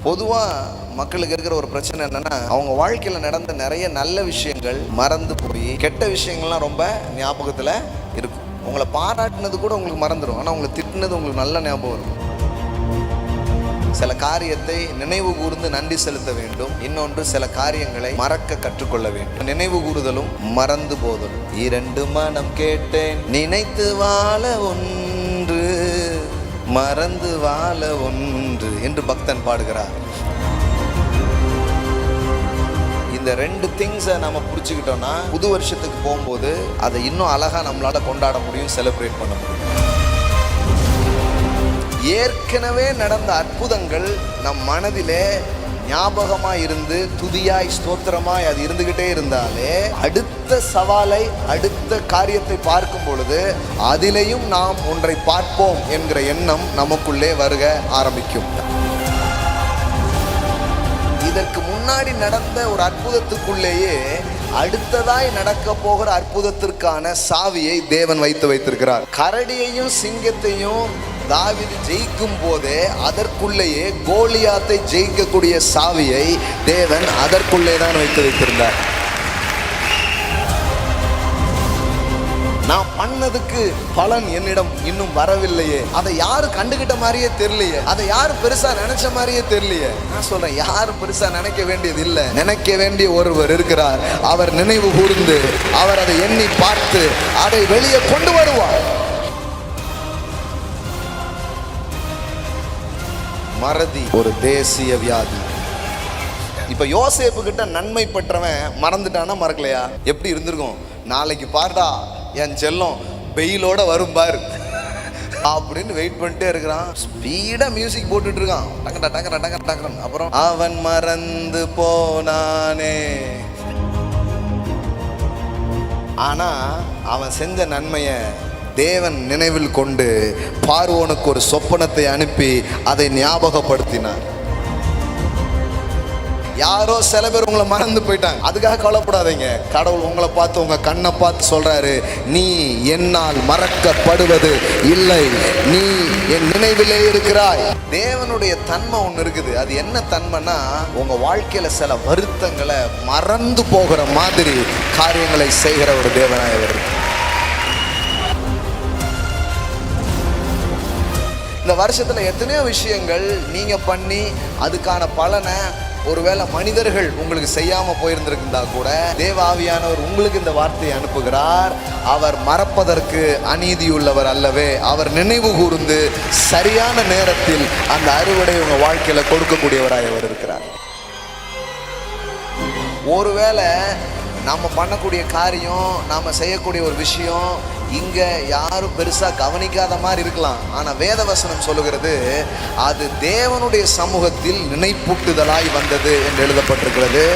பொதுவாக மக்களுக்கு இருக்கிற ஒரு பிரச்சனை என்னன்னா, அவங்க வாழ்க்கையில் நடந்த நிறைய நல்ல விஷயங்கள் மறந்து போய் கெட்ட விஷயங்கள்லாம் ரொம்ப ஞாபகத்தில் இருக்கும். உங்களை பாராட்டினது கூட உங்களுக்கு மறந்துடும், ஆனால் உங்களை திட்டினது உங்களுக்கு நல்ல ஞாபகம் இருக்கும். சில காரியத்தை நினைவு கூர்ந்து நன்றி செலுத்த வேண்டும், இன்னொன்று சில காரியங்களை மறக்க கற்றுக்கொள்ள வேண்டும். நினைவு கூறுதலும் மறந்து போதலும். இரண்டு மனம் கேட்டேன், நினைத்து வாழ ஒன்று, மறந்து வாழ ஒன்று என்று பக்தன் பாடுகிறார். இந்த ரெண்டு திங்ஸை நம்ம புரிச்சுக்கிட்டோம்னா புது வருஷத்துக்கு போகும்போது அதை இன்னும் அழகா நம்மளால கொண்டாட முடியும், செலிப்ரேட் பண்ண முடியும். ஏற்கனவே நடந்த அற்புதங்கள் நம் மனதிலே ஞாபகமாய் இருந்து துதியாய் ஸ்தோத்திரமாய் அது இருந்துகிட்டே இருந்தாலே அடுத்த சவாலை, அடுத்த காரியத்தை பார்க்கும் பொழுது அதிலையும் நாம் ஒன்றை பார்ப்போம் என்கிற எண்ணம் நமக்குள்ளே வருக ஆரம்பிக்கும். இதற்கு முன்னாடி நடந்த ஒரு அற்புதத்துக்குள்ளேயே அடுத்ததாய் நடக்க போகிற அற்புதத்திற்கான சாவியை தேவன் வைத்திருக்கிறார். கரடியையும் சிங்கத்தையும் தாவீது ஜெயிக்கும் போதே அதற்குள்ளேயே கோலியாத்தை ஜெயிக்கக்கூடிய சாவியை தேவன் அதற்குள்ளே தான் வைத்திருந்தார். நான் பண்ணதுக்கு பலன் என்னிடம் இன்னும் வரவில்லையே, அதை யாரும் கண்டுகிட்ட மாதிரியே தெரியலையே, அதை யாரும் பெருசா நினைச்ச மாதிரியே தெரியலையே. நான் சொல்றேன், யாரும் பெருசா நினைக்க வேண்டியது இல்லை, நினைக்க வேண்டிய ஒருவர் இருக்கிறார். அவர் நினைவு கூர்ந்து அவர் அதை எண்ணி பார்த்து அதை வெளியே கொண்டு வருவார். மறதி ஒரு தேசிய வியாதி. இப்ப யோசேப்பு கிட்ட நன்மை பெற்றவன் மறந்துட்டானா மறக்கலையா? எப்படி இருந்திருக்கும்? நாளைக்கு பாருடா என் செல்லம் வெயிலோட வரும் பாரு அப்படின்னு வெயிட் பண்ணிட்டே இருக்கிறான். ஸ்பீடா மியூசிக் போட்டுட்டு இருக்கான், டக்கடா டக்கடா டக்கடா டக்கடன். அப்புறம் அவன் மறந்து போனானே. ஆனா அவன் செஞ்ச நன்மையை தேவன் நினைவில் கொண்டு பார்வோனுக்கு ஒரு சொப்பனத்தை அனுப்பி அதை ஞாபகப்படுத்தினார். யாரோ சில பேர் உங்களை மறந்து போயிட்டாங்க, அதுக்காக கவலைப்படாதீங்க. கடவுள் உங்களை பார்த்து, உங்க கண்ணை பார்த்து சொல்றாரு, நீ என்னால் மறக்கப்படுவது இல்லை, நீ என் நினைவிலே இருக்கிறாய். தேவனுடைய தன்மை ஒன்று இருக்குது. அது என்ன தன்மைன்னா, உங்க வாழ்க்கையில சில வருத்தங்களை மறந்து போகிற மாதிரி காரியங்களை செய்கிற ஒரு தேவனாயவர். இந்த வருஷத்துல எத்தனையோ விஷயங்கள் நீங்க பண்ணி அதுக்கான பலனை ஒருவேளை மனிதர்கள் உங்களுக்கு செய்யாம போயிருந்திருந்தா கூட தேவாவியானவர் உங்களுக்கு இந்த வார்த்தையை அனுப்புகிறார். அவர் மறப்பதற்கு அநீதியுள்ளவர் அல்லவே, அவர் நினைவு கூர்ந்து சரியான நேரத்தில் அந்த அறுவடை உங்க வாழ்க்கையில கொடுக்கக்கூடியவராய் அவர் இருக்கிறார். ஒருவேளை நம்ம பண்ணக்கூடிய காரியம், நாம செய்யக்கூடிய ஒரு விஷயம் இங்க யாரும் பெருசா கவனிக்காத மாதிரி இருக்கலாம். ஆனா வேதவசனம் சொல்லுகிறது, அது தேவனுடைய சமூகத்தில் நினைப்பூட்டுதலாய் வந்தது என்று எழுதப்பட்டிருக்கிறது.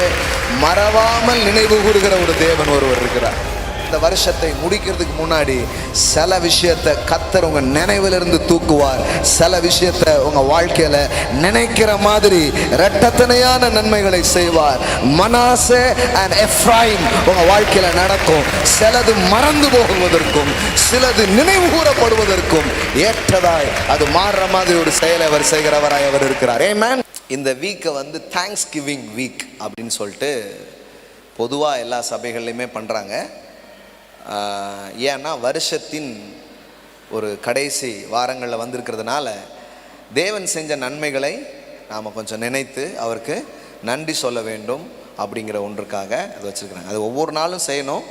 மறவாமல் நினைவு கூறுகிற ஒரு தேவன் ஒருவர் இருக்கிறார். இந்த வருஷத்தை முடிக்கிறதுக்கு முன்னாடி சில விஷயத்தை கர்த்தர் உங்க நினைவிலிருந்து தூக்குவார். சில விஷயத்தை உங்க வாழ்க்கையில நினைக்கிற மாதிரி இரட்டத்தனையான நன்மைகளை செய்வார். மனாசே அண்ட் எப்ராயிம் உங்க வாழ்க்கையில நடக்கும். சிலது மறந்து போகுவதற்கும் சிலது நினைவு கூறப்படுவதற்கும் ஏற்றதாய் அது மாறுற மாதிரி ஒரு செயலை அவர் செய்கிறவராய் அவர் இருக்கிறார். ஆமென். இந்த வீக்கை வந்து தேங்க்ஸ் கிவிங் வீக் அப்படின்னு சொல்லிட்டு பொதுவாக எல்லா சபைகள்லையுமே பண்ணுறாங்க. ஏன்னா வருஷத்தின் ஒரு கடைசி வாரங்களில் வந்திருக்கிறதுனால தேவன் செஞ்ச நன்மைகளை நாம் கொஞ்சம் நினைத்து அவருக்கு நன்றி சொல்ல வேண்டும் அப்படிங்கிற ஒன்றுக்காக அது வச்சுருக்குறாங்க. அது ஒவ்வொரு நாளும் செய்யணும்,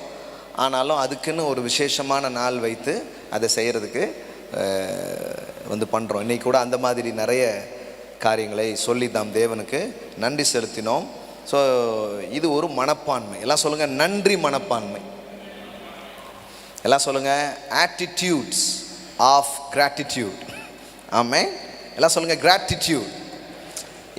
ஆனாலும் அதுக்குன்னு ஒரு விசேஷமான நாள் வைத்து அதை செய்கிறதுக்கு வந்து பண்ணுறோம். இன்றைக்கி கூட அந்த மாதிரி நிறைய காரியங்களை சொல்லி தாம் தேவனுக்கு நன்றி செலுத்தினோம். ஸோ இது ஒரு மனப்பான்மை. எல்லாம் சொல்லுங்கள், நன்றி மனப்பான்மை. எல்லாம் சொல்லுங்கள், ஆட்டிடியூட்ஸ் ஆஃப் கிராட்டிடியூட். ஆமென். எல்லாம் சொல்லுங்கள், கிராட்டிடியூட்.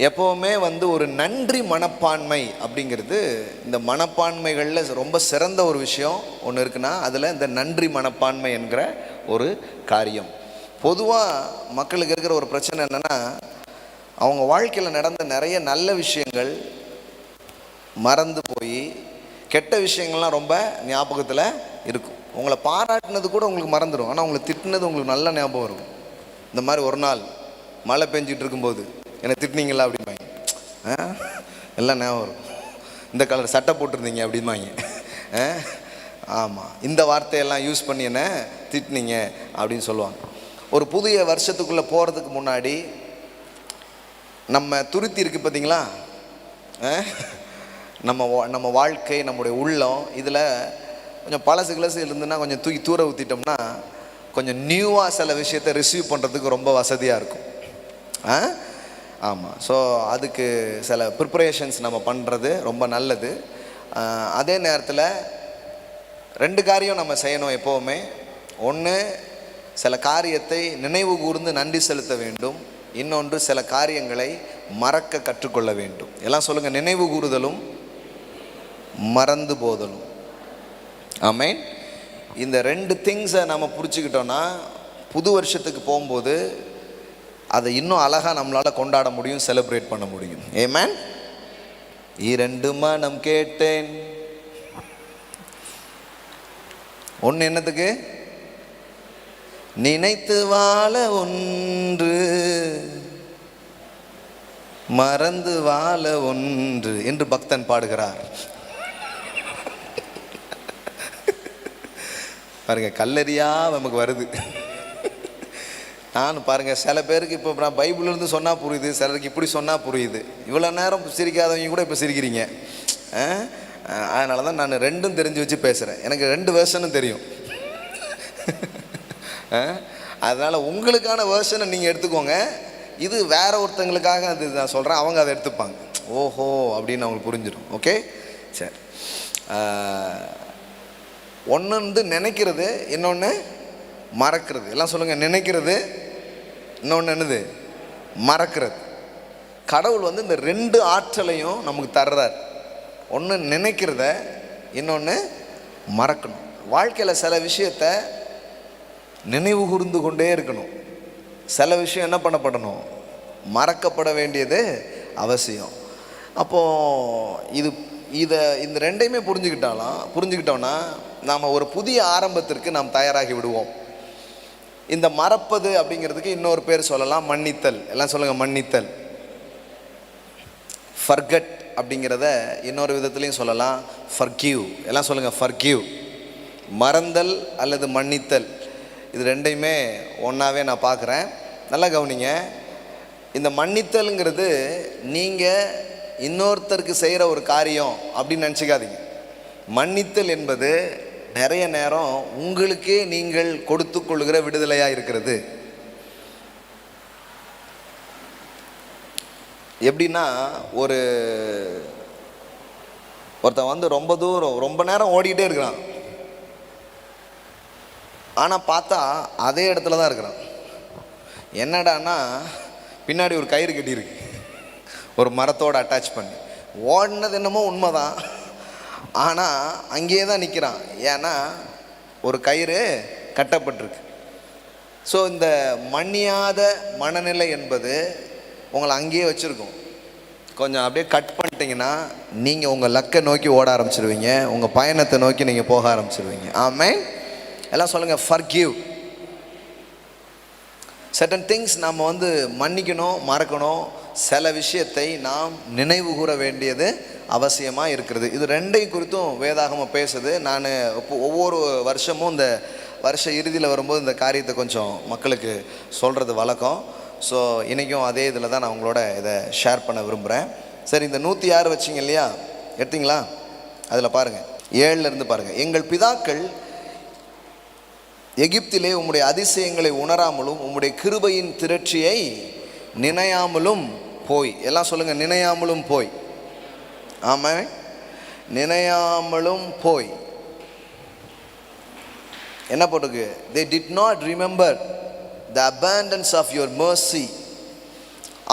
எப்போவுமே வந்து ஒரு நன்றி மனப்பான்மை அப்படிங்கிறது இந்த மனப்பான்மைகளில் ரொம்ப சிறந்த ஒரு விஷயம் ஒன்று இருக்குன்னா அதில் இந்த நன்றி மனப்பான்மை என்கிற ஒரு காரியம். பொதுவாக மக்களுக்கு இருக்கிற ஒரு பிரச்சனை என்னென்னா, அவங்க வாழ்க்கையில் நடந்த நிறைய நல்ல விஷயங்கள் மறந்து போய் கெட்ட விஷயங்கள்லாம் ரொம்ப ஞாபகத்தில் இருக்கும். உங்களை பாராட்டினது கூட உங்களுக்கு மறந்துடும், ஆனால் உங்களை திட்டினது உங்களுக்கு நல்ல ஞாபகம் இருக்கும். இந்த மாதிரி ஒரு நாள் மழை பெஞ்சிட்டு இருக்கும்போது என்னை திட்டினீங்களா அப்படிம்பாங்க. எல்லாம் ஞாபகம் வரும். இந்த கலர் சட்டை போட்டிருந்தீங்க அப்படின்பாங்க. ஆமாம், இந்த வார்த்தையெல்லாம் யூஸ் பண்ணி என்ன திட்டினீங்க அப்படின்னு சொல்லுவாங்க. ஒரு புதிய வருஷத்துக்குள்ளே போகிறதுக்கு முன்னாடி நம்ம துருத்தி இருக்குது பார்த்தீங்களா, நம்ம வாழ்க்கை, நம்முடைய உள்ளம், இதில் கொஞ்சம் பழசு கிளசு இருந்துன்னா கொஞ்சம் தூக்கி தூர ஊற்றிட்டோம்னா கொஞ்சம் நியூவாக சில விஷயத்தை ரிசீவ் பண்ணுறதுக்கு ரொம்ப வசதியாக இருக்கும். ஆமாம், ஸோ அதுக்கு சில ப்ரிப்பரேஷன்ஸ் நம்ம பண்ணுறது ரொம்ப நல்லது. அதே நேரத்தில் 2 காரியம் நம்ம செய்யணும் எப்போவுமே. ஒன்று, சில காரியத்தை நினைவு கூர்ந்து நன்றி செலுத்த வேண்டும். இன்னொன்று, சில காரியங்களை மறக்க கற்றுக்கொள்ள வேண்டும். எல்லாம் சொல்லுங்கள், நினைவு கூறுதலும் மறந்து போதலும். ஆமென். இந்த 2 திங்ஸை நம்ம புரிச்சுக்கிட்டோன்னா புது வருஷத்துக்கு போகும்போது அதை இன்னும் அழகாக நம்மளால் கொண்டாட முடியும், செலிப்ரேட் பண்ண முடியும். ஆமென். 2 மனம் கேட்டேன். ஒன்று என்னத்துக்கு? நினைத்து வாழ ஒன்று, மறந்து வாழ ஒன்று என்று பக்தன் பாடுகிறார். பாருங்க, கல்லறியா நமக்கு வருது. நான் பாருங்க, சில பேருக்கு இப்போ நான் பைபிள்லேருந்து சொன்னால் புரியுது, சிலருக்கு இப்படி சொன்னால் புரியுது. இவ்வளோ நேரம் சிரிக்காதவங்க கூட இப்போ சிரிக்கிறீங்க. அதனால தான் நான் 2ம் தெரிஞ்சு வச்சு பேசுகிறேன். எனக்கு 2 வேர்ஷனும் தெரியும். அதனால் உங்களுக்கான வேர்ஷனை நீங்கள் எடுத்துக்கோங்க. இது வேற ஒருத்தங்களுக்காக அது நான் சொல்கிறேன், அவங்க அதை எடுத்துப்பாங்க. ஓஹோ அப்படின்னு அவங்களுக்கு புரிஞ்சிடும். ஓகே, சரி. ஒன்று வந்து நினைக்கிறது, இன்னொன்று மறக்கிறது. எல்லாம் சொல்லுங்கள், நினைக்கிறது, இன்னொன்று என்னது? மறக்கிறது. கடவுள் வந்து இந்த 2 ஆற்றலையும் நமக்கு தர்றார். ஒன்று நினைக்கிறத, இன்னொன்று மறக்கணும். வாழ்க்கையில் சில விஷயத்தை நினைவு கூர்ந்து கொண்டே இருக்கணும். சில விஷயம் என்ன பண்ணப்படணும்? மறக்கப்பட வேண்டியது அவசியம். அப்போது இந்த 2ஐயுமே புரிஞ்சுக்கிட்டோன்னா நாம் ஒரு புதிய ஆரம்பத்திற்கு நாம் தயாராகி விடுவோம். இந்த மறப்பது அப்படிங்கிறதுக்கு இன்னொரு பேர் சொல்லலாம், மன்னித்தல். எல்லாம் சொல்லுங்கள், மன்னித்தல். ஃபர்கட் அப்படிங்கிறத இன்னொரு விதத்துலையும் சொல்லலாம், ஃபர்கிவ். எல்லாம் சொல்லுங்கள், ஃபர்கிவ். மறந்தல் அல்லது மன்னித்தல், இது 2ஐயுமே ஒன்றாவே நான் பார்க்குறேன். நல்லா கவனிங்க. இந்த மன்னித்தல்ங்கிறது நீங்கள் இன்னொருத்தருக்கு செய்கிற ஒரு காரியம் அப்படின்னு நினச்சிக்காதீங்க. மன்னித்தல் என்பது நிறைய நேரம் உங்களுக்கே நீங்கள் கொடுத்து கொள்கிற விடுதலையாக இருக்கிறது. எப்படின்னா, ஒருத்தன் வந்து ரொம்ப தூரம் ரொம்ப நேரம் ஓடிக்கிட்டே இருக்கிறான், ஆனால் பார்த்தா அதே இடத்துல தான் இருக்கிறான். என்னடான்னா, பின்னாடி ஒரு கயிறு கட்டியிருக்கு, ஒரு மரத்தோடு அட்டாச் பண்ணி. ஓடினது என்னமோ உண்மைதான், ஆனால் அங்கேயே தான் நிற்கிறான். ஏன்னா ஒரு கயிறு கட்டப்பட்டிருக்கு. ஸோ இந்த மன்னியாத மனநிலை என்பது உங்களை அங்கேயே வச்சுருக்கோம். கொஞ்சம் அப்படியே கட் பண்ணிட்டீங்கன்னா நீங்கள் உங்கள் லக்கை நோக்கி ஓட ஆரம்பிச்சிருவீங்க, உங்கள் பயணத்தை நோக்கி நீங்கள் போக ஆரம்பிச்சிருவீங்க. ஆமென். எல்லாம் சொல்லுங்கள், ஃபர்கிவ். சர்டன் திங்ஸ் நம்ம வந்து மன்னிக்கணும், மறக்கணும். சில விஷயத்தை நாம் நினைவு கூற வேண்டியது அவசியமாக இருக்கிறது. இது 2ஐயும் குறித்தும் வேதாகமம் பேசுது. நான் ஒவ்வொரு வருஷமும் இந்த வருஷ இறுதியில் வரும்போது இந்த காரியத்தை கொஞ்சம் மக்களுக்கு சொல்கிறது வழக்கம். ஸோ இன்றைக்கும் அதே இதில் தான் நான் உங்களோட இதை ஷேர் பண்ண விரும்புகிறேன். சரி, இந்த 106 வச்சிங்க இல்லையா, எடுத்தீங்களா? அதில் பாருங்கள், 7லேருந்து பாருங்கள். எங்கள் பிதாக்கள் எகிப்திலே உம்முடைய அதிசயங்களை உணராமலும் உம்முடைய கிருபையின் திரட்சியை நினையாமலும் போய். எல்லாம் சொல்லுங்கள், நினையாமலும் போய். ஆமாம், நினையாமலும் போய். என்ன போட்டுக்கு? they did not remember the abundance of your mercy.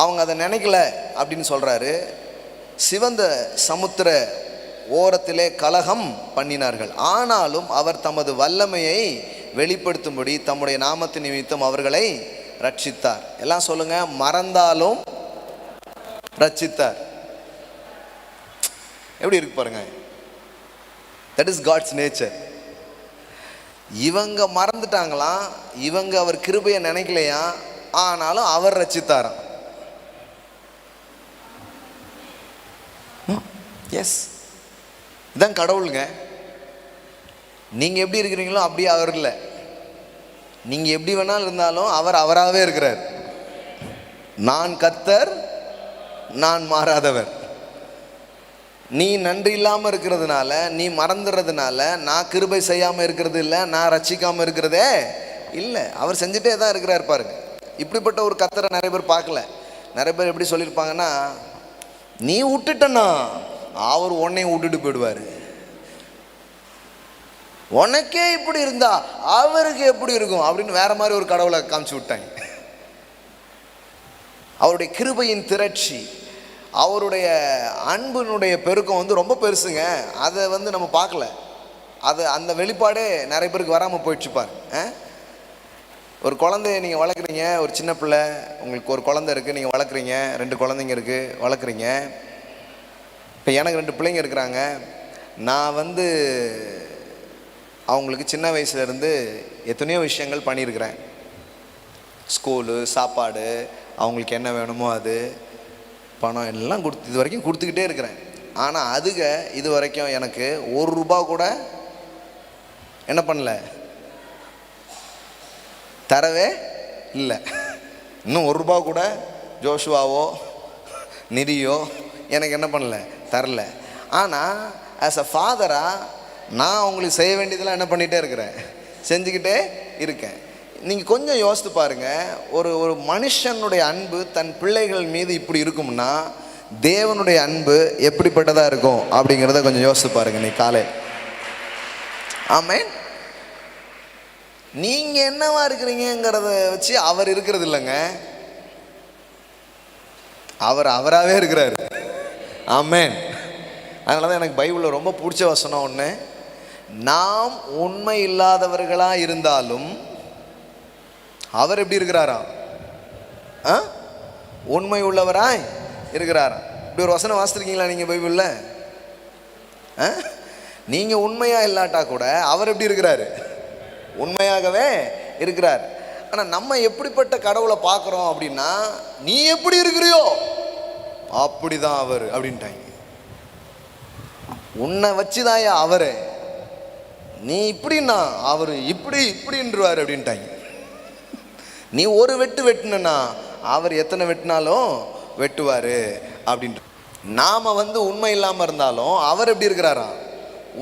அவங்க அதை நினைக்கல அப்படின்னு சொல்கிறாரு. சிவந்த சமுத்திர ஓரத்திலே கலகம் பண்ணினார்கள், ஆனாலும் அவர் தமது வல்லமையை வெளிப்படுத்தும்படி தம்முடைய நாமத்தின் நிமித்தம் அவர்களை ரட்சித்தார். எல்லாம் சொல்லுங்க, மறந்தாலும் ரட்சித்தார். எப்படி இருக்கு பாருங்க. That is God's nature. இவங்க மறந்துட்டாங்களாம், இவங்க அவர் கிருபையை நினைக்கலையா, ஆனாலும் அவர் ரட்சித்தாராம். எஸ், இதான் கடவுளுங்க. நீங்கள் எப்படி இருக்கிறீங்களோ அப்படியே அவர் இல்லை. நீங்கள் எப்படி வேணாலும் இருந்தாலும் அவர் அவராகவே இருக்கிறார். நான் கர்த்தர், நான் மாறாதவர். நீ நன்றி இல்லாமல் இருக்கிறதுனால, நீ மறந்துடுறதுனால நான் கிருபை செய்யாமல் இருக்கிறது இல்லை, நான் ரட்சிக்காமல் இருக்கிறதே இல்லை. அவர் செஞ்சுட்டே தான் இருக்கிறார். பாருங்க, இப்படிப்பட்ட ஒரு கர்த்தரை நிறைய பேர் பார்க்கல. நிறைய பேர் எப்படி சொல்லியிருப்பாங்கன்னா, நீ விட்டுட்டனா அவர் உன்னையும் விட்டுட்டு போயிடுவார். உனக்கே இப்படி இருந்தா அவருக்கு எப்படி இருக்கும் அப்படின்னு வேற மாதிரி ஒரு கடவுளை காமிச்சு விட்டாங்க. அவருடைய கிருபையின் திரட்சி, அவருடைய அன்பினுடைய பெருக்கம் ரொம்ப பெருசுங்க. அதை நம்ம பார்க்கல. அது அந்த வெளிப்பாடே நிறைய பேருக்கு வராமல் போயிடுச்சு. பாருங்க, ஒரு குழந்தைய நீங்கள் வளர்க்குறீங்க, ஒரு சின்ன பிள்ளை, உங்களுக்கு ஒரு குழந்தை இருக்குது, நீங்கள் வளர்க்குறீங்க, 2 குழந்தைங்க இருக்குது, வளர்க்குறீங்க. இப்போ எனக்கு 2 பிள்ளைங்க இருக்கிறாங்க. நான் அவங்களுக்கு சின்ன வயசுலேருந்து எத்தனையோ விஷயங்கள் பண்ணியிருக்கிறேன். ஸ்கூலு, சாப்பாடு, அவங்களுக்கு என்ன வேணுமோ அது, பணம் எல்லாம் இது வரைக்கும் கொடுத்துக்கிட்டே இருக்கிறேன். ஆனால் அதுக இது வரைக்கும் எனக்கு ₹1 கூட என்ன பண்ணல, தரவே இல்லை. இன்னும் ₹1 கூட ஜோஷுவாவோ நிதியோ எனக்கு என்ன பண்ணல, தரல. ஆனால் ஆஸ் அ ஃபாதராக நான் அவங்களுக்கு செய்ய வேண்டியதெல்லாம் என்ன பண்ணிகிட்டே இருக்கிறேன், செஞ்சுக்கிட்டே இருக்கேன். நீங்கள் கொஞ்சம் யோசித்து பாருங்கள், ஒரு மனுஷனுடைய அன்பு தன் பிள்ளைகள் மீது இப்படி இருக்கும்னா தேவனுடைய அன்பு எப்படிப்பட்டதாக இருக்கும் அப்படிங்கிறத கொஞ்சம் யோசித்து பாருங்கள். நீ காலை ஆமென். நீங்கள் என்னவா இருக்கிறீங்கிறத வச்சு அவர் இருக்கிறது இல்லைங்க, அவர் அவராகவே இருக்கிறாரு. ஆமென். அதனால தான் எனக்கு பைபிளில் ரொம்ப பிடிச்ச வசனம் ஒன்று, நாம் உண்மை இல்லாதவர்களாக இருந்தாலும் அவர் எப்படி இருக்கிறாராம், உண்மை உள்ளவராய் இருக்கிறாராம். இப்படி ஒரு வசனம் வாசிச்சிருக்கீங்களா நீங்கள் பைபிளில்? நீங்கள் உண்மையாக இல்லாட்டா கூட அவர் எப்படி இருக்கிறாரு, உண்மையாகவே இருக்கிறார். ஆனால் நம்ம எப்படிப்பட்ட கடவுளை பார்க்குறோம் அப்படின்னா, நீ எப்படி இருக்கிறியோ அப்படிதான் அவர் அப்படின்ட்டாங்க. உன்னை வச்சுதாயா அவரு, நீ இப்படின்னா அவர் இப்படின்றார் அப்படின்ட்டாங்க. நீ ஒரு வெட்டு வெட்டினா அவர் எத்தனை வெட்டினாலும் வெட்டுவார் அப்படின்ற. நாம் உண்மை இல்லாமல் இருந்தாலும் அவர் எப்படி இருக்கிறாரா,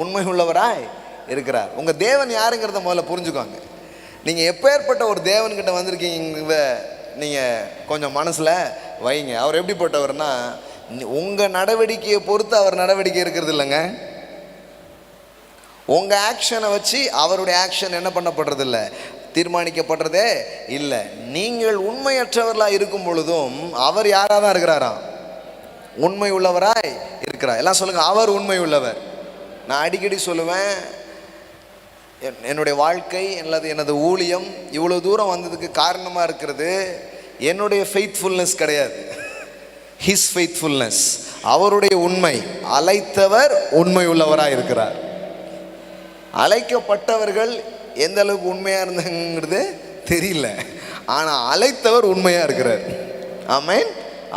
உண்மை உள்ளவராய் இருக்கிறார். உங்கள் தேவன் யாருங்கிறத முதல்ல புரிஞ்சுக்கோங்க. நீங்கள் எப்பேற்பட்ட ஒரு தேவன்கிட்ட வந்திருக்கீங்க நீங்கள் கொஞ்சம் மனசில் வைங்க. அவர் எப்படிப்பட்டவர்னா, உங்கள் நடவடிக்கையை பொறுத்து அவர் நடவடிக்கை இருக்கிறது இல்லைங்க. உங்கள் ஆக்ஷனை வச்சு அவருடைய ஆக்ஷன் என்ன பண்ணப்படுறது இல்லை, தீர்மானிக்கப்படுறதே இல்லை. நீங்கள் உண்மையற்றவர்களாக இருக்கும் பொழுதும் அவர் யாராக தான் இருக்கிறாராம், உண்மை உள்ளவராய் இருக்கிறார். எல்லாம் சொல்லுங்கள், அவர் உண்மை உள்ளவர். நான் அடிக்கடி சொல்லுவேன், என்னுடைய வாழ்க்கை அல்லது எனது ஊழியம் இவ்வளோ தூரம் வந்ததுக்கு காரணமாக இருக்கிறது என்னுடைய ஃபெய்த்ஃபுல்னஸ் கிடையாது, ஹிஸ் ஃபெய்த்ஃபுல்னஸ். அவருடைய உண்மை. அழைத்தவர் உண்மை உள்ளவராக இருக்கிறார். அழைக்கப்பட்டவர்கள் எந்த அளவுக்கு உண்மையாக இருந்தாங்கிறது தெரியல, ஆனால் அழைத்தவர் உண்மையாக இருக்கிறார். ஆமென்.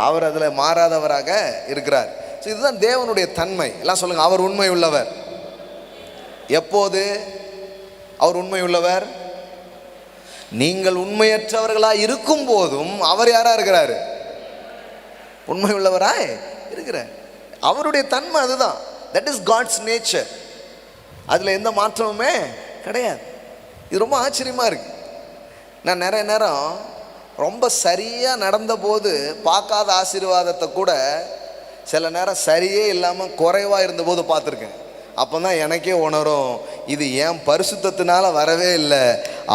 அவர் அதில் மாறாதவராக இருக்கிறார். ஸோ இதுதான் தேவனுடைய தன்மை. எல்லாம் சொல்லுங்கள், அவர் உண்மை உள்ளவர். எப்போது அவர் உண்மை உள்ளவர்? நீங்கள் உண்மையற்றவர்களாக இருக்கும் போதும் அவர் யாராக இருக்கிறாரு, உண்மை உள்ளவராய் இருக்கிறார். அவருடைய தன்மை அதுதான். That is God's nature. அதில் எந்த மாற்றமுமே கிடையாது. இது ரொம்ப ஆச்சரியமாக இருக்கு. நான் நிறைய நேரம் ரொம்ப சரியாக நடந்தபோது பார்க்காத ஆசீர்வாதத்தை கூட சில நேரம் சரியே இல்லாமல் குறைவாக இருந்தபோது பார்த்துருக்கேன். அப்போ தான் எனக்கே உணரும், இது என் பரிசுத்தத்தினால வரவே இல்லை,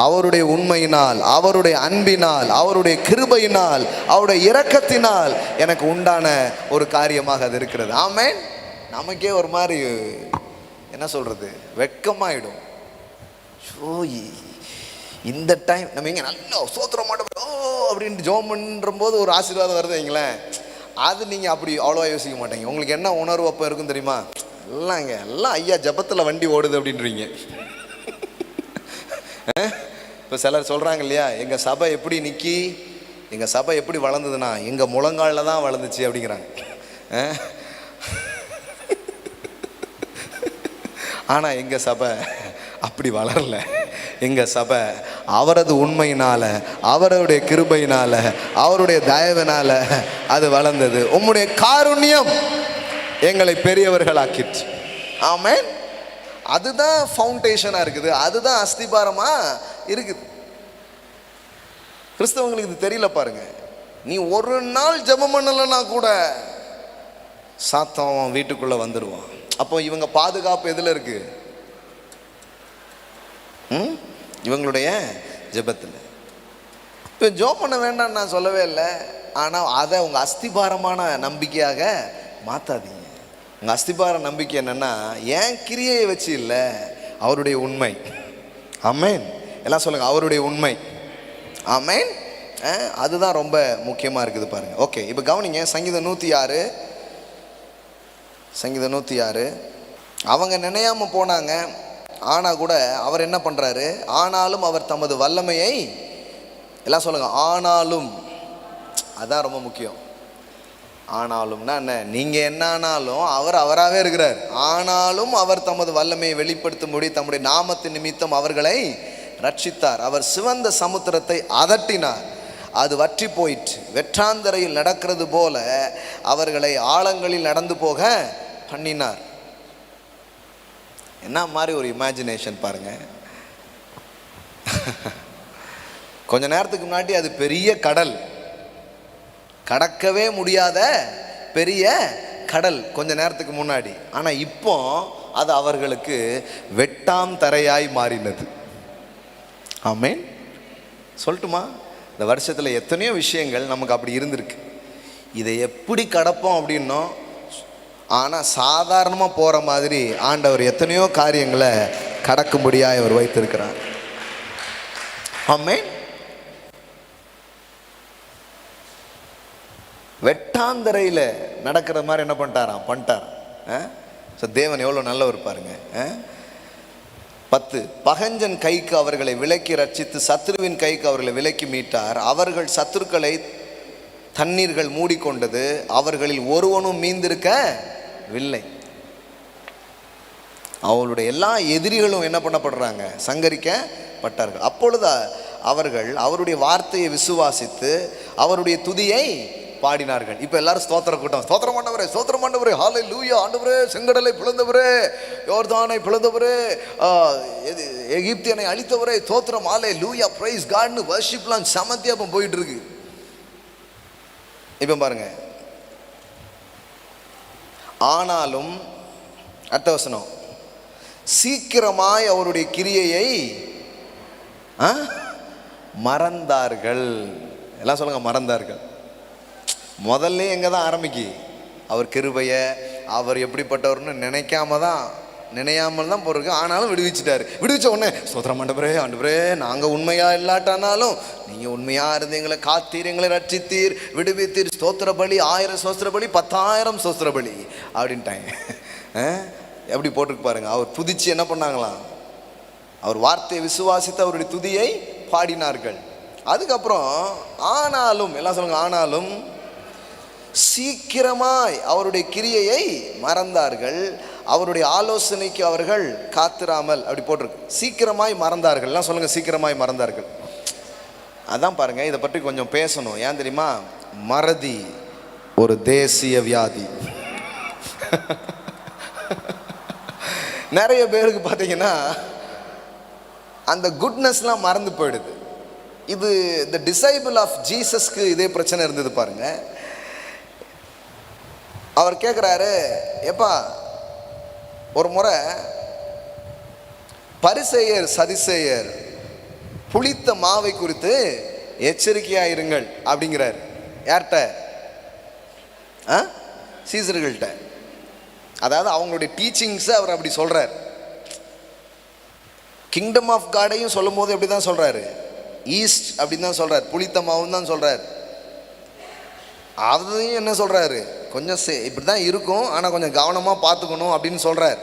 அவருடைய உண்மையினால், அவருடைய அன்பினால், அவருடைய கிருபையினால், அவருடைய இரக்கத்தினால் எனக்கு உண்டான ஒரு காரியமாக அது இருக்கிறது. ஆமென். நமக்கே ஒரு மாதிரி என்ன சொல்கிறது, வெட்கமாயிடும். ஸோ இந்த டைம் நம்ம இங்கே நல்லா சோத்திர மாட்டோம் அப்படின்ட்டு ஜோம் பண்ணுற போது ஒரு ஆசீர்வாதம் வருது வைங்களேன், அது நீங்கள் அப்படி அவ்வளோவா யோசிக்க மாட்டீங்க. உங்களுக்கு என்ன உணர்வு அப்போ இருக்கும் தெரியுமா? எல்லாம் ஐயா ஜபத்தில் வண்டி ஓடுது அப்படின்றீங்க. இப்போ சிலர் சொல்கிறாங்க இல்லையா, எங்கள் சபை எப்படி நிற்கி, எங்கள் சபை எப்படி வளர்ந்ததுன்னா எங்கள் முழங்காலில் தான் வளர்ந்துச்சு அப்படிங்கிறாங்க. ஆனால் எங்கள் சபை அப்படி வளரல. எங்கள் சபை அவரது உண்மையினால, அவருடைய கிருபையினால, அவருடைய தயவினால அது வளர்ந்தது. உம்முடைய காருண்யம் எங்களை பெரியவர்களாக்கிற்று. ஆமென். அதுதான் ஃபவுண்டேஷனாக இருக்குது, அதுதான் அஸ்திபாரமாக இருக்குது. கிறிஸ்தவங்களுக்கு இது தெரியல பாருங்க. நீ ஒரு நாள் ஜெபம் பண்ணலைன்னா கூட சாத்தான் வீட்டுக்குள்ளே வந்துடுவான். அப்போ இவங்க பாதுகாப்பு எதில் இருக்கு? இவங்களுடைய ஜெபத்தில். இப்போ ஜெபம் பண்ண வேண்டாம்னு நான் சொல்லவே இல்லை, ஆனால் அதை உங்கள் அஸ்திபாரமான நம்பிக்கையாக மாற்றாதீங்க. உங்கள் அஸ்திபார நம்பிக்கை என்னென்னா, ஏன் கிரியையை வச்சு இல்லை, அவருடைய உண்மை. ஆமென். எல்லாம் சொல்லுங்கள், அவருடைய உண்மை. ஆமென். அதுதான் ரொம்ப முக்கியமாக இருக்குது பாருங்க. ஓகே, இப்போ கவனிங்க. சங்கீதம் 106, சங்கீதம் 106. அவங்க நினையாமல் போனாங்க, ஆனால் கூட அவர் என்ன பண்ணுறாரு? ஆனாலும் அவர் தமது வல்லமையை, எல்லாம் சொல்லுங்கள், ஆனாலும். அதான் ரொம்ப முக்கியம். ஆனாலும்னா என்ன? நீங்கள் என்ன ஆனாலும் அவர் அவராகவே இருக்கிறார். ஆனாலும் அவர் தமது வல்லமையை வெளிப்படுத்தும்படி தம்முடைய நாமத்தின் நிமித்தம் அவர்களை ரட்சித்தார். அவர் சிவந்த சமுத்திரத்தை அதட்டினார், அது வற்றி போயிற்று. வெற்றாந்தரையில் நடக்கிறது போல அவர்களை ஆழங்களில் நடந்து போக பண்ணினார். என்ன மாதிரி ஒரு இமேஜினேஷன் பாருங்க. கொஞ்ச நேரத்துக்கு முன்னாடி அது பெரிய கடல், கடக்கவே முடியாத பெரிய கடல் கொஞ்ச நேரத்துக்கு முன்னாடி. ஆனால் இப்போ அது அவர்களுக்கு வெட்டாம் தரையாய் மாறினது. ஆமென். சொல்லட்டுமா? இந்த வருஷத்தில் எத்தனையோ விஷயங்கள் நமக்கு அப்படி இருந்திருக்கு. இதை எப்படி கடப்போம் அப்படின்னோம், ஆனால் சாதாரணமாக போகிற மாதிரி ஆண்டவர் எத்தனையோ காரியங்களை கடக்கும்படியாக அவர் வைத்திருக்கிறார். ஆமென். வெட்டாந்தரையில் நடக்கிற மாதிரி என்ன பண்ணிட்டார். ஸோ தேவன் எவ்வளோ நல்லவர் பாருங்க. 10, பகஞ்சன் கைக்கு அவர்களை விலக்கி ரட்சித்து சத்துருவின் கைக்கு அவர்களை விலக்கி மீட்டார். அவர்கள் சத்துருக்களை தண்ணீர்கள் மூடிக்கொண்டது, அவர்களில் ஒருவனும் மீந்திருக்கவில்லை. அவளுடைய எல்லா எதிரிகளும் என்ன பண்ணப்படுறாங்க? சங்கரிக்கப்பட்டார்கள். அப்பொழுது அவர்கள் அவருடைய வார்த்தையை விசுவாசித்து அவருடைய துதியை பாடினார்கள். இப்போ எல்லாரும் ஸ்தோத்திர கூட்டம். ஸ்தோத்திரம் ஆண்டவரே, ஸ்தோத்திரம் ஆண்டவரே, ஹல்லேலூயா ஆண்டவரே, செங்கடலை பிளந்தவரே, யோர்தானை பிளந்தவரே, எகிப்தியனை அழித்தவரே, ஸ்தோத்திரம், ஹல்லேலூயா, பிரைஸ் காட்னு வர்ஷிப்லாம் சமத்தியாபம் போயிட்டு இருக்கு. இப்போ பாருங்க. ஆனாலும் அடுத்த வசனம், சீக்கிரமாய் அவருடைய கிரியையை மறந்தார்கள். எல்லாம் சொல்லுங்க, மறந்தார்கள். முதல்ல எங்கே தான் ஆரம்பிக்கி? அவர் கிருபையை, அவர் எப்படிப்பட்டவர்னு நினையாமல் தான் போயிருக்கு. ஆனாலும் விடுவிச்சிட்டாரு. விடுவிச்ச உடனே ஸ்தோத்திரம் ஆண்டவரே, ஆண்டவரே, நாங்கள் உண்மையாக இல்லாட்டானாலும் நீங்கள் உண்மையாக இருந்து எங்களை காத்தீர், எங்களை ரட்சித்தீர், விடுவித்தீர், ஸ்தோத்திர பலி 1000 ஸ்தோத்திர பலி 10,000 ஸ்தோத்திர பலி அப்படின்ட்டாங்க. எப்படி போட்டிருக்கு பாருங்க. அவர் துதிச்சு என்ன பண்ணாங்களாம்? அவர் வார்த்தையை விசுவாசித்து அவருடைய துதியை பாடினார்கள். அதுக்கப்புறம் ஆனாலும், எல்லாம் சொல்லுங்க, ஆனாலும் சீக்கிரமாய் அவருடைய கிரியையை மறந்தார்கள், அவருடைய ஆலோசனைக்கு அவர்கள் காத்திராமல், அப்படி போட்டிருக்கு. சீக்கிரமாய் மறந்தார்கள். எல்லாம் சொல்லுங்க, சீக்கிரமாய் மறந்தார்கள். அதான் பாருங்க, இதை பற்றி கொஞ்சம் பேசணும். ஏன் தெரியுமா? மறதி ஒரு தேசிய வியாதி. நிறைய பேருக்கு பார்த்தீங்கன்னா அந்த குட்னஸ்லாம் மறந்து போயிடுது. இது இந்த டிசைபிள் ஆஃப் ஜீசஸ்க்கு இதே பிரச்சனை இருந்தது பாருங்க. அவர் கேட்குறாரு, எப்பா, ஒரு முறை பரிசேயர் சதிசேயர் புளித்த மாவை குறித்து எச்சரிக்கையாயிருங்கள் அப்படிங்கிறார். யார்கிட்ட? சீசர்கள்ட்ட. அதாவது அவங்களுடைய டீச்சிங்ஸை அவர் அப்படி சொல்கிறார். கிங்டம் ஆஃப் காடையும் சொல்லும் போது எப்படி தான் சொல்கிறாரு? ஈஸ்ட் அப்படின்னு தான் சொல்கிறார், புளித்த மாவுன்னு தான் சொல்கிறார். அதையும் என்ன சொல்கிறாரு? கொஞ்சம் இப்படி தான் இருக்கும், ஆனால் கொஞ்சம் கவனமாக பார்த்துக்கணும் அப்படின்னு சொல்கிறார்.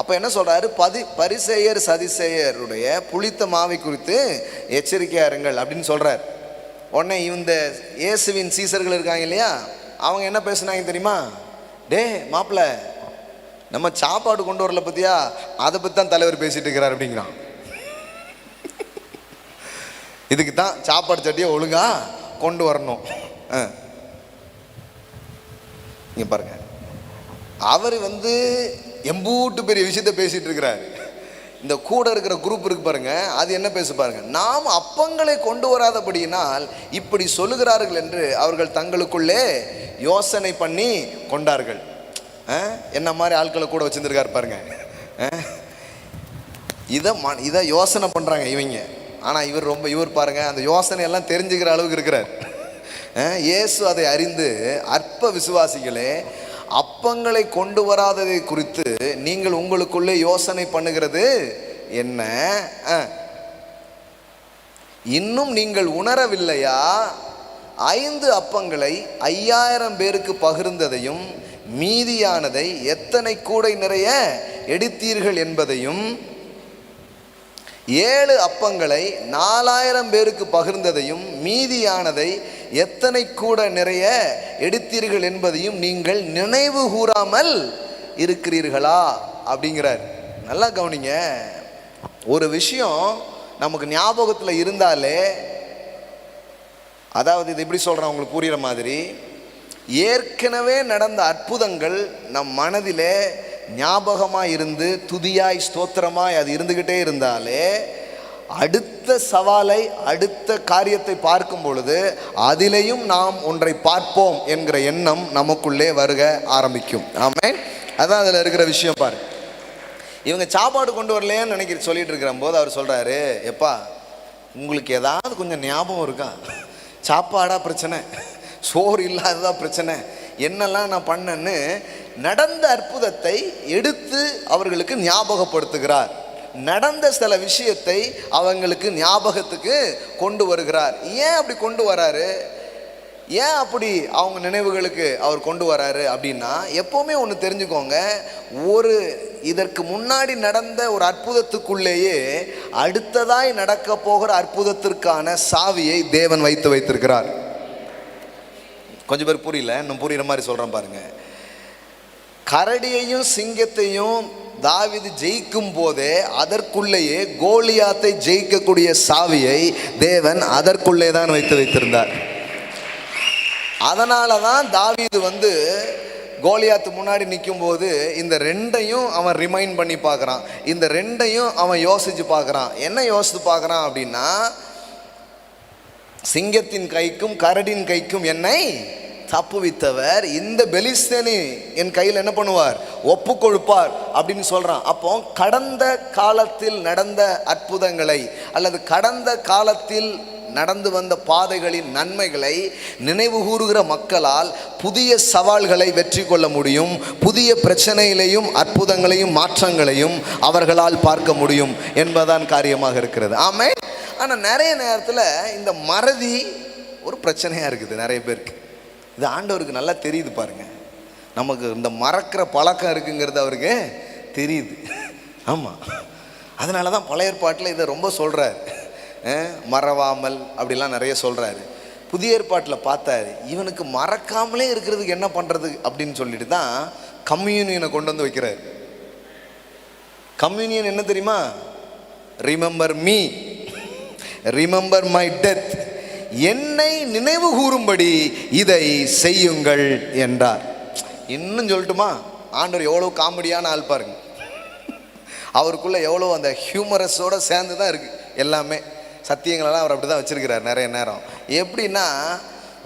அப்போ என்ன சொல்கிறாரு? பரிசேயர் சதிசேயருடைய புளித்த மாவை குறித்து எச்சரிக்கையாக இருங்கள் அப்படின்னு சொல்கிறார். உடனே இந்த இயேசுவின் சீசர்கள் இருக்காங்க இல்லையா, அவங்க என்ன பேசுனாங்க தெரியுமா? டே மாப்பிள்ள, நம்ம சாப்பாடு கொண்டு வரல பத்தியா, அதை பற்றி தான் தலைவர் பேசிட்டு இருக்கிறார் அப்படிங்கிறான். இதுக்கு தான் சாப்பாடு சட்டியை ஒழுங்கா கொண்டு வரணும். இங்க பாருங்க, அவர் எம்பூட்டு பெரிய விஷயத்த பேசிட்டு இருக்கிறார். இந்த கூட இருக்கிற குரூப் இருக்கு பாருங்க, அது என்ன பேச பாருங்க. நாம் அப்பங்களை கொண்டு வராதபடியினால் இப்படி சொல்லுகிறார்கள் என்று அவர்கள் தங்களுக்குள்ளே யோசனை பண்ணி கொண்டார்கள். என்ன மாதிரி ஆட்களை கூட வச்சிருந்திருக்காரு பாருங்க. இதை யோசனை பண்றாங்க இவங்க. ஆனா இவர் பாருங்க, அந்த யோசனை எல்லாம் தெரிஞ்சுக்கிற அளவுக்கு இருக்கிறார். இயேசு அதை அறிந்து, அற்ப விசுவாசிகளே, அப்பங்களை கொண்டு வராததை குறித்து நீங்கள் உங்களுக்குள்ளே யோசனை பண்ணுகிறது என்ன? இன்னும் நீங்கள் உணரவில்லையா? 5 அப்பங்களை 5000 பேருக்கு பகிர்ந்ததையும் மீதியானதை எத்தனை கூடை நிறைய எடுத்தீர்கள் என்பதையும், 7 அப்பங்களை 4000 பேருக்கு பகிர்ந்ததையும் மீதியானதை எத்தனை கூட நிறைய எடுத்தீர்கள் என்பதையும் நீங்கள் நினைவு கூறாமல் இருக்கிறீர்களா அப்படிங்கிறார். நல்லா கவனிங்க. ஒரு விஷயம் நமக்கு ஞாபகத்தில் இருந்தாலே, அதாவது இது எப்படி சொல்கிறேன் உங்களுக்கு புரிகிற மாதிரி, ஏற்கனவே நடந்த அற்புதங்கள் நம் மனதிலே ஞாபகமாக இருந்து துதியாய் ஸ்தோத்திரமாய் அது இருந்துக்கிட்டே இருந்தாலே, அடுத்த சவாலை, அடுத்த காரியத்தை பார்க்கும் பொழுது அதிலையும் நாம் ஒன்றை பார்ப்போம் என்கிற எண்ணம் நமக்குள்ளே வருக ஆரம்பிக்கும். ஆமென். அதான் அதில் இருக்கிற விஷயம். பாரு, இவங்க சாப்பாடு கொண்டு வரலையேன்னு சொல்லிட்டு இருக்கிற போது அவர் சொல்கிறாரு, எப்பா உங்களுக்கு ஏதாவது கொஞ்சம் ஞாபகம் இருக்கா? சாப்பாடா பிரச்சனை, சோறு இல்லாததா பிரச்சனை, என்னெல்லாம் நான் பண்ணேன்னு நடந்த அற்புதத்தை எடுத்து அவர்களுக்கு ஞாபகப்படுத்துகிறார். நடந்த சில விஷயத்தை அவங்களுக்கு ஞாபகத்துக்கு கொண்டு வருகிறார். ஏன் அப்படி கொண்டு வராரு? ஏன் அப்படி அவங்க நினைவுகளுக்கு அவர் கொண்டு வராரு அப்படின்னா, எப்போவுமே ஒன்று தெரிஞ்சுக்கோங்க, இதற்கு முன்னாடி நடந்த ஒரு அற்புதத்துக்குள்ளேயே அடுத்ததாய் நடக்க போகிற அற்புதத்திற்கான சாவியை தேவன் வைத்திருக்கிறார். கொஞ்சம் பேர் புரியல, இன்னும் புரியுற மாதிரி சொல்கிறேன் பாருங்க. கரடியையும் சிங்கத்தையும் தாவீது ஜெயிக்கும் போதே அதற்குள்ளேயே கோலியாத்தை ஜெயிக்கக்கூடிய சாவியை தேவன் அதற்குள்ளே தான் வைத்திருந்தார். அதனால தான் தாவீது கோலியாத்து முன்னாடி நிற்கும் போது இந்த 2ஐயும் அவன் ரிமைண்ட் பண்ணி பார்க்குறான். இந்த 2ஐயும் அவன் யோசித்து பார்க்குறான். என்ன யோசித்து பார்க்குறான் அப்படின்னா, சிங்கத்தின் கைக்கும் கரடின் கைக்கும் என்னை தப்புவித்தவர் இந்த பெலிஸ்தேனி என் கையில் என்ன பண்ணுவார்? ஒப்பு கொடுப்பார் அப்படின்னு சொல்றான். அப்போ கடந்த காலத்தில் நடந்த அற்புதங்களை அல்லது கடந்த காலத்தில் நடந்து வந்த பாதைகளின் நன்மைகளை நினைவு கூறுகிற மக்களால் புதிய சவால்களை வெற்றி கொள்ள முடியும். புதிய பிரச்சனையிலையும் அற்புதங்களையும் மாற்றங்களையும் அவர்களால் பார்க்க முடியும் என்பதான் காரியமாக இருக்கிறது. ஆமென். ஆனால் நிறைய நேரத்தில் இந்த மறதி ஒரு பிரச்சனையாக இருக்குது நிறைய பேருக்கு. இது ஆண்டவருக்கு நல்லா தெரியுது பாருங்க. நமக்கு இந்த மறக்கிற பழக்கம் இருக்குங்கிறது அவருக்கு தெரியுது. ஆமாம், அதனால தான் பழைய ஏற்பாட்டில் இதை ரொம்ப சொல்கிறார். மறவாமல் அப்படிலாம் நிறைய சொல்கிறாரு. புதிய ஏற்பாட்டில் பார்த்தாரு, இவனுக்கு மறக்காமலே இருக்கிறதுக்கு என்ன பண்ணுறது அப்படின்னு சொல்லிட்டு தான் கம்யூனியனை கொண்டு வைக்கிறார். கம்யூனியன் என்ன தெரியுமா? Remember me, remember my death, என்னை நினைவு கூறும்படி இதை செய்யுங்கள் என்றார். இன்னும் சொல்லட்டுமா, ஆண்டவர் எவ்வளோ காமெடியான ஆள் பாருங்க. அவருக்குள்ள எவ்வளோ அந்த ஹியூமரஸோட சேர்ந்து தான் இருக்கு எல்லாமே. சத்தியங்களெல்லாம் அவர் அப்படி தான் வச்சிருக்கிறார் நிறைய நேரம். எப்படின்னா,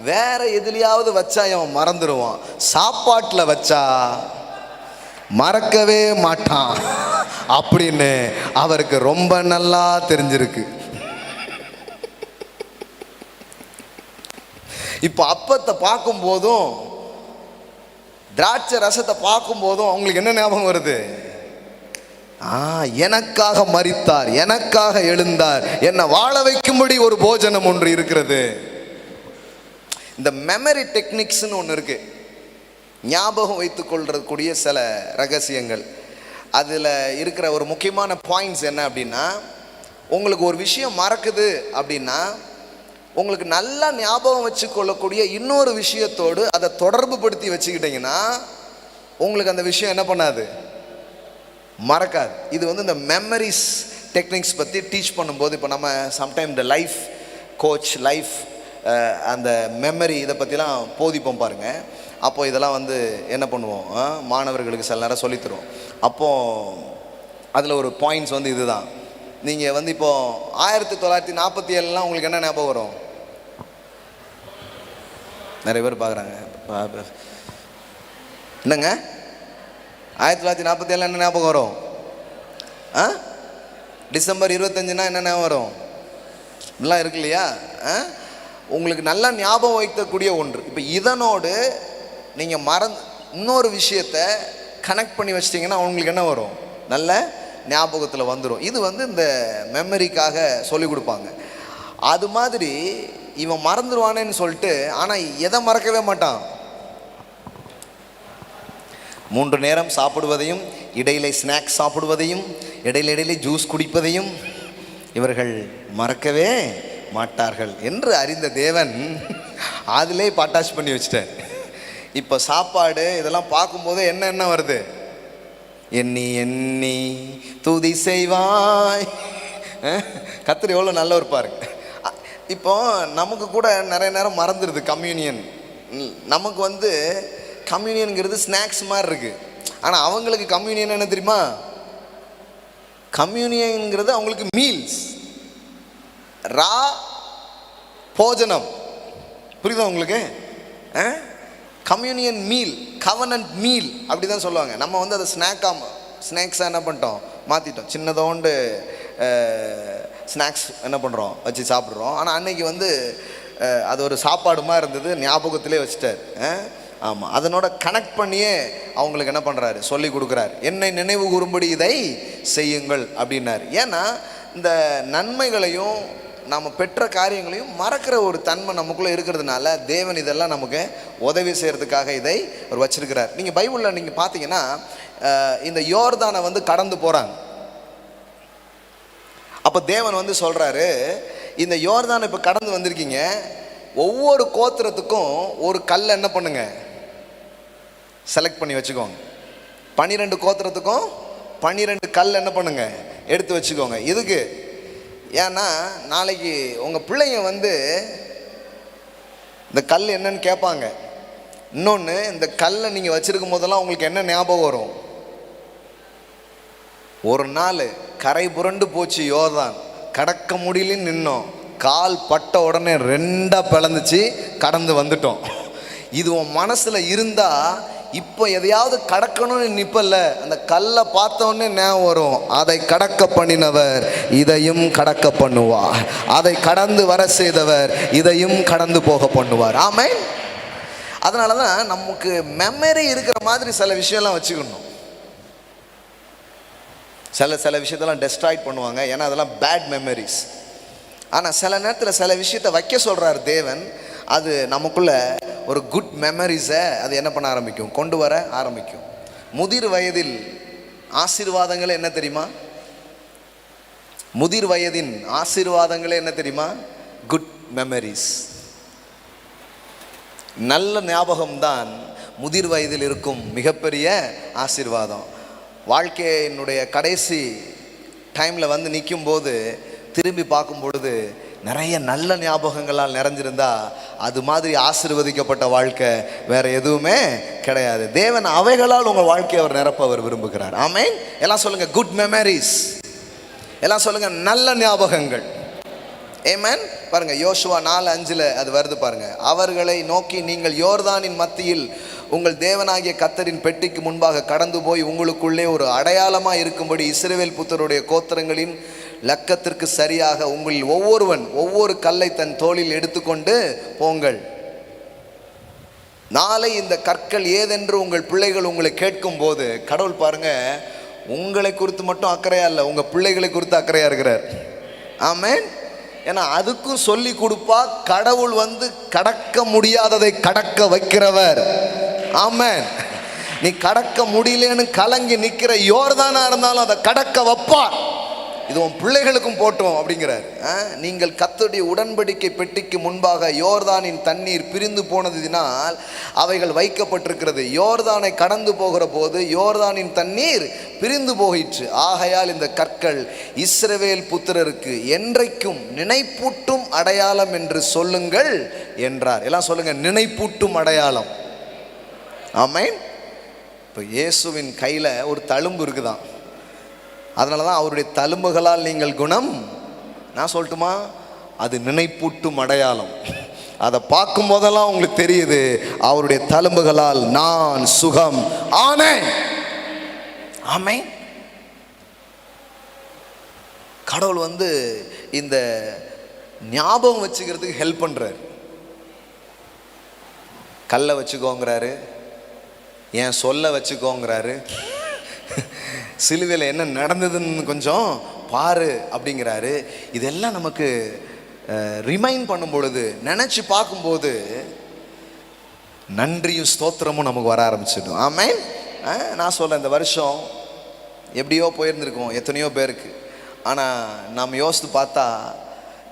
வேற எதுலையாவது வச்சா அவன் மறந்துடுவான், சாப்பாட்டில் வச்சா மறக்கவே மாட்டான் அப்படின்னு அவருக்கு ரொம்ப நல்லா தெரிஞ்சிருக்கு. இப்போ அப்பத்தை பார்க்கும் போதும் திராட்சை ரசத்தை பார்க்கும் போதும் அவங்களுக்கு என்ன ஞாபகம் வருது? எனக்காக மரித்தார், எனக்காக எழுந்தார், என்னை வாழ வைக்கும்படி ஒரு போஜனம் ஒன்று இருக்கிறது. இந்த மெமரி டெக்னிக்ஸ்னு ஒன்று இருக்கு, ஞாபகம் வைத்துக் கொள்றக்கூடிய சில ரகசியங்கள். அதில் இருக்கிற ஒரு முக்கியமான பாயிண்ட்ஸ் என்ன அப்படின்னா, உங்களுக்கு ஒரு விஷயம் மறக்குது அப்படின்னா உங்களுக்கு நல்லா ஞாபகம் வச்சு கொள்ளக்கூடிய இன்னொரு விஷயத்தோடு அதை தொடர்பு படுத்தி வச்சுக்கிட்டிங்கன்னா உங்களுக்கு அந்த விஷயம் என்ன பண்ணாது? மறக்காது. இது வந்து இந்த மெமரிஸ் டெக்னிக்ஸ் பற்றி டீச் பண்ணும்போது, இப்போ நம்ம சம்டைம் இந்த லைஃப் கோச், லைஃப் அந்த மெமரி இதை பற்றிலாம் போதிப்போம் பாருங்கள். அப்போது இதெல்லாம் வந்து என்ன பண்ணுவோம், மாணவர்களுக்கு சில நேரம் சொல்லித்தருவோம். அப்போது அதில் ஒரு பாயிண்ட்ஸ் வந்து இதுதான். நீங்கள் வந்து இப்போது 1947 உங்களுக்கு என்ன ஞாபகம் வரும்? நிறைய பேர் பார்க்குறாங்க. என்னங்க 1947 என்ன ஞாபகம் வரும்? டிசம்பர் 25னா என்ன ஞாபகம் வரும்? இதெல்லாம் இருக்கு இல்லையா? உங்களுக்கு நல்லா ஞாபகம் வைக்கக்கூடிய ஒன்று. இப்போ இதனோடு நீங்கள் இன்னொரு விஷயத்தை கனெக்ட் பண்ணி வச்சிட்டிங்கன்னா உங்களுக்கு என்ன வரும்? நல்ல ஞாபகத்தில் வந்துடும். இது வந்து இந்த மெமரிக்காக சொல்லிக் கொடுப்பாங்க. அது மாதிரி இவன் மறந்துடுவானேன்னு சொல்லிட்டு, ஆனால் எதை மறக்கவே மாட்டான்? 3 நேரம் சாப்பிடுவதையும், இடையிலே ஸ்நாக்ஸ் சாப்பிடுவதையும், இடையிலே ஜூஸ் குடிப்பதையும் இவர்கள் மறக்கவே மாட்டார்கள் என்று அறிந்த தேவன் அதிலே அட்டாச் பண்ணி வச்சிட்டார். இப்போ சாப்பாடு இதெல்லாம் பார்க்கும்போது என்ன வருது? எண்ணி எண்ணி துதி செய்வாய். கர்த்தர் எவ்வளோ நல்ல இருப்பாருங்க. இப்போ நமக்கு கூட நிறைய நேரம் மறந்துடுது கம்யூனியன். நமக்கு வந்து கம்யூனியனுங்கிறது ஸ்நாக்ஸ் மாதிரி இருக்குது. ஆனால் அவங்களுக்கு கம்யூனியன் என்ன தெரியுமா? கம்யூனியனுங்கிறது அவங்களுக்கு மீல்ஸ், ரா போஜனம். புரியுதா உங்களுக்கு? கம்யூனியன் மீல், கவனன்ட் மீல் அப்படி தான் சொல்லுவாங்க. நம்ம வந்து அதை ஸ்நாக்ஸாக என்ன பண்ணிட்டோம், மாற்றிட்டோம். சின்னதோண்டு ஸ்நாக்ஸ் என்ன பண்ணுறோம், வச்சு சாப்பிட்றோம். ஆனால் அன்னைக்கு வந்து அது ஒரு சாப்பாடு மாதிரி இருந்தது, ஞாபகத்திலே வச்சுட்டார். ஆமாம், அதனோட கனெக்ட் பண்ணியே அவங்களுக்கு என்ன பண்ணுறாரு, சொல்லி கொடுக்குறாரு. என்னை நினைவு கூறும்படி இதை செய்யுங்கள் அப்படின்னாரு. ஏன்னா இந்த நன்மைகளையும் நாம் பெற்ற காரியங்களையும் மறக்கிற ஒரு தன்மை நமக்குள்ளே இருக்கிறதுனால தேவன் இதெல்லாம் நமக்கு உதவி செய்கிறதுக்காக இதை அவர் வச்சிருக்கிறார். நீங்கள் பைபிளில் நீங்கள் பார்த்தீங்கன்னா இந்த யோர்தானை வந்து கடந்து போகிறாங்க. அப்போ தேவன் வந்து சொல்கிறாரு, இந்த யோர்தானை இப்போ கடந்து வந்திருக்கீங்க, ஒவ்வொரு கோத்திரத்துக்கும் ஒரு கல்லை என்ன பண்ணுங்க, செலக்ட் பண்ணி வச்சுக்கோங்க. 12 கோத்திரத்துக்கும் 12 கல் என்ன பண்ணுங்க, எடுத்து வச்சுக்கோங்க. இதுக்கு ஏன்னா நாளைக்கு உங்கள் பிள்ளைங்க வந்து இந்த கல் என்னன்னு கேட்பாங்க. இன்னொன்று, இந்த கல்லை நீங்கள் வச்சுருக்கும் போதெல்லாம் உங்களுக்கு என்ன ஞாபகம் வரும்? ஒரு நாள் கரை புரண்டு போச்சு யோர்தான், கடக்க முடியலன்னு நின்னோம், கால் பட்ட உடனே 2ஆ பிளந்துச்சு, கடந்து வந்துட்டோம். இது உன் மனசில் இருந்தால் இப்போ எதையாவது கடக்கணும்னு நிற்பல்ல, அந்த கல்லை பார்த்தோன்னே ஞாபகம் வரும், அதை கடக்க பண்ணினவர் இதையும் கடக்க பண்ணுவார், அதை கடந்து வர செய்தவர் இதையும் கடந்து போக பண்ணுவார். ஆமென். அதனால தான் நமக்கு மெமரி இருக்கிற மாதிரி சில விஷயம்லாம் வச்சுக்கணும். சில விஷயத்தெல்லாம் டெஸ்ட்ராய்ட் பண்ணுவாங்க, ஏன்னா அதெல்லாம் பேட் மெமரிஸ். ஆனால் சில நேரத்தில் சில விஷயத்தை வைக்க சொல்கிறார் தேவன், அது நமக்குள்ள ஒரு குட் மெமரிஸை அது என்ன பண்ண ஆரம்பிக்கும், கொண்டு வர ஆரம்பிக்கும். முதிர் வயதில் ஆசீர்வாதங்களே என்ன தெரியுமா? முதிர் வயதின் ஆசீர்வாதங்களே என்ன தெரியுமா? Good memories. நல்ல ஞாபகம்தான் முதிர் வயதில் இருக்கும் மிகப்பெரிய ஆசீர்வாதம். வாழ்க்கையினுடைய கடைசி டைமில் வந்து நிற்கும் போது திரும்பி பார்க்கும் பொழுது நிறைய நல்ல ஞாபகங்களால் நிறைஞ்சிருந்தா அது மாதிரி ஆசீர்வதிக்கப்பட்ட வாழ்க்கை வேற எதுவுமே கிடையாது. தேவன் அவைகளால் உங்கள் வாழ்க்கையை அவர் நிரப்ப அவர் விரும்புகிறார். ஆமென். எல்லாம் சொல்லுங்க குட் மெமரிஸ். எல்லாம் சொல்லுங்க நல்ல ஞாபகங்கள். ஆமென். பாருங்க யோசுவா 4:5 அது வருது பாருங்க. அவர்களை நோக்கி, நீங்கள் யோர்தானின் மத்தியில் உங்கள் தேவனாகிய கர்த்தரின் பெட்டிக்கு முன்பாக கடந்து போய் உங்களுக்குள்ளே ஒரு அடையாளமாக இருக்கும்படி இஸ்ரவேல் புத்தருடைய கோத்திரங்களின் லக்கத்திற்கு சரியாக உங்களில் ஒவ்வொருவன் ஒவ்வொரு கல்லை தன் தோளில் எடுத்துக்கொண்டு போங்கள். நாளை இந்த கற்கள் ஏதென்று உங்கள் பிள்ளைகள் உங்களை கேட்கும் போது, கடவுள் பாருங்க உங்களை குறித்து மட்டும் அக்கறையா இல்லை, உங்கள் பிள்ளைகளை குறித்து அக்கறையா இருக்கிறார். ஆமென். ஏன்னா அதுக்கும் சொல்லி கொடுப்பா. கடவுள் வந்து கடக்க முடியாததை கடக்க வைக்கிறவர். ஆமென். நீ கடக்க முடியலன்னு கலங்கி நிற்கிற யோர்தானா இருந்தாலும் அதை கடக்க வைப்பார். இது உன் பிள்ளைகளுக்கும் போட்டோம் அப்படிங்கிறார். நீங்கள் கர்த்தருடைய உடன்படிக்கை பெட்டிக்கு முன்பாக யோர்தானின் தண்ணீர் பிரிந்து போனதினால் அவைகள் வைக்கப்பட்டிருக்கிறது. யோர்தானை கடந்து போகிற போது யோர்தானின் தண்ணீர் பிரிந்து போயிற்று. ஆகையால் இந்த கற்கள் இஸ்ரவேல் புத்திரருக்கு என்றைக்கும் நினைப்பூட்டும் அடையாளம் என்று சொல்லுங்கள் என்றார். எல்லாம் சொல்லுங்க, நினைப்பூட்டும் அடையாளம். ஆமென். இப்போ இயேசுவின் கையில் ஒரு தழும்பு இருக்குதான், அதனால தான் அவருடைய தழும்புகளால் நீங்கள் குணம். நான் சொல்லட்டுமா, அது நினைப்பூட்டும் அடையாளம். அதை பார்க்கும் போதெல்லாம் உங்களுக்கு தெரியுது, அவருடைய தழும்புகளால் நான் சுகம் ஆனேன். ஆமென். கடவுள் இந்த ஞாபகம் வச்சுக்கிறதுக்கு ஹெல்ப் பண்றாரு. கல்லை வச்சுக்கோங்கிறாரு, ஏன் சொல்ல வச்சுக்கோங்கிறாரு, சிலுவையில் என்ன நடந்ததுன்னு கொஞ்சம் பாரு அப்படிங்கிறாரு. இதெல்லாம் நமக்கு ரிமைண்ட் பண்ணும் பொழுது, நினச்சி பார்க்கும்போது நன்றியும் ஸ்தோத்திரமும் நமக்கு வர ஆரம்பிச்சிடும். ஆமென். நான் சொல்கிறேன், இந்த வருஷம் எப்படியோ போயிருந்துருக்கோம் எத்தனையோ பேருக்கு. ஆனால் நாம் யோசித்து பார்த்தா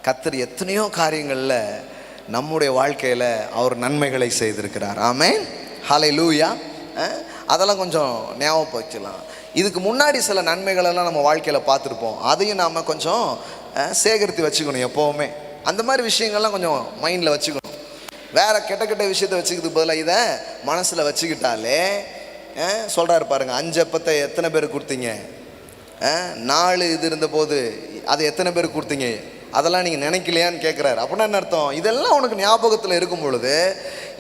கர்த்தர் எத்தனையோ காரியங்களில் நம்முடைய வாழ்க்கையில் அவர் நன்மைகளை செய்திருக்கிறார். ஆமென். ஹல்லேலூயா. அதெல்லாம் கொஞ்சம் ஞாபகம் வச்சுக்கலாம். இதுக்கு முன்னாடி சில நன்மைகளெல்லாம் நம்ம வாழ்க்கையில் பார்த்துருப்போம், அதையும் நாம் கொஞ்சம் சேகரித்து வச்சுக்கணும் எப்போவுமே. அந்த மாதிரி விஷயங்கள்லாம் கொஞ்சம் மைண்டில் வச்சுக்கணும். வேறு கெட்ட கெட்ட விஷயத்தை வச்சுக்கிறதுக்கு பதிலாக இதை மனசில் வச்சுக்கிட்டாலே சொல்கிறாரு பாருங்க, 5 அப்பத்தை எத்தனை பேருக்கு கொடுத்தீங்க, 4 இது இருந்தபோது அது எத்தனை பேருக்கு கொடுத்தீங்க, அதெல்லாம் நீங்கள் நினைக்கலையான்னு கேட்குறாரு. அப்படின்னா என்ன அர்த்தம், இதெல்லாம் உனக்கு ஞாபகத்தில் இருக்கும் பொழுது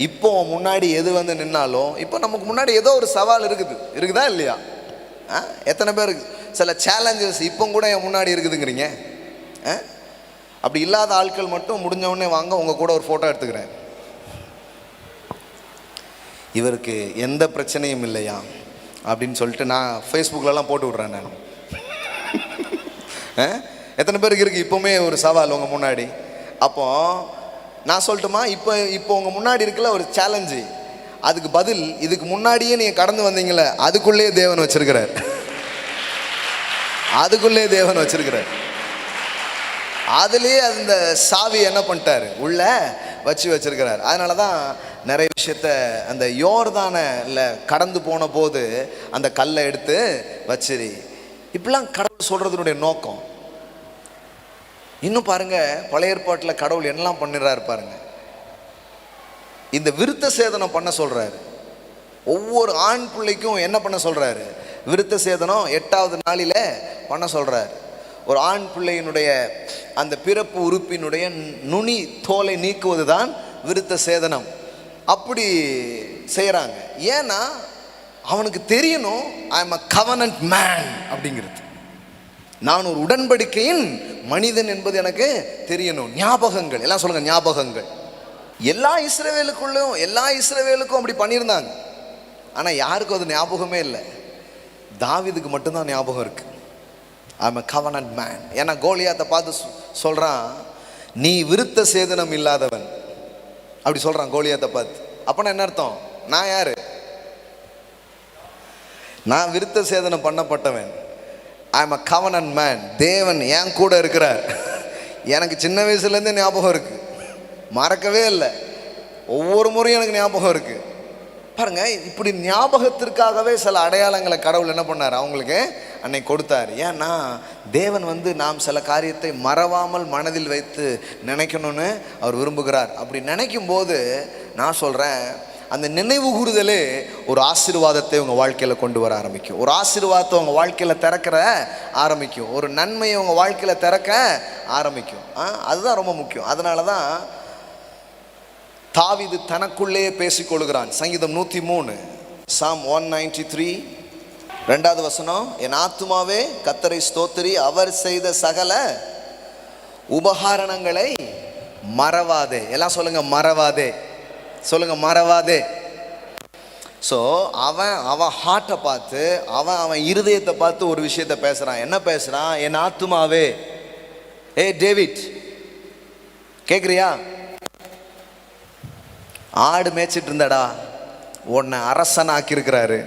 இப்போ முன்னாடி எது நின்னாலும், இப்போ நமக்கு முன்னாடி ஏதோ ஒரு சவால் இருக்குதா இல்லையா? எத்தனை பேருக்கு சில சேலஞ்சஸ் இப்போ கூட என் முன்னாடி இருக்குதுங்கிறீங்க. அப்படி இல்லாத ஆட்கள் மட்டும் முடிஞ்சவுடனே வாங்க, உங்கள் கூட ஒரு ஃபோட்டோ எடுத்துக்கிறேன். இவருக்கு எந்த பிரச்சனையும் இல்லையா அப்படின்னு சொல்லிட்டு நான் ஃபேஸ்புக்கிலலாம் போட்டு விட்றேன். நான் எத்தனை பேருக்கு இருக்குது இப்போவுமே ஒரு சவால் உங்கள் முன்னாடி? அப்போ நான் சொல்லட்டுமா, இப்போ உங்கள் முன்னாடி இருக்கல ஒரு சேலஞ்சு, அதுக்கு பதில் இதுக்கு முன்னாடியே நீங்கள் கடந்து வந்தீங்களே அதுக்குள்ளேயே தேவன் வச்சிருக்கிறார். அதுக்குள்ளே தேவன் வச்சிருக்கிறார். அதுலேயே அந்த சாவி என்ன பண்ணிட்டாரு, உள்ள வச்சிருக்கிறார். அதனால தான் நிறைய விஷயத்த அந்த யோர்தானில் கடந்து போன போது அந்த கல்லை எடுத்து வச்சிரு, இப்படிலாம் கடவுள் சொல்றதுனுடைய நோக்கம். இன்னும் பாருங்க, பழைய ஏற்பாட்டில் கடவுள் என்னெல்லாம் பண்ணிடுறாரு பாருங்க. இந்த விருத்த சேதனம் பண்ண சொல்றாரு. ஒவ்வொரு ஆண் பிள்ளைக்கும் என்ன பண்ண சொல்றாரு, விருத்த சேதனம் 8வது நாளில் பண்ண சொல்றாரு. ஒரு ஆண் பிள்ளையினுடைய அந்த பிறப்பு உறுப்பினுடைய நுனி தோலை நீக்குவது தான் விருத்த சேதனம். அப்படி செய்கிறாங்க. ஏன்னா அவனுக்கு தெரியணும், ஐ எம் அ கவனன்ட் மேன் அப்படிங்கிறது. நான் ஒரு உடன்படிக்கையின் மனிதன் என்பது எனக்கு தெரியணும். ஞாபகங்கள் எல்லாம் சொல்லுங்க, ஞாபகங்கள். எல்லா இஸ்ரவேலுக்கும் அப்படி பண்ணியிருந்தாங்க. ஆனால் யாருக்கும் அது ஞாபகமே இல்லை. தாவீதுக்கு மட்டும்தான் ஞாபகம் இருக்கு, ஐ எம் அ கவனன்ட் மேன். ஏன்னா கோலியாத்தை பார்த்து சொல்றான், நீ விருத்த சேதனம் இல்லாதவன் அப்படி சொல்றான் கோலியாத்தை பார்த்து. அப்பனா என்ன அர்த்தம், நான் யாரு, நான் விருத்த சேதனம் பண்ணப்பட்டவன். I am a covenant man. தேவன் என் கூட இருக்கிறார். எனக்கு சின்ன வயசுலேருந்தே ஞாபகம் இருக்கு, மறக்கவே இல்லை. ஒவ்வொரு முறையும் எனக்கு ஞாபகம் இருக்கு. பாருங்க, இப்படி ஞாபகத்திற்காகவே சில அடையாளங்களை கடவுள் என்ன பண்ணார், அவங்களுக்கு அன்னைக்கு கொடுத்தார். ஏன்னா தேவன் நாம் சில காரியத்தை மறவாமல் மனதில் வைத்து நினைக்கணும்னு அவர் விரும்புகிறார். அப்படி நினைக்கும் போது நான் சொல்கிறேன், அந்த நினைவு கூறுதலே ஒரு ஆசீர்வாதத்தை உங்கள் வாழ்க்கையில் கொண்டு வர ஆரம்பிக்கும். ஒரு ஆசீர்வாதத்தை உங்கள் வாழ்க்கையில் திறக்கிற ஆரம்பிக்கும். ஒரு நன்மையை உங்கள் வாழ்க்கையில் திறக்க ஆரம்பிக்கும். அதுதான் ரொம்ப முக்கியம். அதனால தான் தாவீது தனக்குள்ளே பேசிக்கொள்கிறான். சங்கீதம் 103, Psalm 193, 2வது வசனம், என் ஆத்துமாவே கர்த்தரை ஸ்தோத்திரி, அவர் செய்த சகல உபகாரணங்களை மறவாதே. எல்லாம் சொல்லுங்க, மறவாதே. சொல்லுங்க, மறவாதே. ஸோ அவன் ஹார்ட்டை பார்த்து, அவன் இருதயத்தை பார்த்து ஒரு விஷயத்தை பேசுகிறான். என்ன பேசுகிறான், என் ஆத்துமாவே, ஏ டேவிட் கேட்குறியா, ஆடு மேய்ச்சிட்டு இருந்தடா, உன்னை அரசனாக்கி இருக்கிறாரு,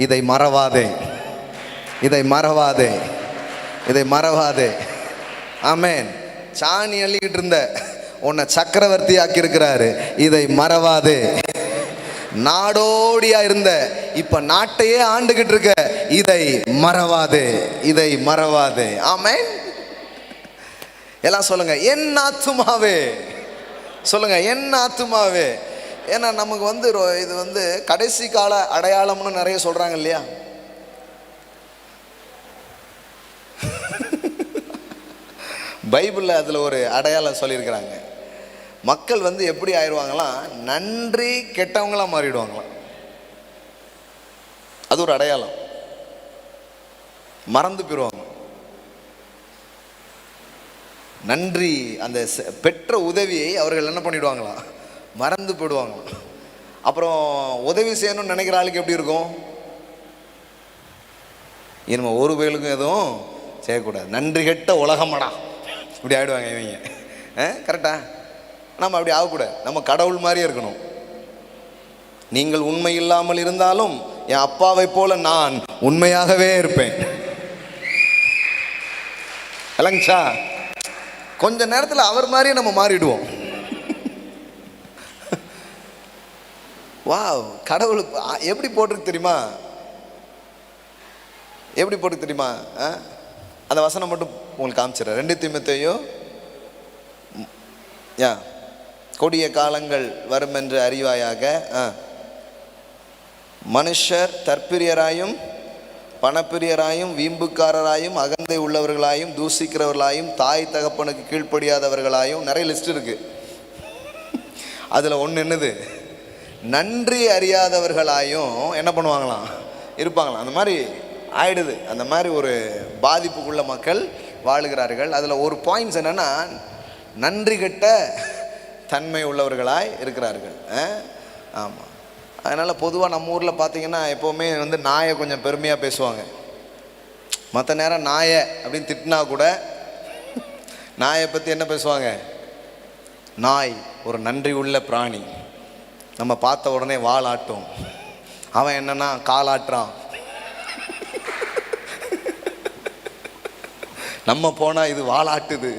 இதை மறவாதே, இதை மறவாதே. இதை மறவாதே. ஆமென். சாணி அள்ளிக்கிட்டு இருந்த உன்னை சக்கரவர்த்தி ஆக்கி இருக்கிறாரு, இதை மறவாதே. நாடோடியா இருந்த இப்ப நாட்டையே ஆண்டுகிட்டு இருக்க, இதை மறவாதே, இதை மறவாதே. ஆமென். எல்லாம் சொல்லுங்க, என் ஆத்துமாவே. சொல்லுங்க, என் ஆத்துமாவே. ஏன்னா நமக்கு இது கடைசி கால அடையாளம்னு நிறைய சொல்றாங்க இல்லையா? பைபிளில் அதில் ஒரு அடையாளம் சொல்லியிருக்கிறாங்க. மக்கள் எப்படி ஆயிடுவாங்களாம், நன்றி கெட்டவங்களாம் மாறிடுவாங்களாம். அது ஒரு அடையாளம். மறந்து போயிடுவாங்க. நன்றி அந்த பெற்ற உதவியை அவர்கள் என்ன பண்ணிடுவாங்களாம், மறந்து போயிடுவாங்களாம். அப்புறம் உதவி செய்யணும்னு நினைக்கிற ஆளுக்கு எப்படி இருக்கும், இனிமே ஒரு வேலுக்கும் எதுவும் செய்யக்கூடாது, நன்றி கெட்ட உலகமடா, இப்படி ஆகிடுவாங்க இவங்க. கரெக்டா? நம்ம அப்படி ஆகக்கூடாது. நம்ம கடவுள் மாதிரியே இருக்கணும். நீங்கள் உண்மை இல்லாமல் இருந்தாலும் என் அப்பாவை போல நான் உண்மையாகவே இருப்பேன். இல்லைங்கச்சா? கொஞ்ச நேரத்தில் அவர் மாதிரியே நம்ம மாறிடுவோம். வா, கடவுள் எப்படி போட்டிருக்கு தெரியுமா? எப்படி போட்டு தெரியுமா? அந்த வசனம் மட்டும் உங்களுக்கு காமிச்சிடறேன். 2 தீமோத்தேயு கொடிய காலங்கள் வரும் என்று அறிவாயாக, மனுஷர் தற்பிரியராயும் பணப்பிரியராயும் வீம்புக்காரராயும் அகந்தை உள்ளவர்களாயும் தூசிக்கிறவர்களாயும் தாய் தகப்பனுக்கு கீழ்ப்படியாதவர்களாயும், நிறைய லிஸ்ட் இருக்கு. அதில் ஒன்று என்னது, நன்றி அறியாதவர்களாயும் என்ன பண்ணுவாங்களாம், இருப்பாங்களாம். அந்த மாதிரி ஆயிடுது. அந்த மாதிரி ஒரு பாதிப்புக்குள்ள மக்கள் வாழுகிறார்கள். அதில் ஒரு பாயிண்ட்ஸ் என்னன்னா, நன்றி கெட்ட தன்மை உள்ளவர்களாய் இருக்கிறார்கள். ஆமாம். அதனால் பொதுவாக நம்ம ஊரில் பார்த்தீங்கன்னா எப்போவுமே நாயை கொஞ்சம் பெருமையாக பேசுவாங்க. மற்ற நேரம் நாயை அப்படின்னு திட்டினா கூட நாயை பற்றி என்ன பேசுவாங்க, நாய் ஒரு நன்றி உள்ள பிராணி, நம்ம பார்த்த உடனே வால் ஆட்டும், அவன் என்னன்னா காலாட்டுறான், நம்ம போனால் இது வாலாட்டுது,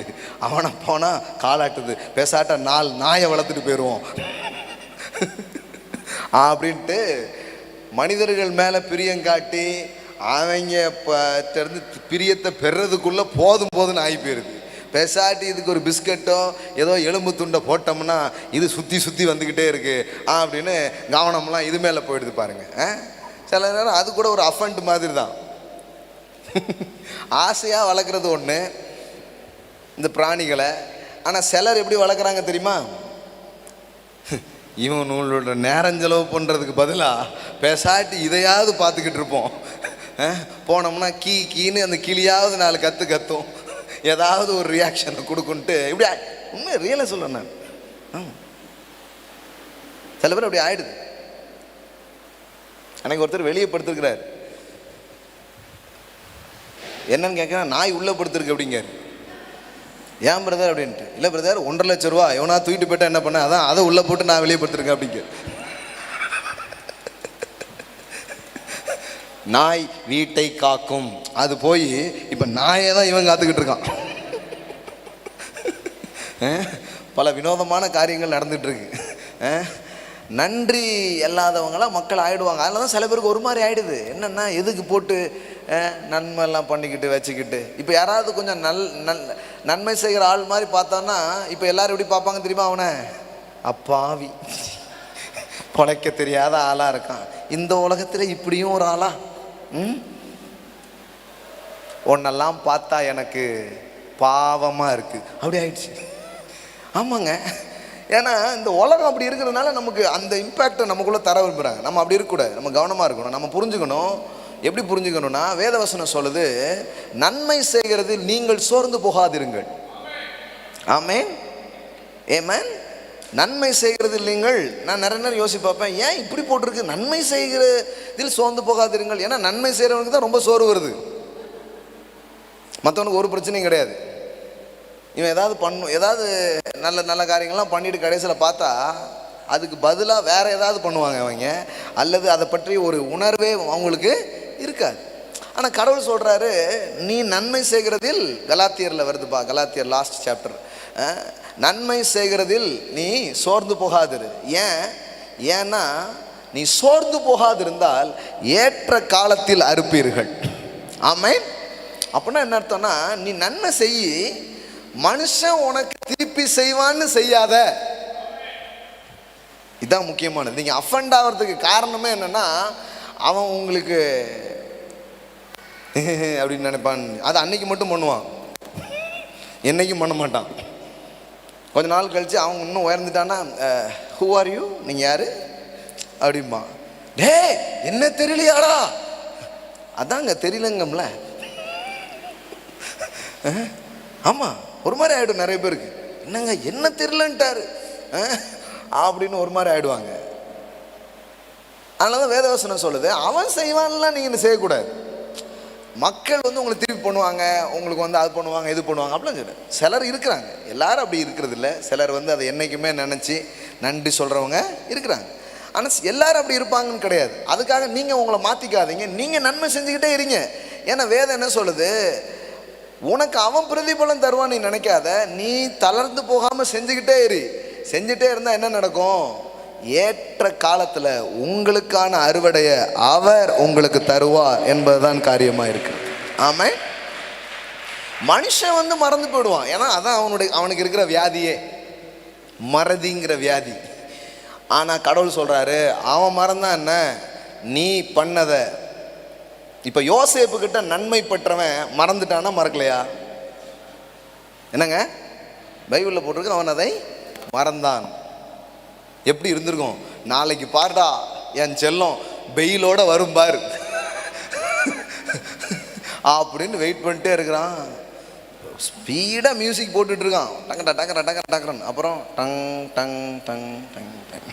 அவனை போனால் காலாட்டுது, பேசாட்ட நாயை வளர்த்துட்டு போயிடுவோம் அப்படின்ட்டு மனிதர்கள் மேலே பிரியங்காட்டி அவங்க இருந்து பிரியத்தை பெறதுக்குள்ளே போதும்னு ஆகி போயிடுது. பேசாட்டி இதுக்கு ஒரு பிஸ்கட்டோ ஏதோ எலும்பு துண்டை போட்டோம்னா இது சுற்றி வந்துக்கிட்டே இருக்குது அப்படின்னு கவனம்லாம் இது மேலே போயிடுது பாருங்க. சில நேரம் அது கூட ஒரு அஃபண்ட் மாதிரி தான். ஆசையாக வளர்க்குறது ஒன்று இந்த பிராணிகளை. ஆனால் சிலர் எப்படி வளர்க்குறாங்க தெரியுமா, இவனோட நேரம் செலவு பண்ணுறதுக்கு பதிலாக பேசாட்டி இதையாவது பார்த்துக்கிட்டு இருப்போம். போனோம்னா கீன்னு அந்த கிளியாவது 4 கத்தும், ஏதாவது ஒரு ரியாக்ஷனை கொடுக்குன்ட்டு இப்படி உண்மை ரியலாக சொல்கிறேன் நான். சில பேர் அப்படி ஆயிடுது. எனக்கு ஒருத்தர் வெளியே படுத்துருக்கிறார். என்னன்னு கேட்குறேன், நாய் உள்ளே படுத்துருக்கு அப்படிங்காரு. ஏன் பிரதர் அப்படின்ட்டு, இல்லை பிரதர் 1.5 லட்சம் ரூபா எவனா தூக்கிட்டு போயிட்டா என்ன பண்ண, அதான் அதை உள்ளே போட்டு நான் வெளியே படுத்துருக்கேன் அப்படிங்க. நாய் வீட்டை காக்கும், அது போய் இப்போ நாயை தான் இவன் காத்துக்கிட்டு இருக்கான். பல வினோதமான காரியங்கள் நடந்துட்டு இருக்கு. நன்றி இல்லாதவங்களாம் மக்கள் ஆகிடுவாங்க. அதில் தான் சில பேருக்கு ஒரு மாதிரி ஆகிடுது. என்னென்னா எதுக்கு போட்டு நன்மைலாம் பண்ணிக்கிட்டு வச்சுக்கிட்டு. இப்போ யாராவது கொஞ்சம் நன்மை செய்கிற ஆள் மாதிரி பார்த்தோன்னா இப்போ எல்லோரும் எப்படி பார்ப்பாங்க தெரியுமா, அவனை அப்பாவி பொழைக்க தெரியாத ஆளாக இருக்கான், இந்த உலகத்தில் இப்படியும் ஒரு ஆளா, ஒன்னெல்லாம் பார்த்தா எனக்கு பாவமாக இருக்குது அப்படி ஆயிடுச்சு. ஆமாங்க, ஏன்னா இந்த உலகம் அப்படி இருக்கிறதுனால நமக்கு அந்த இம்பேக்டை நமக்குள்ளே தர விரும்புகிறாங்க. நம்ம அப்படி இருக்கக்கூடாது, நம்ம கவனமாக இருக்கணும். நம்ம புரிஞ்சுக்கணும். எப்படி புரிஞ்சுக்கணும்னா, வேதவசனம் சொல்லுது, நன்மை செய்கிறதில் நீங்கள் சோர்ந்து போகாதிருங்கள். ஆமென், ஆமென். நன்மை செய்கிறதில் நீங்கள், நான் நிறைய நேரம் யோசிச்சு பார்ப்பேன், ஏன் இப்படி போட்டிருக்கு, நன்மை செய்கிறதில் சோர்ந்து போகாதிருங்கள். ஏன்னா நன்மை செய்கிறவனுக்கு தான் ரொம்ப சோர்வு வருது, மற்றவனுக்கு ஒரு பிரச்சனையும் கிடையாது. இவன் ஏதாவது நல்ல நல்ல காரியங்கள்லாம் பண்ணிட்டு கடைசியில் பார்த்தா அதுக்கு பதிலாக வேற ஏதாவது பண்ணுவாங்க அவங்க, அல்லது அதை பற்றி ஒரு உணர்வே அவங்களுக்கு இருக்காது. ஆனால் கடவுள் சொல்கிறாரு, நீ நன்மை செய்கிறதில், கலாத்தியரில் வருதுப்பா, கலாத்தியர் லாஸ்ட் சாப்டர், நன்மை செய்கிறதில் நீ சோர்ந்து போகாதிரு. ஏன்னா நீ சோர்ந்து போகாதிருந்தால் ஏற்ற காலத்தில் அறுப்பீர்கள். ஆமென். அப்படின்னா என்ன அர்த்தம்னா, நீ நன்மை செய், மனுஷன் உனக்கு திருப்பி செய்வான்னு செய்யாத. இதுதான் முக்கியமானது. நீங்கள் அஃபண்ட் ஆகிறதுக்கு காரணமே என்னன்னா, அவன் உங்களுக்கு அப்படின்னு நினைப்பான். அது அன்னைக்கு மட்டும் பண்ணுவான், என்னைக்கும் பண்ண மாட்டான். கொஞ்ச நாள் கழிச்சு அவங்க இன்னும் உயர்ந்துட்டான்னா, ஹூ ஆர் யூ, நீங்கள் யாரு அப்படிம்பா. டே என்ன தெரியலையாடா, அதாங்க தெரியலங்கம்ல. ஆமாம், ஒரு மாதிரி ஆகிடும் நிறைய பேருக்கு. என்னங்க என்ன தெரியலன்ட்டாரு அப்படின்னு ஒரு மாதிரி ஆகிடுவாங்க. அதனால தான் வேதவசனம் சொல்லுது, அவன் செய்வான்லாம் நீங்கள் செய்யக்கூடாது. மக்கள் உங்களை திருப்பி பண்ணுவாங்க, உங்களுக்கு அது பண்ணுவாங்க இது பண்ணுவாங்க அப்படிலாம் சொல்லு. சிலர் இருக்கிறாங்க, எல்லாரும் அப்படி இருக்கிறது இல்லை. சிலர் அதை என்றைக்குமே நினச்சி நன்றி சொல்கிறவங்க இருக்கிறாங்க. ஆனால் எல்லாரும் அப்படி இருப்பாங்கன்னு கிடையாது. அதுக்காக நீங்கள் உங்களை மாற்றிக்காதீங்க, நீங்கள் நன்மை செஞ்சுக்கிட்டே இருங்க. ஏன்னா வேதம் என்ன சொல்லுது, உனக்கு அவன் பிரதிபலன் தருவான் நீ நினைக்காத, நீ தளர்ந்து போகாமல் செஞ்சுக்கிட்டே இரு. செஞ்சுட்டே இருந்தால் என்ன நடக்கும், ஏற்ற காலத்தில் உங்களுக்கான அறுவடையை அவர் உங்களுக்கு தருவார் என்பதுதான் காரியமாக இருக்கு. ஆமாம். மனுஷன் மறந்து போயிடுவான். ஏன்னா அதான் அவனுக்கு இருக்கிற வியாதியே, மறதிங்கிற வியாதி. ஆனால் கடவுள் சொல்கிறாரு, அவன் மறந்தான் என்ன, நீ பண்ணதை. இப்போ யோசேப்பு கிட்ட நன்மை பெற்றவன் மறந்துட்டானா மறக்கலையா? என்னங்க பைபிளில் போட்டிருக்கு, அவன் அதை மறந்தான். எப்படி இருந்திருக்கும், நாளைக்கு பாருடா என் செல்லம் வெயிலோட வரும் பாரு அப்படின்னு வெயிட் பண்ணிட்டே இருக்கிறான். ஸ்பீடாக மியூசிக் போட்டுட்டு இருக்கான், டங்கடா டங்கடா டங்கடா டங்கரன். அப்புறம் tongue tongue tongue tongue tongue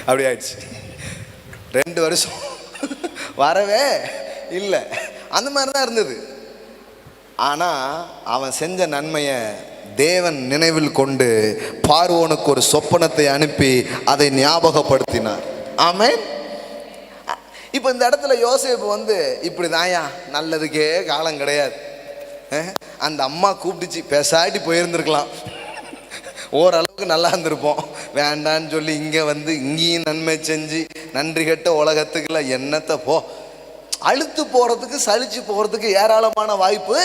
அப்படி ஆயிடுச்சு. 2 வருஷம் வரவே இல்லை. அந்த மாதிரி தான் இருந்தது. ஆனால் அவன் செஞ்ச நன்மையை தேவன் நினைவில் கொண்டு பார்வோனுக்கு ஒரு சொப்பனத்தை அனுப்பி அதை ஞாபகப்படுத்தினார். ஆமென். இப்போ இந்த இடத்துல யோசேப்பு இப்படி தாயா, நல்லதுக்கே காலம் கிடையாது. அந்த அம்மா கூப்பிடுச்சு, பேசாட்டி போயிருந்துருக்கலாம், ஓரளவுக்கு நல்லா இருந்திருப்போம். வேண்டான்னு சொல்லி இங்கே இங்கேயும் நன்மை செஞ்சு நன்றி கட்ட உலகத்துக்குள்ள என்னத்தை போ, அழுத்து போகிறதுக்கு சலிச்சு போகிறதுக்கு ஏராளமான வாய்ப்பு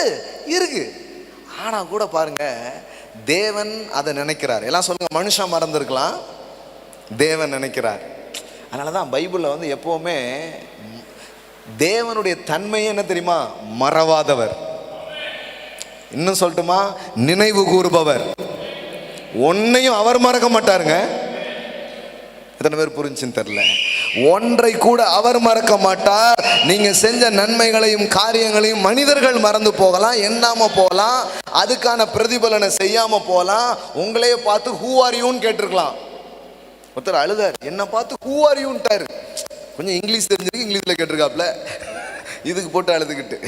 இருக்கு. ஆனால் கூட பாருங்க, தேவன் அதை நினைக்கிறார். எல்லாம் சொல்லுங்க, மனுஷன் மறந்துருக்கலாம், தேவன் நினைக்கிறார். அதனால தான் பைபிளில் எப்போவுமே தேவனுடைய தன்மையே என்ன தெரியுமா, மறவாதவர். இன்னும் சொல்லட்டுமா, நினைவு கூறுபவர். ஒன்னையும் அவர் மறக்க மாட்டாருங்க. எத்தனை பேர் புரிஞ்சுன்னு தெரியல. ஒன்றை கூட அவர் மறக்க மாட்டார். நீங்க செஞ்ச நன்மைகளையும் காரியங்களையும் மனிதர்கள் மறந்து போகலாம், எண்ணாம போகலாம், அதுக்கான பிரதிபலனை செய்யாம போகலாம். உங்களையே பார்த்து ஹூ ஆர் யூன்னு கேட்டிருக்கலாம். ஒருத்தர் அழுதார், என்ன பார்த்து ஹூ ஆர் யூன்ட்டாரு. கொஞ்சம் இங்கிலீஷ் தெரிஞ்சிருக்கு, இங்கிலீஷ்ல கேட்டிருக்காப்ல, இதுக்கு போட்டு அழுதுகிட்டு.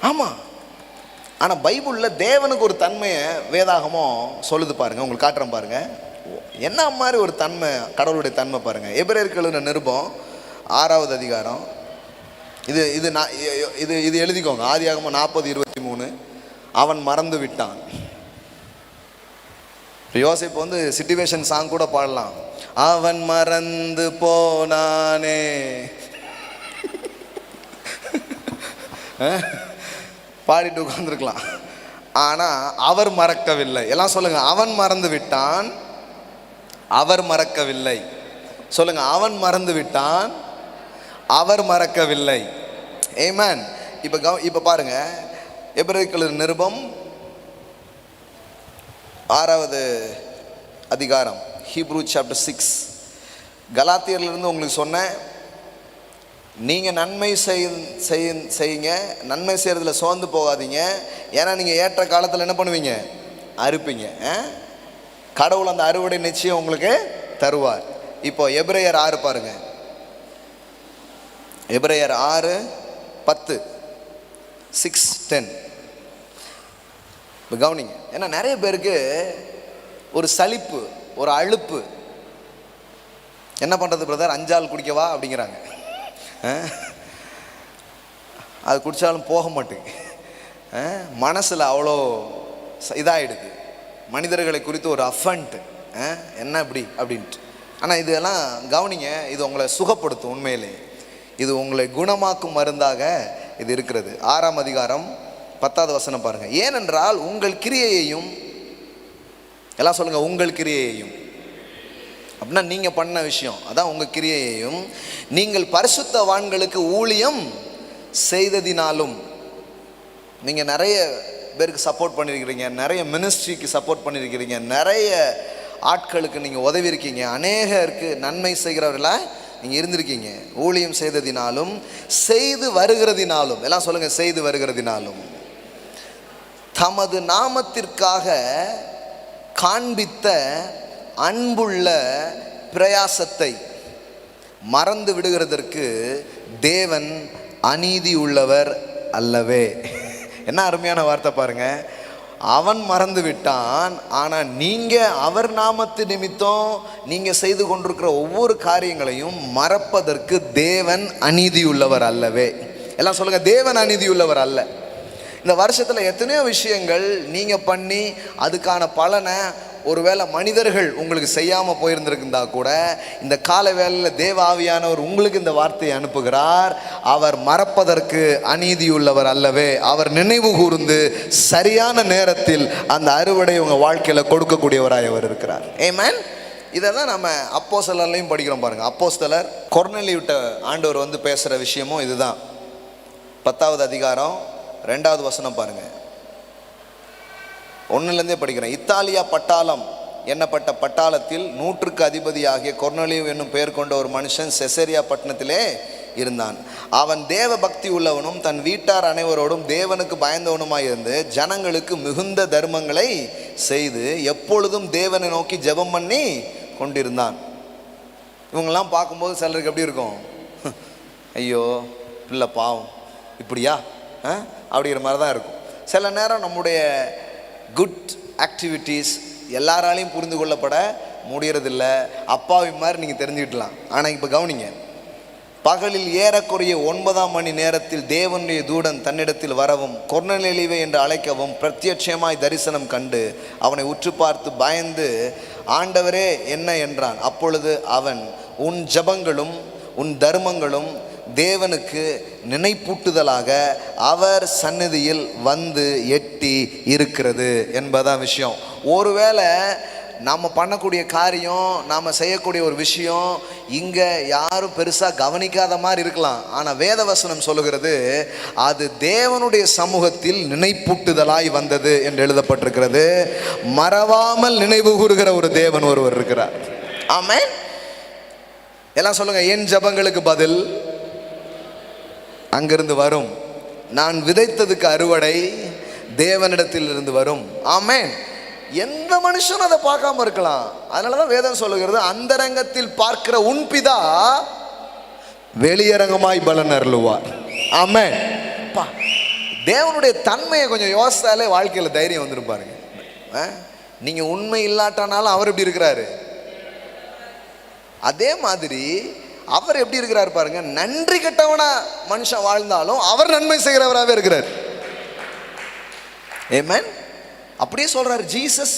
ஆமா. ஆனா பைபிளில் தேவனுக்கு ஒரு தன்மையை வேதாகமும் சொல்லுது பாருங்க. உங்களுக்கு காட்டுறேன் பாருங்க, என்ன மாதிரி ஒரு தன்மை, கடவுளுடைய தன்மை பாருங்க. எபிரேயருக்கு எழுதின நிருபம் 6வது அதிகாரம். இது இது இது இது எழுதிக்கோங்க. ஆதியாகமம் 40:23. அவன் மறந்து விட்டான். யோசேப்பு சிச்சுவேஷன் சாங் கூட பாடலாம். அவன் மறந்து போனானே, பாடிட்டு உட்கார்ந்துருக்கலாம். ஆனால் அவர் மறக்கவில்லை. எல்லாம் சொல்லுங்க, அவன் மறந்து விட்டான், அவர் மறக்கவில்லை. சொல்லுங்க, அவன் மறந்து விட்டான், அவர் மறக்கவில்லை. ஆமென். இப்போ பாருங்க, எபிரேயர் நிருபம் 6வது அதிகாரம், ஹீப்ரூ சாப்டர் 6. கலாத்தியர்லேருந்து உங்களுக்கு சொன்னேன், நீங்கள் நன்மை செய்யுங்க, நன்மை செய்கிறதுல சோர்ந்து போகாதீங்க. ஏன்னா நீங்கள் ஏற்ற காலத்தில் என்ன பண்ணுவீங்க, அறுப்பீங்க. கடவுள் அந்த அறுவடை நிச்சயம் உங்களுக்கு தருவார். இப்போ எபிரேயர் 6 பாருங்க. எபிரேயர் 6:10, 6:10. இப்போ கவனிங்க. ஏன்னா நிறைய பேருக்கு ஒரு சலிப்பு, ஒரு அலுப்பு. என்ன பண்ணுறது பிரதர், 5 ஆள் குடிக்கவா அப்படிங்கிறாங்க. அது குடித்தாலும் போக மாட்டேங்குது. மனசில் அவ்வளோ இதாகிடுது. மனிதர்களை குறித்து ஒரு அஃபண்ட், என்ன இப்படி அப்படின்ட்டு. ஆனால் இதெல்லாம் கவனிங்க, இது உங்களை சுகப்படுத்தும். உண்மையிலே இது உங்களை குணமாக்கும் மருந்தாக இது இருக்கிறது. 6ஆம் அதிகாரம் 10வது வசனம் பாருங்க. ஏனென்றால் உங்கள் கிரியையையும், எல்லாம் சொல்லுங்க, உங்கள் கிரியையையும் அப்படின்னா நீங்கள் பண்ண விஷயம், அதான் உங்கள் கிரியையையும் நீங்கள் பரிசுத்தவான்களுக்கு ஊழியம் செய்ததினாலும். நீங்கள் நிறைய பேருக்கு சப்போர்ட் பண்ணியிருக்கிறீங்க, நிறைய மினிஸ்ட்ரிக்கு சப்போர்ட் பண்ணியிருக்கிறீங்க, நிறைய ஆட்களுக்கு நீங்கள் உதவி இருக்கீங்க, அநேகருக்கு நன்மை செய்கிறவர்களாக நீங்கள் இருந்திருக்கீங்க. ஊழியம் செய்ததினாலும் செய்து வருகிறதினாலும், எல்லாம் சொல்லுங்கள், செய்து வருகிறதினாலும் தமது நாமத்திற்காக காண்பித்த அன்புள்ள பிரயாசத்தை மறந்து விடுகிறதற்கு தேவன் அநீதி உள்ளவர் அல்லவே. என்ன அருமையான வார்த்தை பாருங்க. அவன் மறந்து விட்டான், ஆனால் நீங்கள் அவர் நாமத்து நிமித்தம் நீங்கள் செய்து கொண்டிருக்கிற ஒவ்வொரு காரியங்களையும் மறப்பதற்கு தேவன் அநீதி உள்ளவர் அல்லவே. எல்லாம் சொல்லுங்கள், தேவன் அநீதி உள்ளவர் அல்ல. இந்த வருஷத்தில் எத்தனையோ விஷயங்கள் நீங்கள் பண்ணி அதுக்கான பலனை ஒருவேளை மனிதர்கள் உங்களுக்கு செய்யாமல் போயிருந்திருந்தா கூட, இந்த கால வேளையில் தேவ ஆவியானவர் உங்களுக்கு இந்த வார்த்தையை அனுப்புகிறார். அவர் மறப்பதற்கு அநீதியுள்ளவர் அல்லவே. அவர் நினைவு கூர்ந்து சரியான நேரத்தில் அந்த அறுவடை உங்கள் வாழ்க்கையில் கொடுக்கக்கூடியவராய் அவர் இருக்கிறார். ஆமென். இதை தான் நம்ம அப்போஸ்தலர்லையும் படிக்கிறோம் பாருங்கள். அப்போஸ்தலர் கொர்நேலியுட்ட ஆண்டவர் வந்து பேசுகிற விஷயமும் இதுதான். 10வது அதிகாரம் 2வது வசனம் பாருங்கள். 1லேருந்தே படிக்கிறேன். இத்தாலியா பட்டாளம் என்னப்பட்ட பட்டாளத்தில் 100க்கு அதிபதியாகிய கொர்நேலியு என்னும் பெயர் கொண்ட ஒரு மனுஷன் செசரியா பட்டணத்திலே இருந்தான். அவன் தேவ பக்தி உள்ளவனும் தன் வீட்டார் அனைவரோடும் தேவனுக்கு பயந்தவனுமாய் இருந்து ஜனங்களுக்கு மிகுந்த தர்மங்களை செய்து எப்பொழுதும் தேவனை நோக்கி ஜெபம் பண்ணி கொண்டிருந்தான். இவங்கெல்லாம் பார்க்கும்போது சிலருக்கு எப்படி இருக்கும்? ஐயோ பிள்ளை பாவம், இப்படியா அப்படிங்கிற மாதிரி தான் இருக்கும். சில நேரம் நம்முடைய குட் ஆக்டிவிட்டீஸ் எல்லாராலையும் புரிந்து கொள்ளப்பட முடியறதில்ல. அப்பாவி மாதிரி நீங்கள் தெரிஞ்சுக்கிடலாம். ஆனால் இப்போ கவனிங்க, பகலில் ஏறக்குறைய 9ஆம் மணி நேரத்தில் தேவனுடைய தூதன் தன்னிடத்தில் வரவும் கொர்நேலியுவை என்று அழைக்கவும் பிரத்யட்சமாய் தரிசனம் கண்டு அவனை உற்று பார்த்து பயந்து, ஆண்டவரே என்ன என்றான். அப்பொழுது அவன், உன் ஜெபங்களும் உன் தர்மங்களும் தேவனுக்கு நினைப்பூட்டுதலாக அவர் சந்நிதியில் வந்து எட்டி இருக்கிறது என்பதான் விஷயம். ஒருவேளை நாம் பண்ணக்கூடிய காரியம், நாம் செய்யக்கூடிய ஒரு விஷயம் இங்கே யாரும் பெருசாக கவனிக்காத மாதிரி இருக்கலாம். ஆனால் வேதவசனம் சொல்லுகிறது அது தேவனுடைய சமூகத்தில் நினைப்பூட்டுதலாய் வந்தது என்று எழுதப்பட்டிருக்கிறது. மறவாமல் நினைவு கூறுகிற ஒரு தேவன் ஒருவர் இருக்கிறார். ஆமென். எல்லாம் சொல்லுங்க, என் ஜெபங்களுக்கு பதில் அங்கிருந்து வரும். நான் விதைத்ததுக்கு அறுவடை தேவனிடத்தில் இருந்து வரும். ஆமென். எந்த மனுஷனும் அதை பார்க்காம இருக்கலாம். அதனாலதான் வேதம் சொல்லுகிறது, அந்தரங்கத்தில் பார்க்கிற உன் பிதா வெளியரங்கமாய் பலன் அருளுவார். ஆமென். தேவனுடைய தன்மையை கொஞ்சம் யோசித்தாலே வாழ்க்கையில் தைரியம் வந்துருப்பாருங்க. நீங்க உண்மை இல்லாட்டானாலும் அவர் எப்படி இருக்கிறாரு, அதே மாதிரி அவர் எப்படி இருக்கிறார் பாருங்க. நன்றி கெட்டவனா மனுஷன் வாழ்ந்தாலும் அவர் நன்மை செய்கிறவராகவே இருக்கிறார். ஆமென். அப்படியே சொல்றாரு. ஜீசஸ்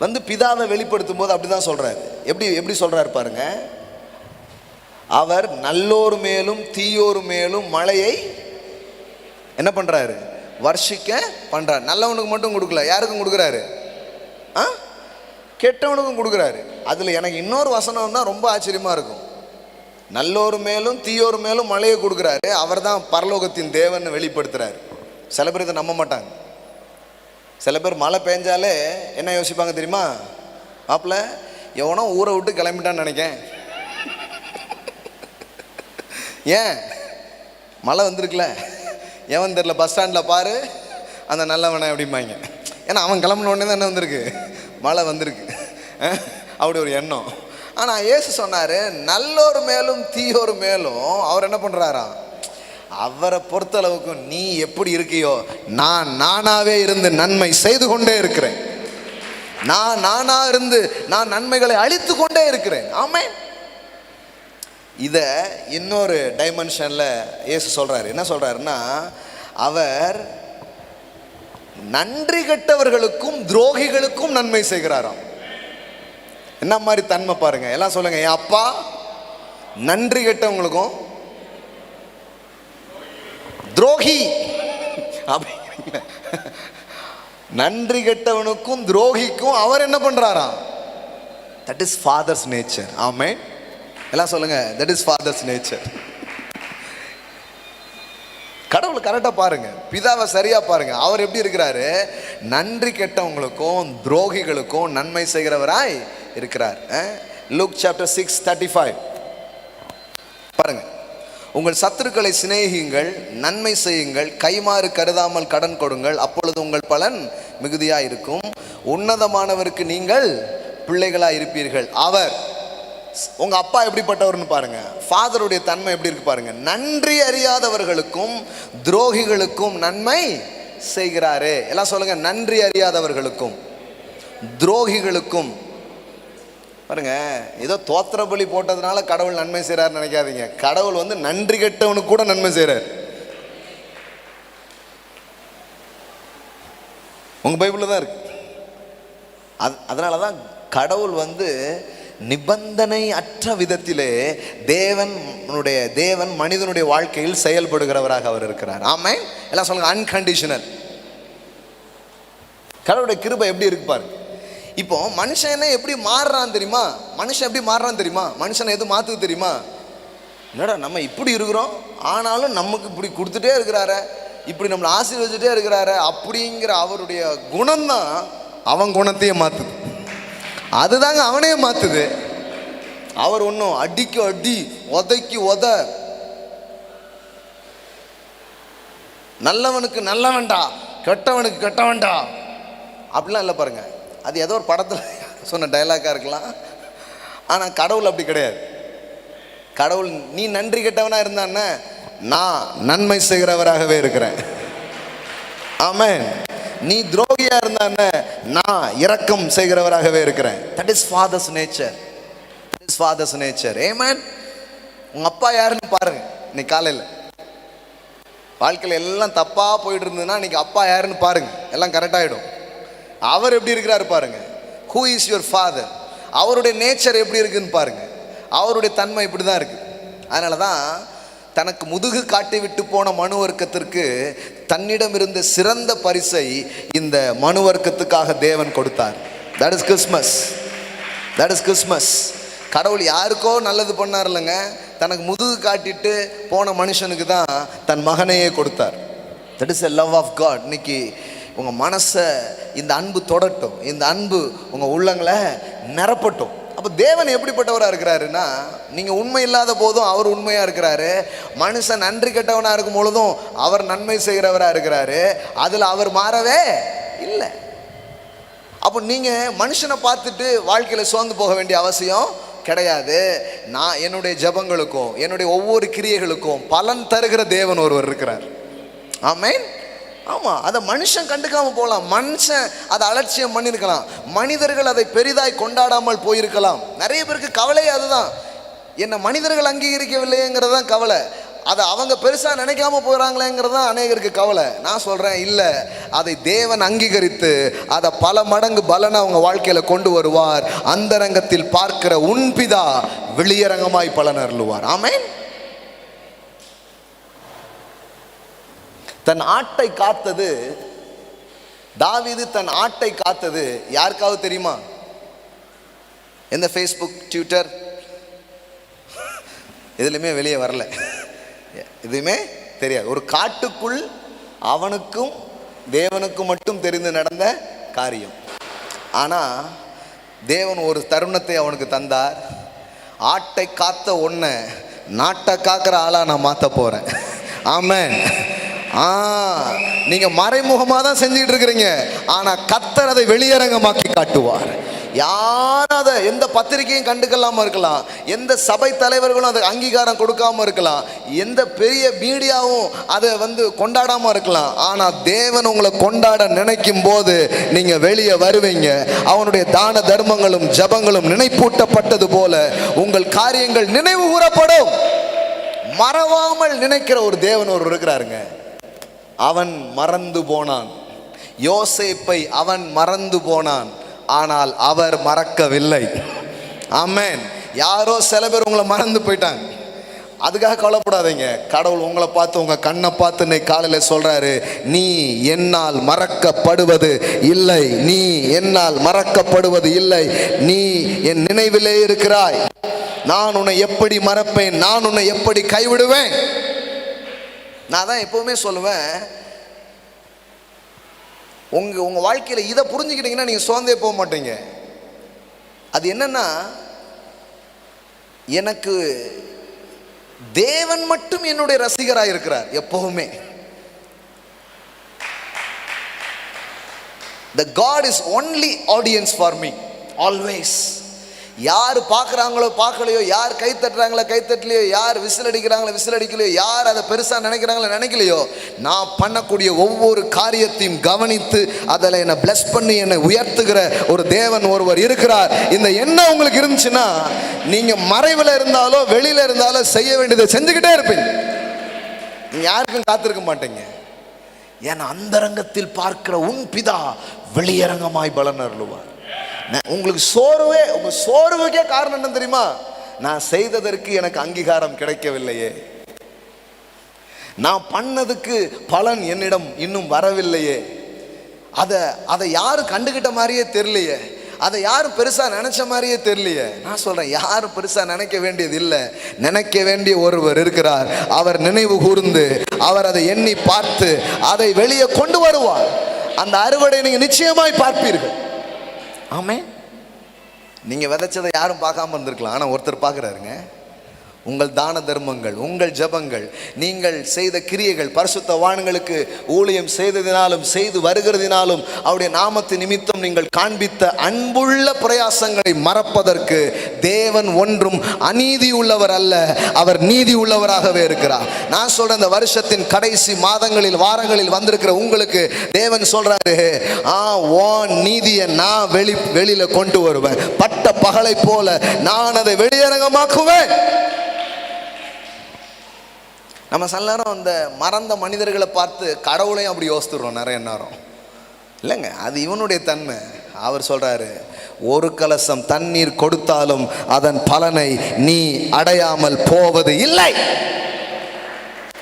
வந்து பிதாவை வெளிப்படுத்தும் போது அப்படிதான் சொல்றாரு. எப்படி சொல்றாரு பாருங்க. அவர் நல்லோர் மேலும் தீயோர் மேலும் மழையை என்ன பண்றாரு, வர்ஷிக்க பண்றாரு. நல்லவனுக்கு மட்டும் கொடுக்கல, யாருக்கும் கொடுக்குறாரு, கெட்டவனுக்கும் கொடுக்குறாரு. அதுல எனக்கு இன்னொரு வசனம் தான் ரொம்ப ஆச்சரியமா இருக்கும். நல்லோர் மேலும் தீயோர் மேலும் மழையை கொடுக்குறாரு. அவர் தான் பரலோகத்தின் தேவன் வெளிப்படுத்துறாரு. சில பேர் இதை நம்ப மாட்டாங்க. சில பேர் மழை பெஞ்சாலே என்ன யோசிப்பாங்க தெரியுமா? மாப்பிள்ள எவனோ ஊரை விட்டு கிளம்பிட்டான்னு நினைக்கேன். ஏன் மழை வந்திருக்குல, எவன் தெரியல, பஸ் ஸ்டாண்டில் பாரு அந்த நல்லவனை அப்படிம்பாங்க. ஏன்னா அவன் கிளம்பின உடனே தான் என்ன வந்திருக்கு, மழை வந்திருக்கு. அப்படி ஒரு எண்ணம். ஆனால் இயேசு சொன்னார், நல்லோர் மேலும் தீயோர் மேலும் அவர் என்ன பண்ணுறாராம், அவரை பொறுத்தளவுக்கு நீ எப்படி இருக்கியோ நான் நானாவே இருந்து நன்மை செய்து கொண்டே இருக்கிறேன். நானா இருந்து நான் நன்மைகளை அழித்து கொண்டே இருக்கிறேன். ஆமென். இதை இன்னொரு டைமென்ஷனில் இயேசு சொல்கிறார். என்ன சொல்கிறாருன்னா, அவர் நன்றி கெட்டவர்களுக்கும் துரோகிகளுக்கும் நன்மை செய்கிறாராம். என்ன மாதிரி தன்மை பாருங்க. எல்லாம் சொல்லுங்க, என் அப்பா நன்றி கெட்டவங்களுக்கும் துரோகி அப்படிங்கிறீங்க. நன்றி கெட்டவனுக்கும் துரோகிக்கும் அவர் என்ன பண்றாராம்? That is father's nature. Amen. எல்லாம் சொல்லுங்க, தட் இஸ் ஃபாதர்ஸ் நேச்சர். கடவுள் கரெக்டாக பாருங்க, பிதாவை சரியா பாருங்க. அவர் எப்படி இருக்கிறாரு? நன்றி கெட்டவங்களுக்கும் துரோகிகளுக்கும் நன்மை செய்கிறவராய் இருக்கிறார். லூக் சாப்டர் 6:35 பாருங்க. உங்கள் சத்துருக்களை சிநேகியுங்கள், நன்மை செய்யுங்கள், கைமாறு கருதாமல் கடன் கொடுங்கள், அப்பொழுது உங்கள் பலன் மிகுதியாக இருக்கும். உன்னதமானவருக்கு நீங்கள் பிள்ளைகளாக இருப்பீர்கள். அவர், உங்க அப்பா எப்படிப்பட்டவர்னு பாருங்க. ஃபாதருடைய தன்மை எப்படி இருக்கு பாருங்க. நன்றி அறியாதவர்களுக்கும் துரோகிகளுக்கும் நன்மை செய்கிறாரு. எல்லாம் சொல்லுங்க, நன்றி அறியாதவர்களுக்கும் துரோகிகளுக்கும். பாருங்க, ஏதோ தோத்திர பலி போட்டதுனால கடவுள் நன்மை செய்கிறார் நினைக்காதீங்க. கடவுள் வந்து நன்றி கெட்டவனுக்கு கூட நன்மை செய்கிறார். உங்க பைபிள்ல தான் இருக்கு. அதனால தான் கடவுள் வந்து நிபந்தனை அற்ற விதத்திலே தேவன் மனிதனுடைய வாழ்க்கையில் செயல்படுகிறவராக அவர் இருக்கிறார். ஆமென். எல்லாம் சொல்லுங்க, அன்கண்டிஷனல். கடவுளுடைய கிருபை எப்படி இருக்கு பாருங்க. இப்போ மனுஷனை எப்படி மாறுறான் தெரியுமா? மனுஷன் எப்படி மாறுறான் தெரியுமா? மனுஷனை எது மாத்துது தெரியுமா? என்னடா நம்ம இப்படி இருக்கிறோம், ஆனாலும் நமக்கு இப்படி கொடுத்துட்டே இருக்கிறாரு, இப்படி நம்மளை ஆசீர்வதிச்சுட்டே இருக்கிறாரு அப்படிங்கிற அவருடைய குணம்தான் அவன் குணத்தையே மாத்துது. அதுதாங்க அவனையே மாத்துது. அவர் ஒன்றும் அடிக்கு அடி, உதைக்கு உத, நல்லவனுக்கு நல்லவன்டா, கெட்டவனுக்கு கெட்டவன்டா அப்படிலாம் இல்லை பாருங்க. அது ஏதோ ஒரு படத்தில் சொன்ன டைலாக்காக இருக்கலாம். ஆனால் கடவுள் அப்படி கிடையாது. கடவுள், நீ நன்றி கெட்டவனா இருந்தான்னு, நான் நன்மை செய்கிறவராகவே இருக்கிறேன். ஆமென். நீ துரோகியா இருந்தான்னு, நான் இரக்கம் செய்கிறவராகவே இருக்கிறேன். That is father's nature. That is father's nature. Amen. உங்க அப்பா யாருன்னு பாருங்க. இன்னைக்கு காலையில் வாழ்க்கையில் எல்லாம் தப்பா போயிட்டு இருந்ததுன்னா, இன்னைக்கு அப்பா யாருன்னு பாருங்க, எல்லாம் கரெக்டாகிடும். அவர் எப்படி இருக்கிறாரு பாருங்க. Who is your father? அவருடைய நேச்சர் எப்படி இருக்குன்னு பாருங்க. அவருடைய தன்மை இப்படி தான் இருக்கு. அதனால தான் தனக்கு முதுகு காட்டி விட்டு போன மனு வர்க்கத்திற்கு தன்னிடம் இருந்த சிறந்த பரிசை இந்த மனு வர்க்கத்துக்காக தேவன் கொடுத்தார். That is Christmas. That is Christmas. கடவுள் யாருக்கோ நல்லது பண்ணார் இல்லைங்க, தனக்கு முதுகு காட்டிட்டு போன மனுஷனுக்கு தான் தன் மகனையே கொடுத்தார். That is a love of God. இன்னைக்கு உங்கள் மனசை இந்த அன்பு தொடட்டும், இந்த அன்பு உங்கள் உள்ளங்களை நிரப்பட்டும். அப்போ தேவன் எப்படிப்பட்டவராக இருக்கிறாருன்னா, நீங்கள் உண்மை இல்லாத போதும் அவர் உண்மையாக இருக்கிறாரு. மனுஷன் நன்றி கெட்டவனாக இருக்கும் பொழுதும் அவர் நன்மை செய்கிறவராக இருக்கிறாரு. அதில் அவர் மாறவே இல்லை. அப்போ நீங்கள் மனுஷனை பார்த்துட்டு வாழ்க்கையில் சோர்ந்து போக வேண்டிய அவசியம் கிடையாது. நான் என்னுடைய ஜெபங்களுக்கும் என்னுடைய ஒவ்வொரு கிரியைகளுக்கும் பலன் தருகிற தேவன் ஒருவர் இருக்கிறார். ஆமென். ஆமாம், அதை மனுஷன் கண்டுக்காமல் போகலாம், மனுஷன் அதை அலட்சியம் பண்ணியிருக்கலாம், மனிதர்கள் அதை பெரிதாய் கொண்டாடாமல் போயிருக்கலாம். நிறைய பேருக்கு கவலையே அதுதான். என்னை மனிதர்கள் அங்கீகரிக்கவில்லைங்கிறது தான் கவலை. அதை அவங்க பெருசாக நினைக்காம போகிறாங்களேங்கிறது தான் அநேகருக்கு கவலை. நான் சொல்கிறேன், இல்லை, அதை தேவன் அங்கீகரித்து அதை பல மடங்கு பலனை அவங்க வாழ்க்கையில் கொண்டு வருவார். அந்தரங்கத்தில் பார்க்கிற உன்பிதா வெளியரங்கமாய் பலன் அருளுவார். ஆமென். தன் ஆட்டை காத்தது தாவீது, தன் ஆட்டை காத்தது யாருக்காவது தெரியுமா? எந்த ஃபேஸ்புக், ட்விட்டர் எதுலையுமே வெளியே வரல, எதுவுமே தெரியாது. ஒரு காட்டுக்குள் அவனுக்கும் தேவனுக்கும் மட்டும் தெரிந்து நடந்த காரியம். ஆனால் தேவன் ஒரு தருணத்தை அவனுக்கு தந்தார். ஆட்டை காத்த ஒன்றை நாட்டை காக்கிற ஆளாக நான் மாற்ற போகிறேன். ஆமென். நீங்க மறைமுகமாக தான் செஞ்சுட்டு இருக்கிறீங்க, ஆனா கர்த்தர் அதை வெளியரங்கமாக்கி காட்டுவார். யாரும் அதை எந்த பத்திரிகையும் கண்டுக்கலாம இருக்கலாம், எந்த சபை தலைவர்களும் அதை அங்கீகாரம் கொடுக்காம இருக்கலாம், எந்த பெரிய மீடியாவும் அதை கொண்டாடாம இருக்கலாம். ஆனா தேவன் உங்களை கொண்டாட நினைக்கும் போது நீங்க வெளியே வருவீங்க. அவனுடைய தான தர்மங்களும் ஜபங்களும் நினைப்பூட்டப்பட்டது போல உங்கள் காரியங்கள் நினைவு கூறப்படும். மறவாமல் நினைக்கிற ஒரு தேவன் ஒரு இருக்கிறாருங்க. அவன் மறந்து போனான், யோசேப்பை அவன் மறந்து போனான், ஆனால் அவர் மறக்கவில்லை. ஆமென். யாரோ சில பேர் உங்களை மறந்து போயிட்டாங்க, அதுக்காக கவலைப்படாதீங்க. கடவுள் உங்களை பார்த்து, உங்க கண்ணை பார்த்து இன்னைக்கு காலையில் சொல்றாரு, நீ என்னால் மறக்கப்படுவது இல்லை, நீ என்னால் மறக்கப்படுவது இல்லை, நீ என் நினைவிலே இருக்கிறாய். நான் உன்னை எப்படி மறப்பேன், நான் உன்னை எப்படி கைவிடுவேன். நான் தான் எப்பவுமே சொல்லுவேன், உங்க வாழ்க்கையில இதை புரிஞ்சுக்கிட்டீங்கன்னா நீங்க சோர்ந்தே போக மாட்டீங்க. அது என்னன்னா, எனக்கு தேவன் மட்டும் என்னுடைய ரசிகராக இருக்கிறார் எப்பவுமே. The God is only audience for me always. யார் பார்க்குறாங்களோ பார்க்கலையோ, யார் கை தட்டுறாங்களோ கை தட்டலையோ, யார் விசில் அடிக்கிறாங்களோ விசில் அடிக்கலையோ, யார் அதை பெருசாக நினைக்கிறாங்களோ நினைக்கலையோ, நான் பண்ணக்கூடிய ஒவ்வொரு காரியத்தையும் கவனித்து அதில் என்னை பிளஸ் பண்ணி என்னை உயர்த்துகிற ஒரு தேவன் ஒருவர் இருக்கிறார். இந்த எண்ணம் உங்களுக்கு இருந்துச்சுன்னா நீங்கள் மறைவில் இருந்தாலோ வெளியில் இருந்தாலோ செய்ய வேண்டியதை செஞ்சுக்கிட்டே இருப்பீங்க. நீங்கள் யாருக்கும் காத்திருக்க மாட்டீங்க. ஏன்னா அந்தரங்கத்தில் பார்க்கிற உன் பிதா வெளியரங்கமாய் பலன் அருளுவார். உங்களுக்கு சோர்வே, உங்க சோர்வுக்கே காரணம் என்ன தெரியுமா? நான் செய்ததற்கு எனக்கு அங்கீகாரம் கிடைக்கவில்லையே, நான் பண்ணதுக்கு பலன் என்னிடம் இன்னும் வரவில்லையே, அதை யாரும் கண்டுகிட்ட மாதிரியே தெரியலையே, அதை யாரும் பெருசா நினைச்ச மாதிரியே தெரியலையே. நான் சொல்றேன், யாரும் பெருசா நினைக்க வேண்டியது இல்லை, நினைக்க வேண்டிய ஒருவர் இருக்கிறார். அவர் நினைவு கூர்ந்து அவர் அதை எண்ணி பார்த்து அதை வெளியே கொண்டு வருவார். அந்த அறுவடை நீங்க நிச்சயமாய் பார்ப்பீர்கள். ஆமே. நீங்க விதைச்சதை யாரும் பார்க்காம இருந்திருக்கலாம், ஆனா ஒருத்தர் பார்க்கிறாருங்க. உங்கள் தான தர்மங்கள், உங்கள் ஜபங்கள், நீங்கள் செய்த கிரியைகள், பரிசுத்தவான்களுக்கு ஊழியம் செய்ததினாலும் செய்து வருகிறதினாலும் அவருடைய நாமத்து நிமித்தம் நீங்கள் காண்பித்த அன்புள்ள பிரயாசங்களை மறப்பதற்கு தேவன் ஒன்றும் அநீதி உள்ளவர் அல்ல, அவர் நீதி உள்ளவராகவே இருக்கிறார். நான் சொல்றேன், இந்த வருஷத்தின் கடைசி மாதங்களில் வாரங்களில் வந்திருக்கிற உங்களுக்கு தேவன் சொல்றாரு, நீதியை நான் வெளியில கொண்டு வருவேன், பட்ட பகலை போல நான் அதை வெளியரங்கமாக்குவேன். நம்ம சில நேரம் அந்த மறந்த மனிதர்களை பார்த்து கடவுளையும் அப்படி யோசித்துறோம் நிறைய நேரம். இல்லைங்க, அது இவனுடைய தன்மை. அவர் சொல்றாரு, ஒரு கலசம் தண்ணீர் கொடுத்தாலும் அதன் பலனை நீ அடையாமல் போவது இல்லை.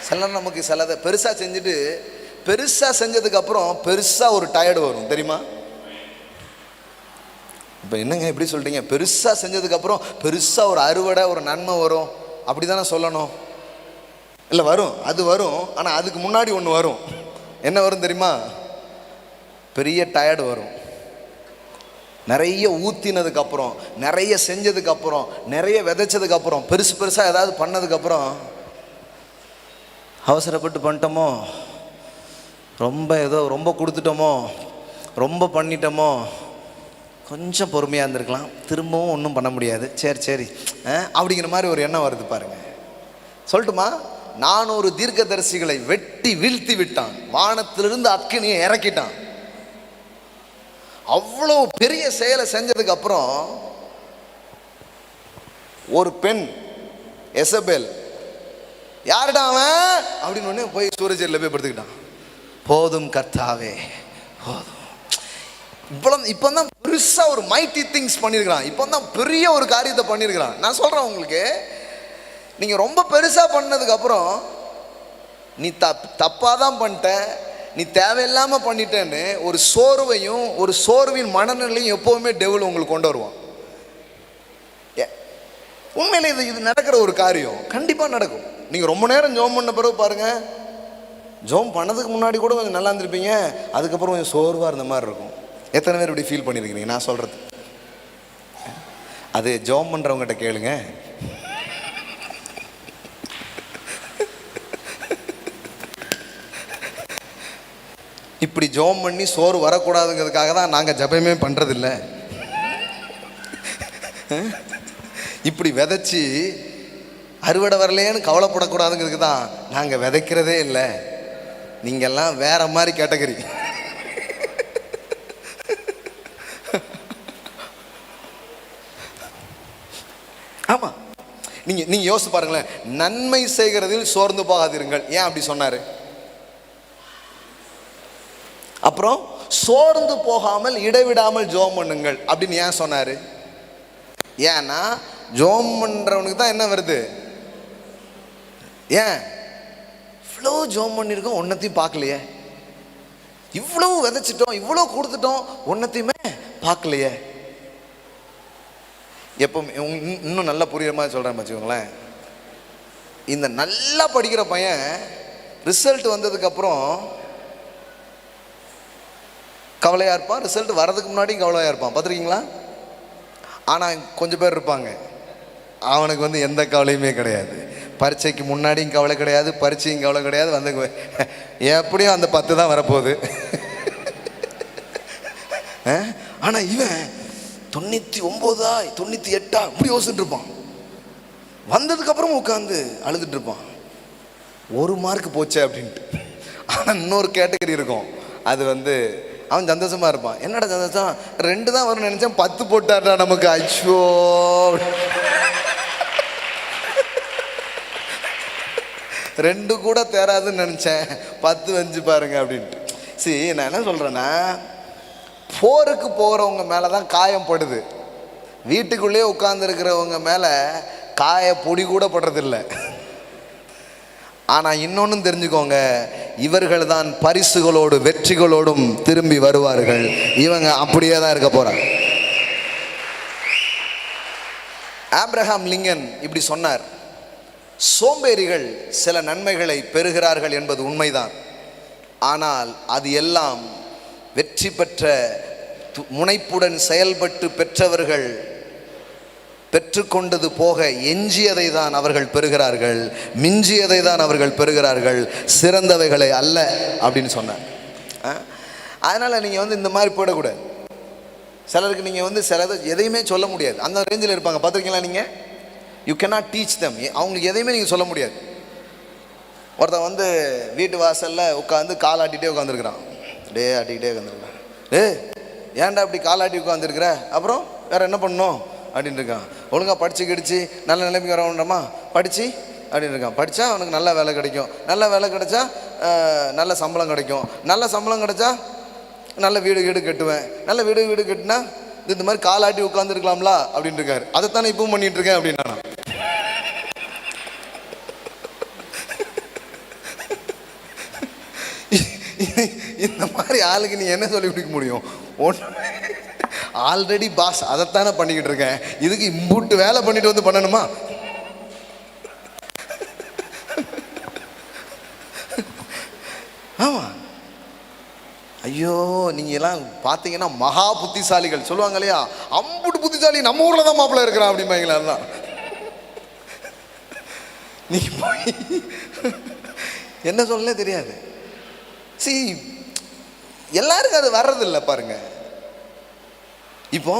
சில நேரம் நமக்கு சிலதை பெருசா செஞ்சுட்டு, பெருசா செஞ்சதுக்கு அப்புறம் பெருசா ஒரு டயர்டு வரும் தெரியுமா? இப்போ என்னங்க எப்படி சொல்றீங்க? பெருசா செஞ்சதுக்கு அப்புறம் பெருசா ஒரு அறுவடை, ஒரு நன்மை வரும், அப்படிதானே சொல்லணும்? இல்லை, வரும், அது வரும். ஆனால் அதுக்கு முன்னாடி ஒன்று வரும். என்ன வரும் தெரியுமா? பெரிய டயர்டு வரும். நிறைய ஊற்றினதுக்கப்புறம், நிறைய செஞ்சதுக்கப்புறம், நிறைய விதைச்சதுக்கப்புறம், பெருசாக ஏதாவது பண்ணதுக்கப்புறம் அவசரப்பட்டு பண்ணிட்டோமோ, ரொம்ப கொடுத்துட்டோமோ, ரொம்ப பண்ணிட்டோமோ, கொஞ்சம் பொறுமையாக இருந்திருக்கலாம், திரும்பவும் ஒன்றும் பண்ண முடியாது, சரி அப்படிங்கிற மாதிரி ஒரு எண்ணம் வருது பாருங்க. சொல்லட்டுமா? 400 தீர்க்கதரிசிகளை வெட்டி வீழ்த்தி விட்டான், வானத்திலிருந்து அக்கினியை இறக்கிட்டான். அவ்வளோ பெரிய செயலை செஞ்சதுக்கு அப்புறம் ஒரு பெண் எசபேல், யாருடா அவன் அப்படின்னு ஒன்று போய் சூரஜரில் போய் படுத்துக்கிட்டான். போதும் கர்த்தாவே போதும். இப்போ தான் பெருசாக ஒரு மைட்டி திங்ஸ் பண்ணியிருக்கிறான், இப்போ தான் பெரிய ஒரு காரியத்தை பண்ணியிருக்கிறான். நான் சொல்கிறேன் உங்களுக்கு, நீங்கள் ரொம்ப பெருசாக பண்ணதுக்கப்புறம் நீ தப்பாக தான் பண்ணிட்ட, நீ தேவையில்லாமல் பண்ணிட்டேன்னு ஒரு சோர்வையும் ஒரு சோர்வின் மனநிலையும் எப்போவுமே டெவில் உங்களுக்கு கொண்டு வருவான். உண்மையிலே இது நடக்கிற ஒரு காரியம், கண்டிப்பாக நடக்கும். நீங்கள் ரொம்ப நேரம் ஜோம் பண்ண பிறகு பாருங்கள், ஜோம் பண்ணதுக்கு முன்னாடி கூட கொஞ்சம் நல்லா இருந்திருப்பீங்க, அதுக்கப்புறம் கொஞ்சம் சோர்வாக இருந்த மாதிரி இருக்கும். எத்தனை பேர் இப்படி ஃபீல் பண்ணியிருக்கிறீங்க? நான் சொல்கிறது அது ஜோம் பண்ணுறவங்ககிட்ட கேளுங்க. இப்படி ஜோம் பண்ணி சோறு வரக்கூடாதுங்கிறதுக்காக தான் நாங்கள் ஜபமே பண்ணுறதில்ல. இப்படி விதைச்சி அறுவடை வரலையேன்னு கவலைப்படக்கூடாதுங்கிறதுக்கு தான் நாங்கள் விதைக்கிறதே இல்லை. நீங்கள்லாம் வேற மாதிரி கேட்டகரி. ஆமாம், நீங்கள் யோசிச்சு பாருங்களேன். நன்மை செய்கிறதில் சோர்ந்து போகாதீர்கள். ஏன் அப்படி சொன்னார்? அப்புறம் சோர்ந்து போகாமல் இடைவிடாமல் ஜோம் பண்ணுங்கள் அப்படின்னு ஏன் சொன்னார்? ஏன்னா ஜோம் பண்ணுறவனுக்கு தான் என்ன வருது? ஏன் இவ்வளோ ஜோம் பண்ணியிருக்கோம், ஒன்றத்தையும் பார்க்கலையே, இவ்வளோ விதைச்சிட்டோம், இவ்வளோ கொடுத்துட்டோம், ஒன்றத்தையுமே பார்க்கலையே. எப்போ இன்னும் நல்லா புரியுற மாதிரி சொல்கிறேன் வச்சுக்கோங்களேன். இந்த நல்லா படிக்கிற பையன் ரிசல்ட் வந்ததுக்கப்புறம் கவலையாக இருப்பான், ரிசல்ட் வர்றதுக்கு முன்னாடியும் கவலையாக இருப்பான். பார்த்துருக்கீங்களா? ஆனால் கொஞ்சம் பேர் இருப்பாங்க, அவனுக்கு வந்து எந்த கவலையுமே கிடையாது. பரீட்சைக்கு முன்னாடியும் கவலை கிடையாது, பரீட்சையும் கவலை கிடையாது, வந்து எப்படியும் அந்த 10 தான் வரப்போகுது. ஆனால் இவன் 99 98 இப்படி யோசிச்சுட்டு இருப்பான். வந்ததுக்கப்புறம் உட்காந்து அழுதுட்டு இருப்பான், 1 மார்க் போச்சே அப்படின்ட்டு. ஆனால் இன்னொரு கேட்டகரி இருக்கும், அது வந்து அவன் சந்தோஷமா இருப்பான். என்னடா சந்தோஷம், 2 தான் வரும்னு நினைச்சேன், 10 போட்டாடா நமக்கு, அச்சோ 2 கூட தேராதுன்னு நினச்சேன், 10 வந்து பாருங்க அப்படின்ட்டு. சரி, நான் என்ன சொல்கிறேன்னா, போருக்கு போகிறவங்க மேலே தான் காயம் படுது, வீட்டுக்குள்ளேயே உட்கார்ந்துருக்கிறவங்க மேலே காய பொடி கூட படுறதில்லை. ஆனால் இன்னொன்றும் தெரிஞ்சுக்கோங்க, இவர்கள் தான் பரிசுகளோடு வெற்றிகளோடும் திரும்பி வருவார்கள். இவங்க அப்படியே தான் இருக்க போகிறாங்க. ஆப்ரஹாம் லிங்கன் இப்படி சொன்னார், சோம்பேறிகள் சில நன்மைகளை பெறுகிறார்கள் என்பது உண்மைதான். ஆனால் அது எல்லாம் வெற்றி பெற்ற முனைப்புடன் செயல்பட்டு பெற்றவர்கள் பெற்றுக்கொண்டது போக எஞ்சியதை தான் அவர்கள் பெறுகிறார்கள், மிஞ்சியதை தான் அவர்கள் பெறுகிறார்கள், சிறந்தவைகளை அல்ல அப்படின்னு சொன்னார். அதனால் நீங்கள் வந்து இந்த மாதிரி போயிடக்கூடாது. சிலருக்கு நீங்கள் வந்து சிலது எதையுமே சொல்ல முடியாது, அந்த ரேஞ்சில் இருப்பாங்க. பார்த்துருக்கீங்களா நீங்கள்? யூ கேனாட் டீச் தம். அவங்களுக்கு எதையுமே நீங்கள் சொல்ல முடியாது. ஒருத்தன் வந்து வீட்டு வாசலில் உட்காந்து கால் ஆட்டிகிட்டே உட்காந்துருக்குறான், டே ஆட்டிக்கிட்டே உட்காந்துருக்கான். ஏன்டா அப்படி காலாட்டி உட்காந்துருக்குற, அப்புறம் வேறு என்ன பண்ணணும் அப்படின்னு இருக்கான். ஒழுங்காக படித்து கிடிச்சு நல்ல நிலைமைக்கு வரணுன்றமா படித்து அப்படின்னு இருக்கான். படித்தா அவனுக்கு நல்ல வேலை கிடைக்கும், நல்ல வேலை கிடைச்சா நல்ல சம்பளம் கிடைக்கும், நல்ல சம்பளம் கிடைச்சா நல்ல வீடு கட்டுவேன், நல்ல வீடு கட்டினா இந்த மாதிரி காலாட்டி உட்காந்துருக்கலாம்ல அப்படின்னு இருக்காரு. அதைத்தானே இப்பவும் பண்ணிட்டு இருக்கேன் அப்படின்னா. இந்த மாதிரி ஆளுக்கு நீ என்ன சொல்லி கொடுக்க முடியும்? ஆல்ரெடி பாஸ் அதைத்தானே பண்ணிக்கிட்டு இருக்கேன், இதுக்கு இம்பூட்டு வேலை பண்ணிட்டு வந்து பண்ணணுமா? ஆமா, ஐயோ நீங்க எல்லாம் பார்த்தீங்கன்னா மகா புத்திசாலிகள் சொல்லுவாங்க இல்லையா, அம்புட்டு புத்திசாலி நம்ம ஊர்ல தான் மாப்பிள்ள இருக்கிறான் அப்படிம்பாங்களா. எல்லாம் நீங்க போய் என்ன சொல்லலே தெரியாது. சரி, எல்லாருக்கும் அது வர்றதில்லை பாருங்க. இப்போ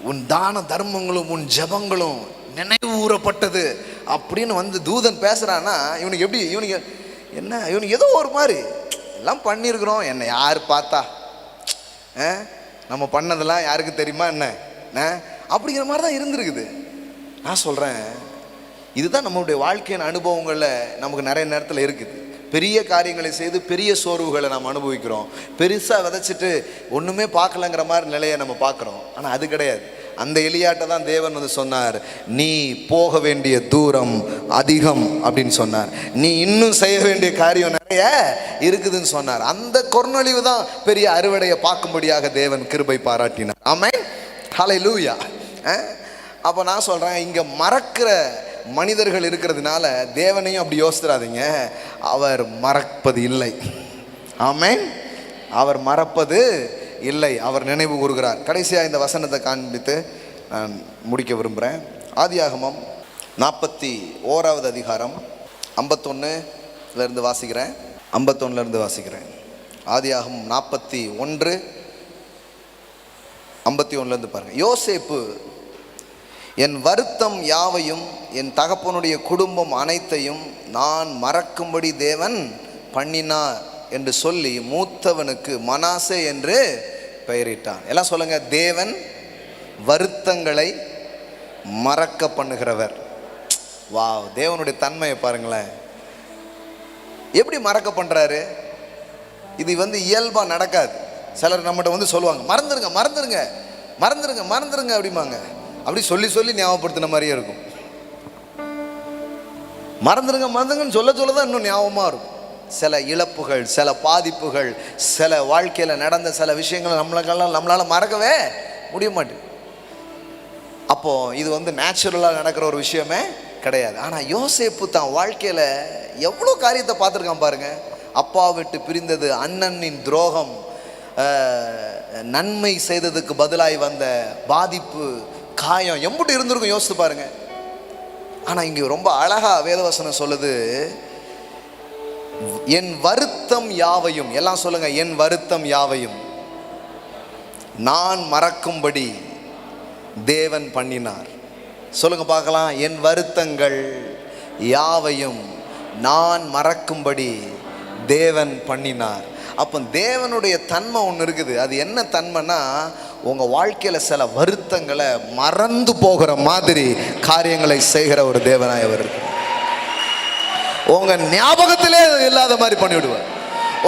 உன் தான தர்மங்களும் உன் ஜபங்களும் நினைவு ஊறப்பட்டது அப்படின்னு வந்து தூதன் பேசுறான்னா இவனுக்கு எப்படி, இவனுக்கு ஏதோ ஒரு மாதிரி எல்லாம் பண்ணியிருக்கிறோம், என்னை யார் பார்த்தா, நம்ம பண்ணதெல்லாம் யாருக்கு தெரியுமா என்ன அப்படிங்கிற மாதிரி தான் இருந்திருக்குது. நான் சொல்கிறேன், இதுதான் நம்மளுடைய வாழ்க்கையின் அனுபவங்களில் நமக்கு நிறைய நேரத்தில் இருக்குது. பெரிய காரியங்களை செய்து பெரிய சோர்வுகளை நாம் அனுபவிக்கிறோம், பெருசாக விதைச்சிட்டு ஒன்றுமே பார்க்கலங்கிற மாதிரி நிலையை நம்ம பார்க்குறோம். ஆனால் அது கிடையாது. அந்த எலியாட்ட தான் தேவன் வந்து சொன்னார், நீ போக வேண்டிய தூரம் அதிகம் அப்படின்னு சொன்னார், நீ இன்னும் செய்ய வேண்டிய காரியம் நிறைய இருக்குதுன்னு சொன்னார். அந்த கொர்நொலிவு தான் பெரிய அறுவடையை பார்க்கும்படியாக தேவன் கிருபை பாராட்டினார். ஆமென், ஹல்லேலூயா. அப்போ நான் சொல்கிறேன், இங்கே மறக்கிற மனிதர்கள் இருக்கிறதுனால தேவனையும் அப்படி யோசித்துறாதீங்க. அவர் மறப்பது இல்லை. ஆமென், அவர் மறப்பது இல்லை, அவர் நினைவு கூறுகிறார். கடைசியாக இந்த வசனத்தை காண்பித்து நான் முடிக்க விரும்புகிறேன். ஆதியாகமம் 41வது அதிகாரம் 51லேருந்து வாசிக்கிறேன். 51லேருந்து வாசிக்கிறேன். ஆதியாகமம் 41 51லேருந்து பாருங்கள். யோசேப்பு என் வருத்தம் யாவையும் என் தகப்பனுடைய குடும்பம் அனைத்தையும் நான் மறக்கும்படி தேவன் பண்ணினார் என்று சொல்லி மூத்தவனுக்கு மனாசே என்று பெயரிட்டான். எல்லாம் சொல்லுங்க, தேவன் வருத்தங்களை மறக்க பண்ணுகிறவர். வா, தேவனுடைய தன்மையை பாருங்களேன், எப்படி மறக்க பண்றாரு. இது இயல்பா நடக்காது. சிலர் நம்மகிட்ட சொல்லுவாங்க, மறந்துருங்க மறந்துருங்க மறந்துருங்க மறந்துருங்க அப்படிம்பாங்க. அப்படி சொல்லி சொல்லி ஞாபகப்படுத்தின மாதிரியே இருக்கும். மறந்துருங்க மறந்துங்கன்னு சொல்ல சொல்ல தான் இன்னும் ஞாபகமாக இருக்கும். சில இழப்புகள், சில பாதிப்புகள், சில வாழ்க்கையில் நடந்த சில விஷயங்களை நம்மளால் மறக்கவே முடிய மாட்டேங்குது. அப்போது இது நேச்சுரலாக நடக்கிற ஒரு விஷயமே கிடையாது. ஆனால் யோசேப்பு தான் வாழ்க்கையில் எவ்வளோ காரியத்தை பார்த்துருக்கான் பாருங்க. அப்பா விட்டு பிரிந்தது, அண்ணனின் துரோகம், நன்மை செய்ததுக்கு பதிலாய் வந்த பாதிப்பு, காயம் எம்புட்டு இருந்திருக்கும் யோசித்து பாருங்க. ஆனால் இங்கே ரொம்ப அழகா வேதவசனம் சொல்லுது, என் வருத்தம் யாவையும், எல்லாம் சொல்லுங்க, என் வருத்தம் யாவையும் நான் மறக்கும்படி தேவன் பண்ணினார். சொல்லுங்க பார்க்கலாம், என் வருத்தங்கள் யாவையும் நான் மறக்கும்படி தேவன் பண்ணினார். அப்போ தேவனுடைய தன்மை ஒன்று இருக்குது. அது என்ன தன்மைன்னா, உங்கள் வாழ்க்கையில் சில வருத்தங்களை மறந்து போகிற மாதிரி காரியங்களை செய்கிற ஒரு தேவனாய் அவர் இருக்கு. உங்கள் ஞாபகத்திலே இல்லாத மாதிரி பண்ணிவிடுவார்,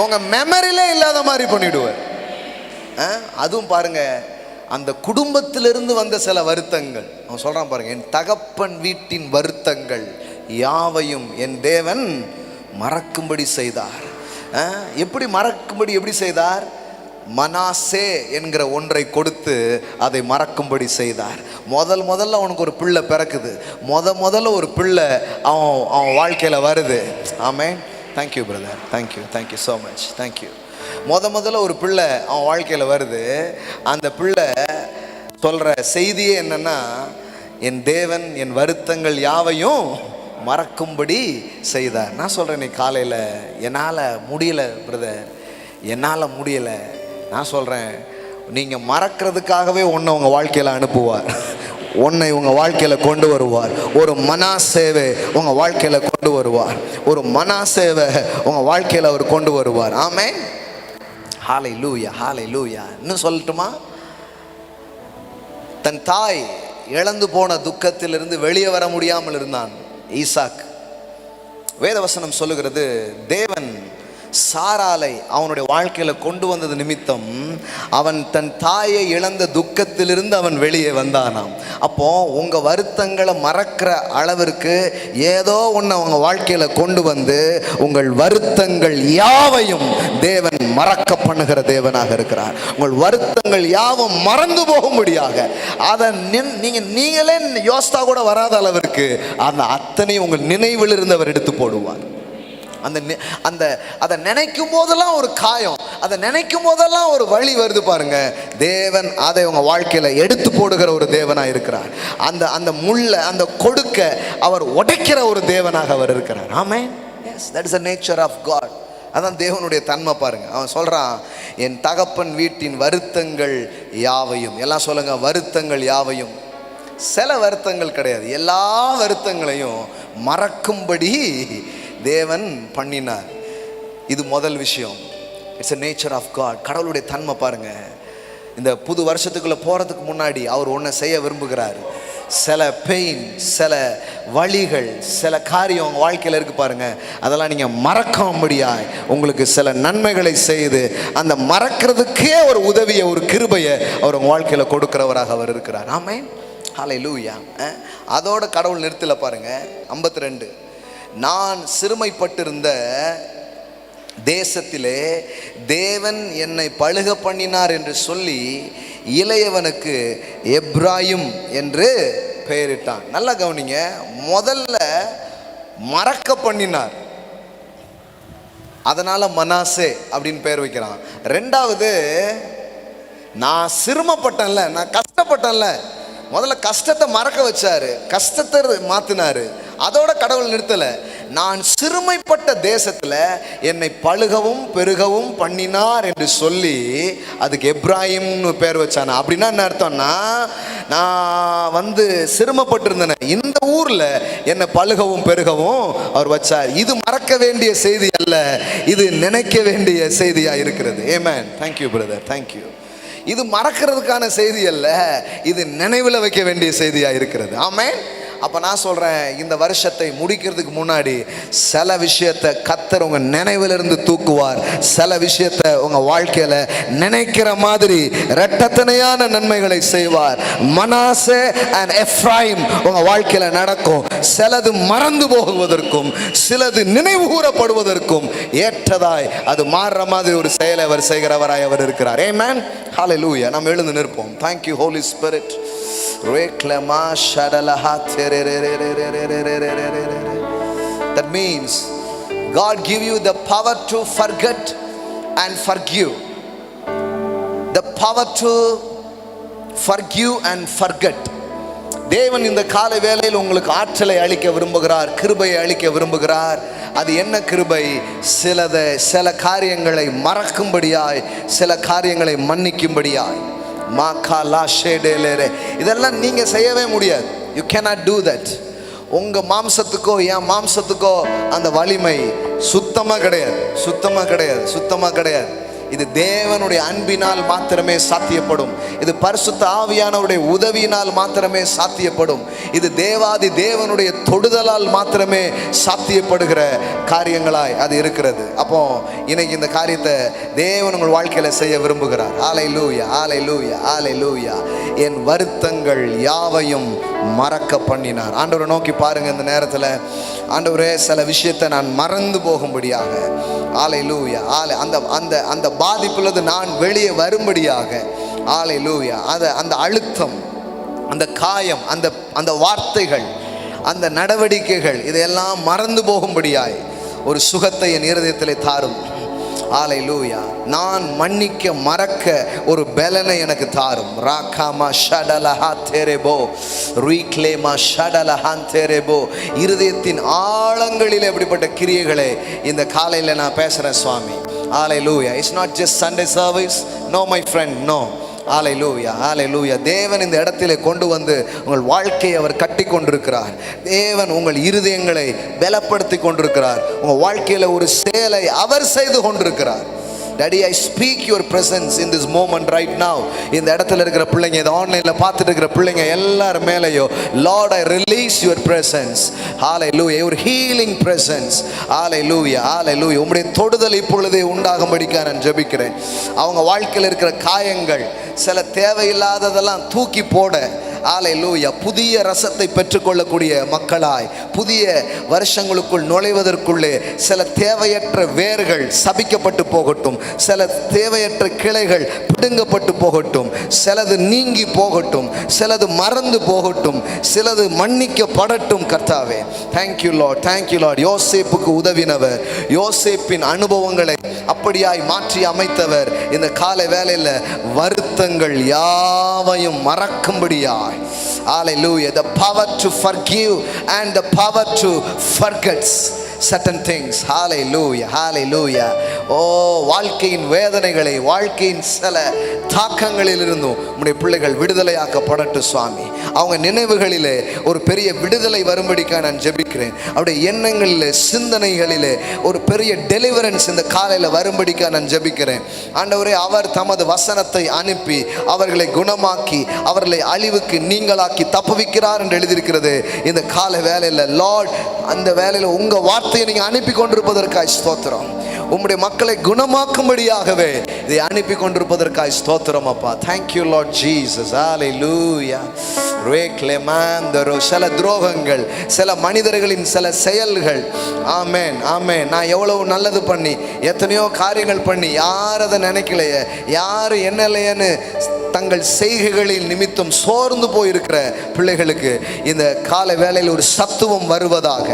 உங்கள் மெமரியிலே இல்லாத மாதிரி பண்ணிவிடுவார். அதுவும் பாருங்க, அந்த குடும்பத்திலிருந்து வந்த சில வருத்தங்கள் அவன் சொல்கிறான் பாருங்க, என் தகப்பன் வீட்டின் வருத்தங்கள் யாவையும் என் தேவன் மறக்கும்படி செய்தார். எப்படி மறக்கும்படி எப்படி செய்தார்? மனாசே என்கிற ஒன்றை கொடுத்து அதை மறக்கும்படி செய்தார். முதல்ல அவனுக்கு ஒரு பிள்ளை பிறக்குது. முதல்ல ஒரு பிள்ளை அவன் வாழ்க்கையில் வருது. Amen. Thank you brother, thank you so much, thank you. முதல்ல ஒரு பிள்ளை அவன் வாழ்க்கையில் வருது. அந்த பிள்ளை சொல்கிற செய்தியே என்னன்னா, என் தேவன் என் வருத்தங்கள் யாவையும் மறக்கும்படி செய்தார். நான் சொல்கிறேன், இன்னைக்கு காலையில் என்னால் முடியல பிரதர், என்னால் முடியலை. நான் சொல்கிறேன், நீங்கள் மறக்கிறதுக்காகவே ஒன்றை உங்கள் வாழ்க்கையில் அனுப்புவார், ஒன்றை உங்கள் வாழ்க்கையில் கொண்டு வருவார். ஒரு மனாசேவை உங்கள் வாழ்க்கையில் கொண்டு வருவார், ஒரு மனாசேவை உங்கள் வாழ்க்கையில் அவர் கொண்டு வருவார். ஆமென். ஹல்லேலூயா, ஹல்லேலூயா. இன்னும் சொல்லட்டுமா? தன் தாய் இழந்து போன துக்கத்திலிருந்து வெளியே வர முடியாமல் இருந்தான் ஈசாக். வேதவசனம் சொல்லுகிறது, தேவன் சாராலை அவனுடைய வாழ்க்கையில கொண்டு வந்தது நிமித்தம் அவன் தன் தாயை இழந்த துக்கத்திலிருந்து அவன் வெளியே வந்தானாம். அப்போ உங்க வருத்தங்களை மறக்கிற அளவிற்கு ஏதோ ஒன்று அவங்க வாழ்க்கையில கொண்டு வந்து உங்கள் வருத்தங்கள் யாவையும் தேவன் மறக்க பண்ணுகிற தேவனாக இருக்கிறார். உங்கள் வருத்தங்கள் யாவும் மறந்து போகும்படியாக அதை நீங்களே யோசித்தா கூட வராத அளவிற்கு அந்த அத்தனை உங்கள் நினைவில் இருந்து அவர் எடுத்து போடுவார். அதை நினைக்கும் போதெல்லாம் ஒரு காயம், அதை நினைக்கும் போதெல்லாம் ஒரு வழி வருது பாருங்க. தேவன் அதை உங்க வாழ்க்கையில எடுத்து போடுகிற ஒரு தேவனாக இருக்கிறார். அந்த முள்ள, அந்த கொடுக்க அவர் உடைக்கிற ஒரு தேவனாக அவர் இருக்கிறார். Amen. Yes, that is the nature of God. அதான் தேவனுடைய தன்மை பாருங்க. அவன் சொல்றான், என் தகப்பன் வீட்டின் வருத்தங்கள் யாவையும், எல்லாம் சொல்லுங்க, வருத்தங்கள் யாவையும். சில வருத்தங்கள் கிடையாது, எல்லா வருத்தங்களையும் மறக்கும்படி தேவன் பண்ணினார். இது முதல் விஷயம். It's a nature of God. கடவுளுடைய தன்மை பாருங்க. இந்த புது வருஷத்துக்குள்ள போறதுக்கு முன்னாடி அவர் ஒன்றை செய்ய விரும்புகிறார். சில பெயின், சில வழிகள், சில காரியம் உங்கள் வாழ்க்கையில் இருக்கு பாருங்க, அதெல்லாம் நீங்கள் மறக்காமடியாய் உங்களுக்கு சில நன்மைகளை செய்து அந்த மறக்கிறதுக்கே ஒரு உதவியை, ஒரு கிருபையை அவர் உங்கள் வாழ்க்கையில் கொடுக்கிறவராக அவர் இருக்கிறார். ஆமென். ஹல்லேலூயா. அதோட கடவுள் நிறுத்தல பாருங்க. 52, நான் சிறுமைப்பட்டிருந்த தேசத்திலே தேவன் என்னை பழுக பண்ணினார் என்று சொல்லி இளையவனுக்கு எப்ராயிம் என்று பெயரிட்டான். நல்லா கவனிங்க. முதல்ல மறக்க பண்ணினார், அதனால மனாசே அப்படின்னு பெயர் வைக்கிறான். ரெண்டாவது, நான் சிரமப்பட்டேன்ல, நான் கஷ்டப்பட்டேன்ல, முதல்ல கஷ்டத்தை மறக்க வச்சாரு, கஷ்டத்தை மாத்தினாரு. அதோட கடவுள் நிறுத்தலை, நான் சிறுமைப்பட்ட தேசத்துல என்னை பழுகவும் பெருகவும் பண்ணினார் என்று சொல்லி அதுக்கு எப்ராஹிம்னு பேர் வச்சானா. அப்படின்னா என்ன அர்த்தம்னா, நான் சிரமப்பட்டிருந்தேன், இந்த ஊர்ல என்னை பழுகவும் பெருகவும் அவர் வச்சார். இது மறக்க வேண்டிய செய்தி அல்ல, இது நினைக்க வேண்டிய செய்தியா இருக்கிறது. ஆமென். Thank you brother, thank you. இது மறக்கிறதுக்கான செய்தி அல்ல, இது நினைவில் வைக்க வேண்டிய செய்தியா இருக்கிறது. ஆமென். அப்போ நான் சொல்கிறேன், இந்த வருஷத்தை முடிக்கிறதுக்கு முன்னாடி சில விஷயத்தை கர்த்தர் உங்கள் நினைவிலிருந்து தூக்குவார். சில விஷயத்தை உங்கள் வாழ்க்கையில் நினைக்கிற மாதிரி இரட்டத்தனையான நன்மைகளை செய்வார். மனாசே அண்ட் எப்ராயிம் உங்கள் வாழ்க்கையில் நடக்கும். சிலது மறந்து போகுவதற்கும் சிலது நினைவு கூறப்படுவதற்கும் ஏற்றதாய் அது மாறுற மாதிரி ஒரு செயலை அவர் செய்கிறவராய் அவர் இருக்கிறார். ஆமென். ஹல்லேலூயா. நாம் எழுந்து நிற்போம். Thank you Holy Spirit. That means God give you the power to forget and forgive. The power to forgive and forget. தேவன் இந்த காலை வேளையில் உங்களுக்கு ஆற்றலை அளிக்க விரும்புகிறார், கிருபையை அளிக்க விரும்புகிறார். அது என்ன கிருபை? சில காரியங்களை மறக்கும்படியாய், சில காரியங்களை மன்னிக்கும்படியாய். இதெல்லாம் நீங்க செய்யவே முடியாது. You cannot do that. உங்க மாம்சத்துக்கோ என் மாம்சத்துக்கோ அந்த வலிமை சுத்தமா கிடையாது. இது தேவனுடைய அன்பினால் மாத்திரமே சாத்தியப்படும். இது பரிசுத்த ஆவியானவருடைய உதவியினால் மாத்திரமே சாத்தியப்படும். இது தேவாதி தேவனுடைய தொடுதலால் மாத்திரமே சாத்தியப்படுகிற காரியங்களாய் அது இருக்கிறது. அப்போ இன்னைக்கு இந்த காரியத்தை தேவன் உங்கள் வாழ்க்கையில செய்ய விரும்புகிறார். ஹல்லேலூயா, ஹல்லேலூயா, ஹல்லேலூயா. என் வருத்தங்கள் யாவையும் மறக்க பண்ணினார். ஆண்டவரை நோக்கி பாருங்க இந்த நேரத்தில். ஆண்டவரே, சில விஷயத்தை நான் மறந்து போகும்படியாக, ஹல்லேலூயா, அந்த பாதிப்புள்ளது நான் வெளியே வரும்படியாக, ஹல்லேலூயா, அந்த அழுத்தம், அந்த காயம், அந்த வார்த்தைகள், அந்த நடவடிக்கைகள், இதையெல்லாம் மறந்து போகும்படியாய் ஒரு சுகத்தை என் இருதயத்திலே தாரும். ஹல்லேலூயா. நான் மன்னிக்க மறக்க ஒரு பலனை எனக்கு தாரும். ராகாமா ஷடலஹா தெரேபோ ரீக்லேமா ஷடலஹான் தெரேபோ. இருதயத்தின் ஆழங்களில் எப்படிப்பட்ட கிரியைகளை இந்த காலையில் நான் பேசுகிறேன் சுவாமி. ஹல்லேலூயா. It's not just Sunday service. No my friend, no. ஹல்லேலூயா, ஹல்லேலூயா. தேவன் இந்த இடத்திலே கொண்டு வந்து உங்கள் வாழ்க்கையை அவர் கட்டி கொண்டிருக்கிறார். தேவன் உங்கள் இருதயங்களை பலப்படுத்தி கொண்டிருக்கிறார். உங்கள் வாழ்க்கையில் ஒரு செயலை அவர் செய்து கொண்டிருக்கிறார். Daddy, I speak your presence in this moment right now. இந்த இடத்துல இருக்கிற பிள்ளைங்க, இந்த ஆன்லைன்ல பார்த்துட்டு இருக்கிற பிள்ளைங்க எல்லார் மேலேயும், Lord, I release your presence. Hallelujah, your healing presence. Hallelujah, hallelujah. உம்முடைய தொடுதல் இப்பொழுதே உண்டாகும்படிக்கு நான் ஜெபிக்கிறேன். அவங்க வாழ்க்கையில் இருக்கிற காயங்கள், சில தேவையில்லாததெல்லாம் தூக்கி போட, ஹல்லேலூயா, புதிய ரசத்தை பெற்றுக்கொள்ளக்கூடிய மக்களாய் புதிய வருஷங்களுக்குள் நுழைவதற்குள்ளே சில தேவையற்ற வேர்கள் சபிக்கப்பட்டு போகட்டும், சில தேவையற்ற கிளைகள் பிடுங்கப்பட்டு போகட்டும், சிலது நீங்கி போகட்டும், சிலது மறந்து போகட்டும், சிலது மன்னிக்கப்படட்டும். கர்த்தாவே, தேங்க்யூ லார்ட், தேங்க்யூ லார்ட். யோசேப்புக்கு உதவினவர், யோசேப்பின் அனுபவங்களை அப்படியாய் மாற்றி அமைத்தவர். இந்த காலை வேளையில் வருத்தங்கள் யாவையும் மறக்கும்படியாய், hallelujah, the power to forgive and the power to forget certain things. Hallelujah, hallelujah. வாழ்க்கையின் வேதனைகளை, வாழ்க்கையின் சில தாக்கங்களில் இருந்தும் உம்முடைய பிள்ளைகள் விடுதலையாக்கப்படட்டும் சுவாமி. அவங்க நினைவுகளிலே ஒரு பெரிய விடுதலை வரும்படிக்காக நான் ஜெபிக்கிறேன். அவருடைய எண்ணங்களிலே, சிந்தனைகளிலே ஒரு பெரிய டெலிவரன்ஸ் இந்த காலையில் வரும்படிக்காக நான் ஜெபிக்கிறேன். ஆண்டவரே, அவர் தமது வசனத்தை அனுப்பி அவர்களை குணமாக்கி அவர்களை அழிவுக்கு நீங்களாக்கி தப்புவிக்கிறார் என்று எழுதியிருக்கிறது. இந்த காலை வேலையில் லார்ட், அந்த வேலையில் உங்க வார்த்தையை நீங்க அனுப்பி கொண்டிருப்பதற்காக ஸ்தோத்திரம். உம்முடைய மக்களை குணமாக்கும்படியாகவே இதை அனுப்பி கொண்டிருப்பதற்காக ஸ்தோத்திரம் அப்பா. Thank you Lord Jesus. ஹல்லேலூயா. சில துரோகங்கள், சில மனிதர்களின் சில செயல்கள், ஆமென், ஆமென். நான் எவ்வளவு நல்லது பண்ணி, எத்தனையோ காரியங்கள் பண்ணி, யார் அதை நினைக்கலையே, யார் என்னலையேன்னு தங்கள் செய்கைகளின் நிமித்தம் சோர்ந்து போயிருக்கிற பிள்ளைகளுக்கு இந்த காலை வேளையில் ஒரு சத்துவம் வருவதாக.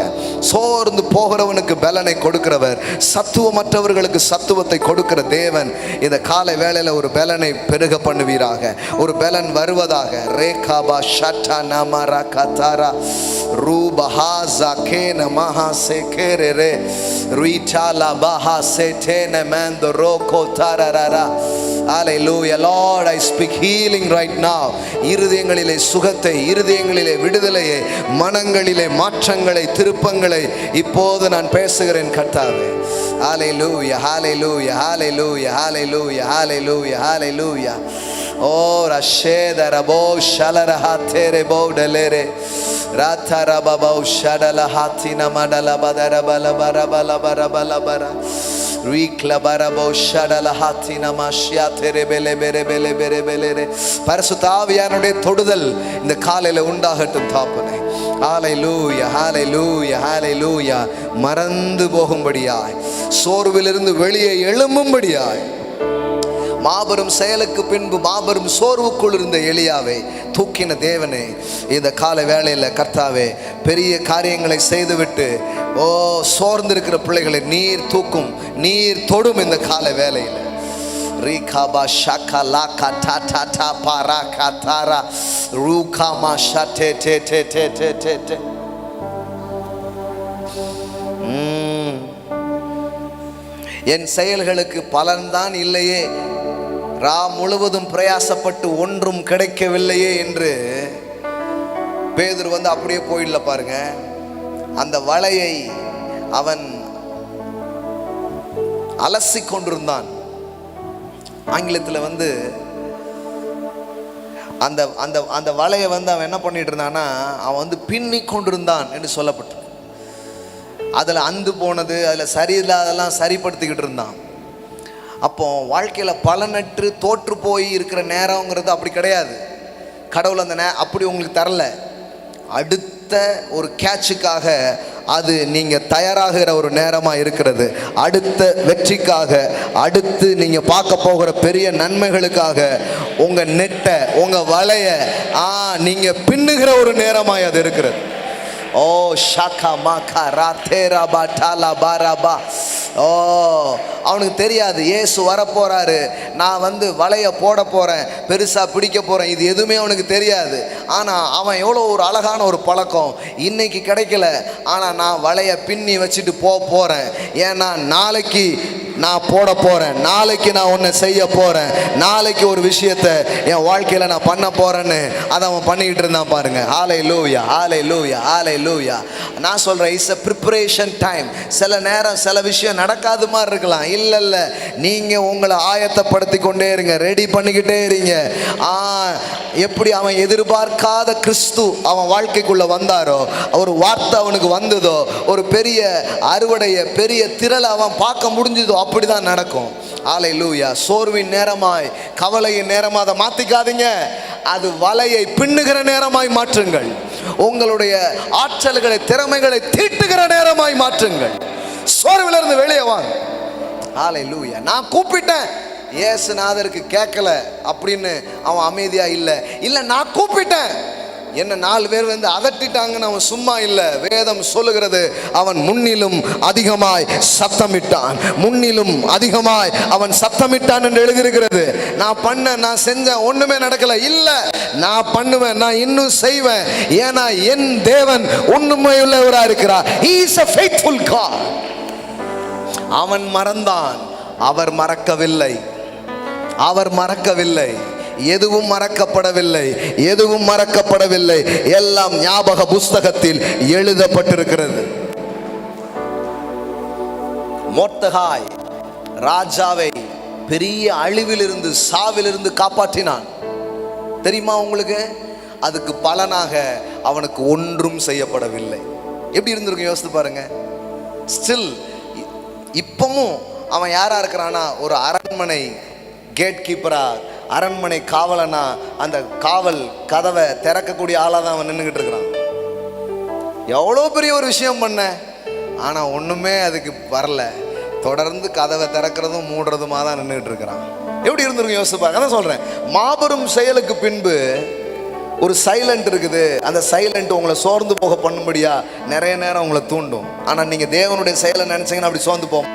சோர்ந்து போகிறவனுக்கு பலனை கொடுக்கிறவர், சத்துவமற்றவர்களுக்கு சத்துவத்தை கொடுக்கிற தேவன் இந்த காலை வேளையில் ஒரு பலனை பெருக பண்ணுவீராக. ஒரு பலன் வருவதாக. ரேகாபா ஷட்டா நமரா கதாரா ரூபஹாஸா கேன மஹா சேகேரே ருயிட்டாலா பஹா சேடேன மந்தரோ கோதாரரா. Hallelujah. Lord, I speak healing right now. இருதயங்களிலே சுகத்தை, இருதயங்களிலே விடுதலையை, மனங்களிலே மாற்றங்களை, திருப்பங்களை இப்போது நான் பேசுகிறேன் கர்த்தாவே. Hallelujah, hallelujah, hallelujah, hallelujah, hallelujah, hallelujah. Oh, rasheda rabo shalara hatere bodalere ratara babo shadala hatina madala badara bala bara bala bara bala bara rikla barabo shadala hatina mashya tere bele bere bele bere bele. பரிசுத்த ஆவியானுடைய தொடுதல் இந்த காலையில உண்டாகட்டும் தாப்பனே. ஹalleluya, hallelujah, hallelujah. மறந்து போகும்படியாய், சோர்விலிருந்து வெளியே எழும்பும்படியாய், மாபெரும் செயலுக்கு பின்பு மாபெரும் சோர்வுக்குள் இருந்த எலியாவை தூக்கின தேவனே, இந்த கால வேளையில் கர்த்தாவே பெரிய காரியங்களை செய்துவிட்டு சோர்ந்திருக்கிற பிள்ளைகளை நீர் தூக்கும், நீர் தொடும் இந்த கால வேளையில். ரீகாபா ஷகலா கட்டா டா பாரா கதாரா ரூகாமா ஷட்டே டே டே டே டே டே டே. என் செயல்களுக்கு பலன்தான் இல்லையே, ரா முழுவதும் பிரயாசப்பட்டு ஒன்றும் கிடைக்கவில்லையே என்று பேதுரு அப்படியே போயிடல பாருங்க. அந்த வலையை அவன் அலசி கொண்டிருந்தான். ஆங்கிலத்தில் அந்த அந்த அந்த வலையை அவன் என்ன பண்ணிட்டு இருந்தான்னா, அவன் பின்னி கொண்டிருந்தான் என்று சொல்லப்பட்டு, அதில் அந்து போனது, அதில் சரியில்லாதெல்லாம் சரிப்படுத்திக்கிட்டு இருந்தான். அப்போ வாழ்க்கையில் பலனற்று தோற்று போய் இருக்கிற நேரங்கிறது அப்படி கிடையாது. கடவுள் அந்த அப்படி உங்களுக்கு தரல. அடுத்த ஒரு கேட்சுக்காக அது நீங்கள் தயாராகிற ஒரு நேரமாக இருக்கிறது. அடுத்த வெற்றிக்காக, அடுத்து நீங்கள் பார்க்க போகிற பெரிய நன்மைகளுக்காக உங்கள் நெட்டை, உங்கள் வலையை நீங்கள் பின்னுகிற ஒரு நேரமாக அது இருக்கிறது. ஓ ஷாக்கா மாக்கா ராத்தேரா பாட்டாலா பாராபா. ஓ அவனுக்கு தெரியாது இயேசு வரப்போறாரு, நான் வலையை போட போகிறேன், பெருசாக பிடிக்க போகிறேன், இது எதுவுமே அவனுக்கு தெரியாது. ஆனால் அவன் எவ்வளோ ஒரு அழகான ஒரு பழக்கம், இன்னைக்கு கிடைக்கல, ஆனால் நான் வலையை பின்னி வச்சுட்டு போகிறேன். ஏன்னா நாளைக்கு நான் போட போகிறேன், நாளைக்கு நான் ஒன்று செய்ய போகிறேன், நாளைக்கு ஒரு விஷயத்தை என் வாழ்க்கையில் நான் பண்ண போகிறேன்னு அதை அவன் பண்ணிக்கிட்டு இருந்தான் பாருங்க. ஹalleluya, hallelujah, hallelujah. நான் சொல்கிறேன், இட்ஸ் a preparation time. சில நேரம் சில விஷயம் நடக்காத மாதிரி இருக்கலாம். இல்லை, நீங்கள் உங்களை ஆயத்தப்படுத்தி கொண்டே இருங்க, ரெடி பண்ணிக்கிட்டே இருங்க. எப்படி அவன் எதிர்பார்க்காத கிறிஸ்து அவன் வாழ்க்கைக்குள்ளே வந்தாரோ, ஒரு வார்த்தை அவனுக்கு வந்ததோ, ஒரு பெரிய அறுவடைய, பெரிய திரளை அவன் பார்க்க முடிஞ்சதோ, அப்படிதான் நடக்கும். ஹalleluya. சோர்வின் நேரமாய், கவலையின் நேரமாக அதை மாற்றிக்காதீங்க, அது வலையை பின்னுகிற நேரமாய் மாற்றுங்கள். உங்களுடைய ஆற்றல்களை, திறமைகளை தீட்டுகிற நேரமாய் மாற்றுங்கள். சோர்விலிருந்து வெளியே வாங்க. ஹalleluya. நான் கூப்பிட்டேன், இயேசுநாதருக்கு கேட்கல அப்படின்னு அவன் அமைதியா இல்லை, நான் கூப்பிட்டேன், என்ன 4 பேர் அதட்டிட்டாங்கன்னு அவன் சும்மா இல்லை. வேதம் சொல்லுகிறது, அவன் முன்னிலும் அதிகமாய் சத்தமிட்டான், முன்னிலும் அதிகமாய் அவன் சத்தமிட்டான் என்று எழுதியிருக்கிறது. நான் செஞ்சேன், ஒண்ணுமே நடக்கல, இல்லை நான் பண்ணுவேன், நான் இன்னும் செய்வேன். ஏன்னா என் தேவன் உண்மையுள்ளவராக இருக்கிறார். He is a faithful God. அவன் மறந்தான், அவர் மறக்கவில்லை, அவர் மறக்கவில்லை. எதுவும் மறக்கப்படவில்லை, எதுவும் மறக்கப்படவில்லை. எல்லாம் ஞாபக புஸ்தகத்தில் எழுதப்பட்டிருக்கிறது. மொர்தெகாய் ராஜாவை பெரிய அழிவிலிருந்து, சாவிலிருந்து காப்பாற்றினான். தெரியுமா உங்களுக்கு? அதுக்கு பலனாக அவனுக்கு ஒன்றும் செய்யப்படவில்லை. எப்படி இருந்திருக்கும் யோசித்து பாருங்க. ஸ்டில் இப்பவும் அவன் யாரா இருக்கிறானா, ஒரு அரண்மனை கேட் கீப்பரா, அரண்மனை காவலனா, அந்த காவல் கதவை திறக்கக்கூடிய ஆளாக தான் அவன் நின்றுக்கிட்டு இருக்கிறான். எவ்வளோ பெரிய ஒரு விஷயம் பண்ண, ஆனால் ஒன்றுமே அதுக்கு வரல. தொடர்ந்து கதவை திறக்கிறதும் மூடுறதுமா தான் நின்றுக்கிட்டு இருக்கிறான். எப்படி இருந்திருக்கும் யோசிச்சு பாருங்க. அதான் சொல்றேன், மாபெரும் செயலுக்கு பின்பு ஒரு சைலண்ட் இருக்குது. அந்த சைலண்ட் உங்களை சோர்ந்து போக பண்ணும்படியா நிறைய நேரம் உங்களை தூண்டும். ஆனா நீங்க தேவனுடைய செயலை நினைச்சீங்கன்னா அப்படி சோர்ந்து போகும்.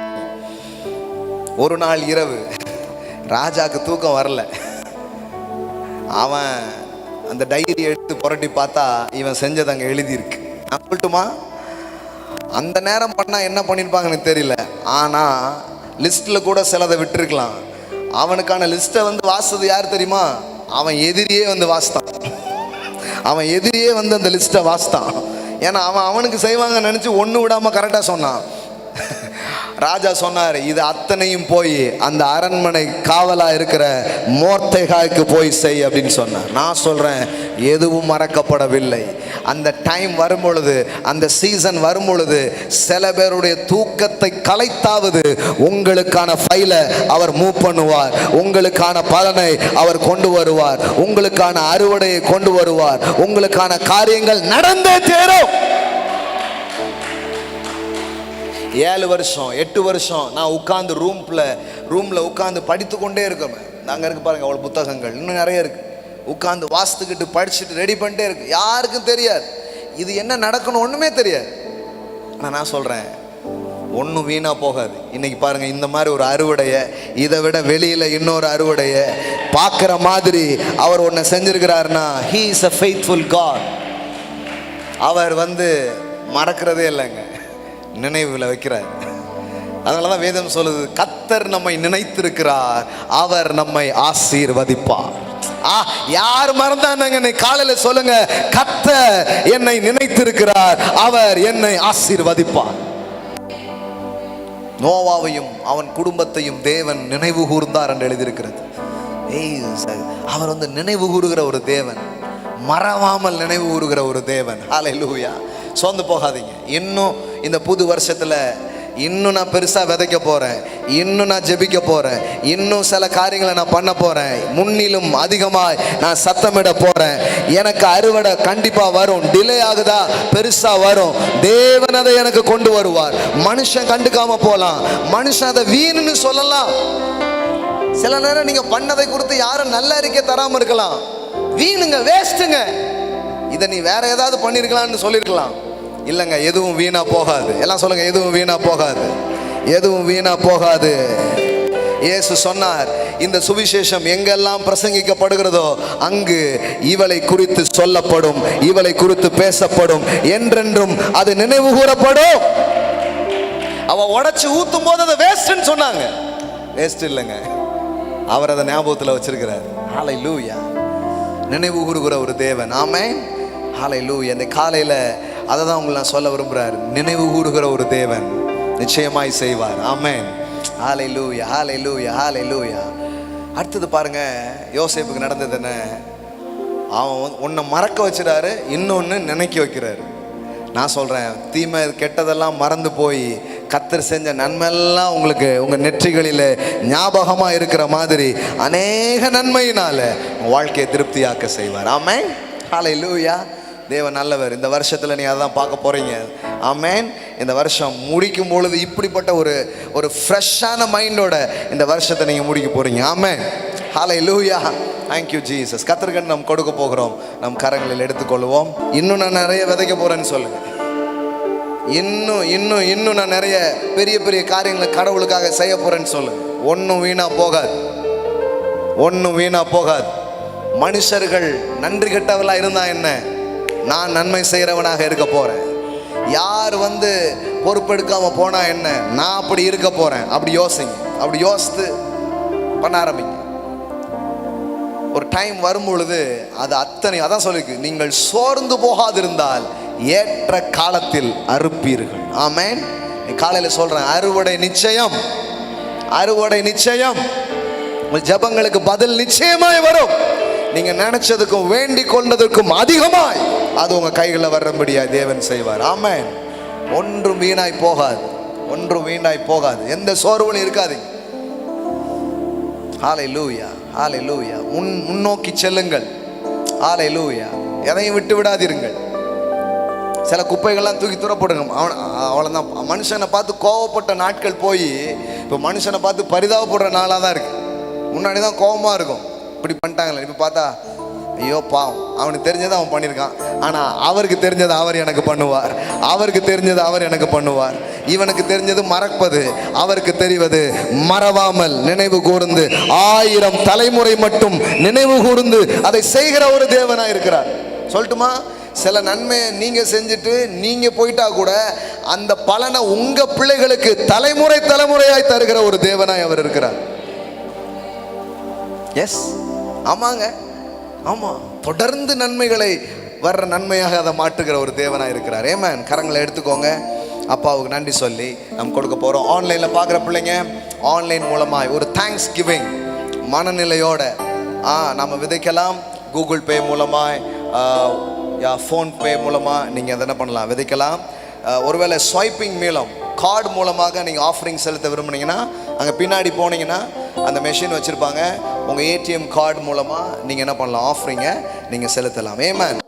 ஒரு நாள் இரவு ராஜாக்கு தூக்கம் வரல. அவன் அந்த டைரி எடுத்து புரட்டி பார்த்தா இவன் செஞ்சது அங்கே எழுதியிருக்கு. நான் சொல்லட்டுமா, அந்த நேரம் பண்ணால் என்ன பண்ணியிருப்பாங்கன்னு தெரியல. ஆனால் லிஸ்ட்டில் கூட சிலதை விட்டுருக்கலாம். அவனுக்கான லிஸ்ட்டை வாசித்தது யார் தெரியுமா? அவன் எதிரியே வாசித்தான். அவன் எதிரியே அந்த லிஸ்ட்டை வாசித்தான். ஏன்னா அவனுக்கு செய்வாங்க நினச்சி ஒன்று விடாமல் கரெக்டாக சொன்னான். ராஜா சொன்னார், இது அத்தனையும் போய் அந்த அரண்மனை காவலா இருக்கிற மோர்தெகாய்க்கு போய் செய் அப்படின்னு சொன்னார். நான் சொல்றேன், எதுவும் மறக்கப்படவில்லை. அந்த டைம் வரும் பொழுது, அந்த சீசன் வரும் பொழுது, சில பேருடைய தூக்கத்தை கலைத்தாவது உங்களுக்கான ஃபைலை அவர் மூவ் பண்ணுவார். உங்களுக்கான பலனை அவர் கொண்டு வருவார். உங்களுக்கான அறுவடையை கொண்டு வருவார். உங்களுக்கான காரியங்கள் நடந்தே தேரும். 7 வருஷம் 8 வருஷம் நான் உட்கார்ந்து ரூம்ல உட்கார்ந்து படித்து கொண்டே இருக்கேன். நாங்கள் இருக்கு பாருங்க, அவ்வளோ புத்தகங்கள் இன்னும் நிறைய இருக்கு. உட்கார்ந்து வாசித்துக்கிட்டு படிச்சுட்டு ரெடி பண்ணிட்டே இருக்கு. யாருக்கும் தெரியாது இது என்ன நடக்கணும், ஒண்ணுமே தெரியாது. நான் சொல்றேன், ஒன்றும் வீணா போகாது. இன்னைக்கு பாருங்க, இந்த மாதிரி ஒரு அறுவடையை, இதை விட வெளியில இன்னொரு அறுவடையை பார்க்குற மாதிரி அவர் ஒன்று செஞ்சிருக்கிறாருன்னா, he is a faithful God. அவர் மறக்கிறதே இல்லைங்க, நினைவுல வைக்கிறார். அதனாலதான் வேதம் சொல்லுது, கர்த்தர் நம்மை நினைத்திருக்கிறார், அவர் நம்மை ஆசீர்வதிப்பார். யார் மறந்தாங்க? காலையில சொல்லுங்க, கர்த்தர் என்னை நினைத்திருக்கிறார், அவர் என்னை ஆசீர்வதிப்பார். நோவாவையும் அவன் குடும்பத்தையும் தேவன் நினைவு கூர்ந்தார் என்று எழுதியிருக்கிறது. அவர் நினைவு கூறுகிற ஒரு தேவன், மறவாமல் நினைவு கூறுகிற ஒரு தேவன். ஹல்லேலூயா. சோர்ந்து போகாதீங்க. இன்னும் இந்த புது வருஷத்துல இன்னும் நான் பெருசா விதைக்க போறேன், இன்னும் நான் ஜெபிக்க போறேன், இன்னும் சில காரியங்களை நான் பண்ண போறேன், முன்னிலும் அதிகமாய் நான் சத்தமிட போறேன். எனக்கு அறுவடை கண்டிப்பா வரும். டிலே ஆகுதா, பெருசா வரும். தேவன் அதை எனக்கு கொண்டு வருவார். மனுஷன் கண்டுக்காம போலாம், மனுஷன் அதை வீணுன்னு சொல்லலாம். சில நேரம் நீங்க பண்ணதை குறித்து யாரும் நல்ல அறிக்கை தராம இருக்கலாம். வீணுங்க, வேஸ்ட்டுங்க, இதை நீ வேற ஏதாவது பண்ணிருக்கலாம்னு சொல்லிருக்கலாம். இல்லைங்க, எதுவும் வீணா போகாது. எல்லாம் சொல்லுங்க, எதுவும் வீணா போகாது, எதுவும் வீணா போகாது. இயேசு சொன்னார், இந்த சுவிசேஷம் எங்கெல்லாம் பிரசங்கிக்கப்படுகிறதோ அங்கு இவளை குறித்து சொல்லப்படும், இவளை குறித்து பேசப்படும், என்றென்றும் அது நினைவு கூறப்படும். அவ உடைச்சு ஊத்தும் போது அதை வேஸ்ட்னு சொன்னாங்க. வேஸ்ட் இல்லைங்க, அவர் அதை ஞாபகத்தில் வச்சிருக்கிறார். ஹல்லேலூயா. நினைவு கூறுகிற ஒரு தேவன். ஆமென். ஹல்லேலூயா. இந்த காலையில அதை தான் உங்களை நான் சொல்ல விரும்புகிறார். நினைவு கூறுகிற ஒரு தேவன் நிச்சயமாய் செய்வார். ஆமென். ஹல்லேலூயா, ஹல்லேலூயா, ஹல்லேலூயா. அடுத்தது பாருங்க, யோசேப்புக்கு நடந்தது என்ன? அவன் ஒன்றை மறக்க வச்சுறாரு, இன்னொன்று நினைக்க வைக்கிறாரு. நான் சொல்கிறேன், தீமை கெட்டதெல்லாம் மறந்து போய் கர்த்தர் செஞ்ச நன்மையெல்லாம் உங்களுக்கு உங்கள் நெற்றிகளில் ஞாபகமாக இருக்கிற மாதிரி அநேக நன்மையினால் உங்கள் வாழ்க்கையை திருப்தியாக்க செய்வார். ஆமென். ஹல்லேலூயா. தேவன் நல்லவர். இந்த வருஷத்தில் நீங்கள் அதான் பார்க்க போகிறீங்க. ஆமென். இந்த வருஷம் முடிக்கும் பொழுது இப்படிப்பட்ட ஒரு ஃப்ரெஷ்ஷான மைண்டோட இந்த வருஷத்தை நீங்கள் முடிக்க போகிறீங்க. Amen. Hallelujah. Thank you Jesus. கர்த்தருக்கு நாம் கொடுக்க போகிறோம், நம் கரங்களில் எடுத்துக்கொள்வோம். இன்னும் நான் நிறைய விதைக்க போகிறேன்னு சொல்லுங்கள். இன்னும் இன்னும் இன்னும் நான் நிறைய பெரிய பெரிய காரியங்களை கடவுளுக்காக செய்ய போகிறேன்னு சொல்லுங்கள். ஒன்றும் வீணா போகாது, ஒன்றும் வீணா போகாது. மனுஷர்கள் நன்றி கெட்டவர்களாக இருந்தா என்ன, நான் நன்மை செய்கிறவனாக இருக்க போகிறேன். யார் பொறுப்பெடுக்காமல் போனால் என்ன, நான் அப்படி இருக்க போகிறேன். அப்படி யோசிங்க, அப்படி யோசித்து பண்ண ஆரம்பிங்க. ஒரு டைம் வரும் பொழுது அது அத்தனை, அதான் சொல்லிருக்கு, நீங்கள் சோர்ந்து போகாதிருந்தால் ஏற்ற காலத்தில் அறுப்பீர்கள். ஆமென். காலையில் சொல்கிறேன், அறுவடை நிச்சயம், அறுவடை நிச்சயம். உங்கள் ஜெபங்களுக்கு பதில் நிச்சயமாய் வரும். நீங்க நினைச்சதுக்கும் வேண்டிக் கொண்டதற்கும் அதிகமாய் அது உங்க கைகளில் வர்றபடியா தேவன் செய்வார். ஆமென். ஒன்றும் வீணாய் போகாது, ஒன்றும் வீணாய் போகாது. எந்த சோர்வும் இருக்காதீங்க. ஹல்லேலூயா, ஹல்லேலூயா. முன்னோக்கி செல்லுங்கள். ஹல்லேலூயா. எதையும் விட்டு விடாதீர்கள். சில குப்பைகள்லாம் தூக்கி தூரப்படுங்க. அவ்வளோதான். மனுஷனை பார்த்து கோவப்பட்ட நாட்கள் போய் இப்போ மனுஷனை பார்த்து பரிதாபப்படுற நாளாக தான் இருக்கு. முன்னாடி தான் கோபமாக இருக்கும், இப்படி பண்ணிட்டாங்களே. இப்போ பார்த்தா ஐயோ பாவம், அவனுக்கு தெரிஞ்சதை அவன் பண்ணியிருக்கான், ஆனால் அவருக்கு தெரிஞ்சதை அவர் எனக்கு பண்ணுவார், அவருக்கு தெரிஞ்சதை அவர் எனக்கு பண்ணுவார். இவனுக்கு தெரிஞ்சது மறப்பது, அவருக்கு தெரிவது மறவாமல் நினைவு கூர்ந்து 1000 தலைமுறை மட்டும் நினைவு கூர்ந்து அதை செய்கிற ஒரு தேவனாக இருக்கிறார். சொல்லட்டுமா, சில நன்மையை நீங்க செஞ்சுட்டு நீங்க போயிட்டா கூட அந்த பலனை உங்க பிள்ளைகளுக்கு தலைமுறை தலைமுறையாய் தருகிற ஒரு தேவனாய் அவர் இருக்கிறார். எஸ், ஆமாங்க, ஆமா, தொடர்ந்து நன்மைகளை வர்ற நன்மையாக அதை மாற்றுகிற ஒரு தேவனாய் இருக்கிறார். ஏமேன். கரங்களை எடுத்துக்கோங்க. அப்பாவுக்கு நன்றி சொல்லி நம்ம கொடுக்க போறோம். ஆன்லைன்ல பார்க்குற பிள்ளைங்க ஆன்லைன் மூலமாய் ஒரு தேங்க்ஸ் கிவிங் மனநிலையோட நம்ம விதைக்கலாம். கூகுள் பே மூலமாய், ஃபோன்பே மூலமாக நீங்கள் அதை என்ன பண்ணலாம், விதைக்கலாம். ஒருவேளை ஸ்வைப்பிங் மூலம் கார்டு மூலமாக நீங்கள் ஆஃபரிங் செலுத்த விரும்புனீங்கன்னா அங்கே பின்னாடி போனீங்கன்னா அந்த மெஷின் வச்சுருப்பாங்க. உங்கள் ஏடிஎம் கார்டு மூலமாக நீங்கள் என்ன பண்ணலாம், ஆஃபரிங்கை நீங்கள் செலுத்தலாம். ஏமேன்.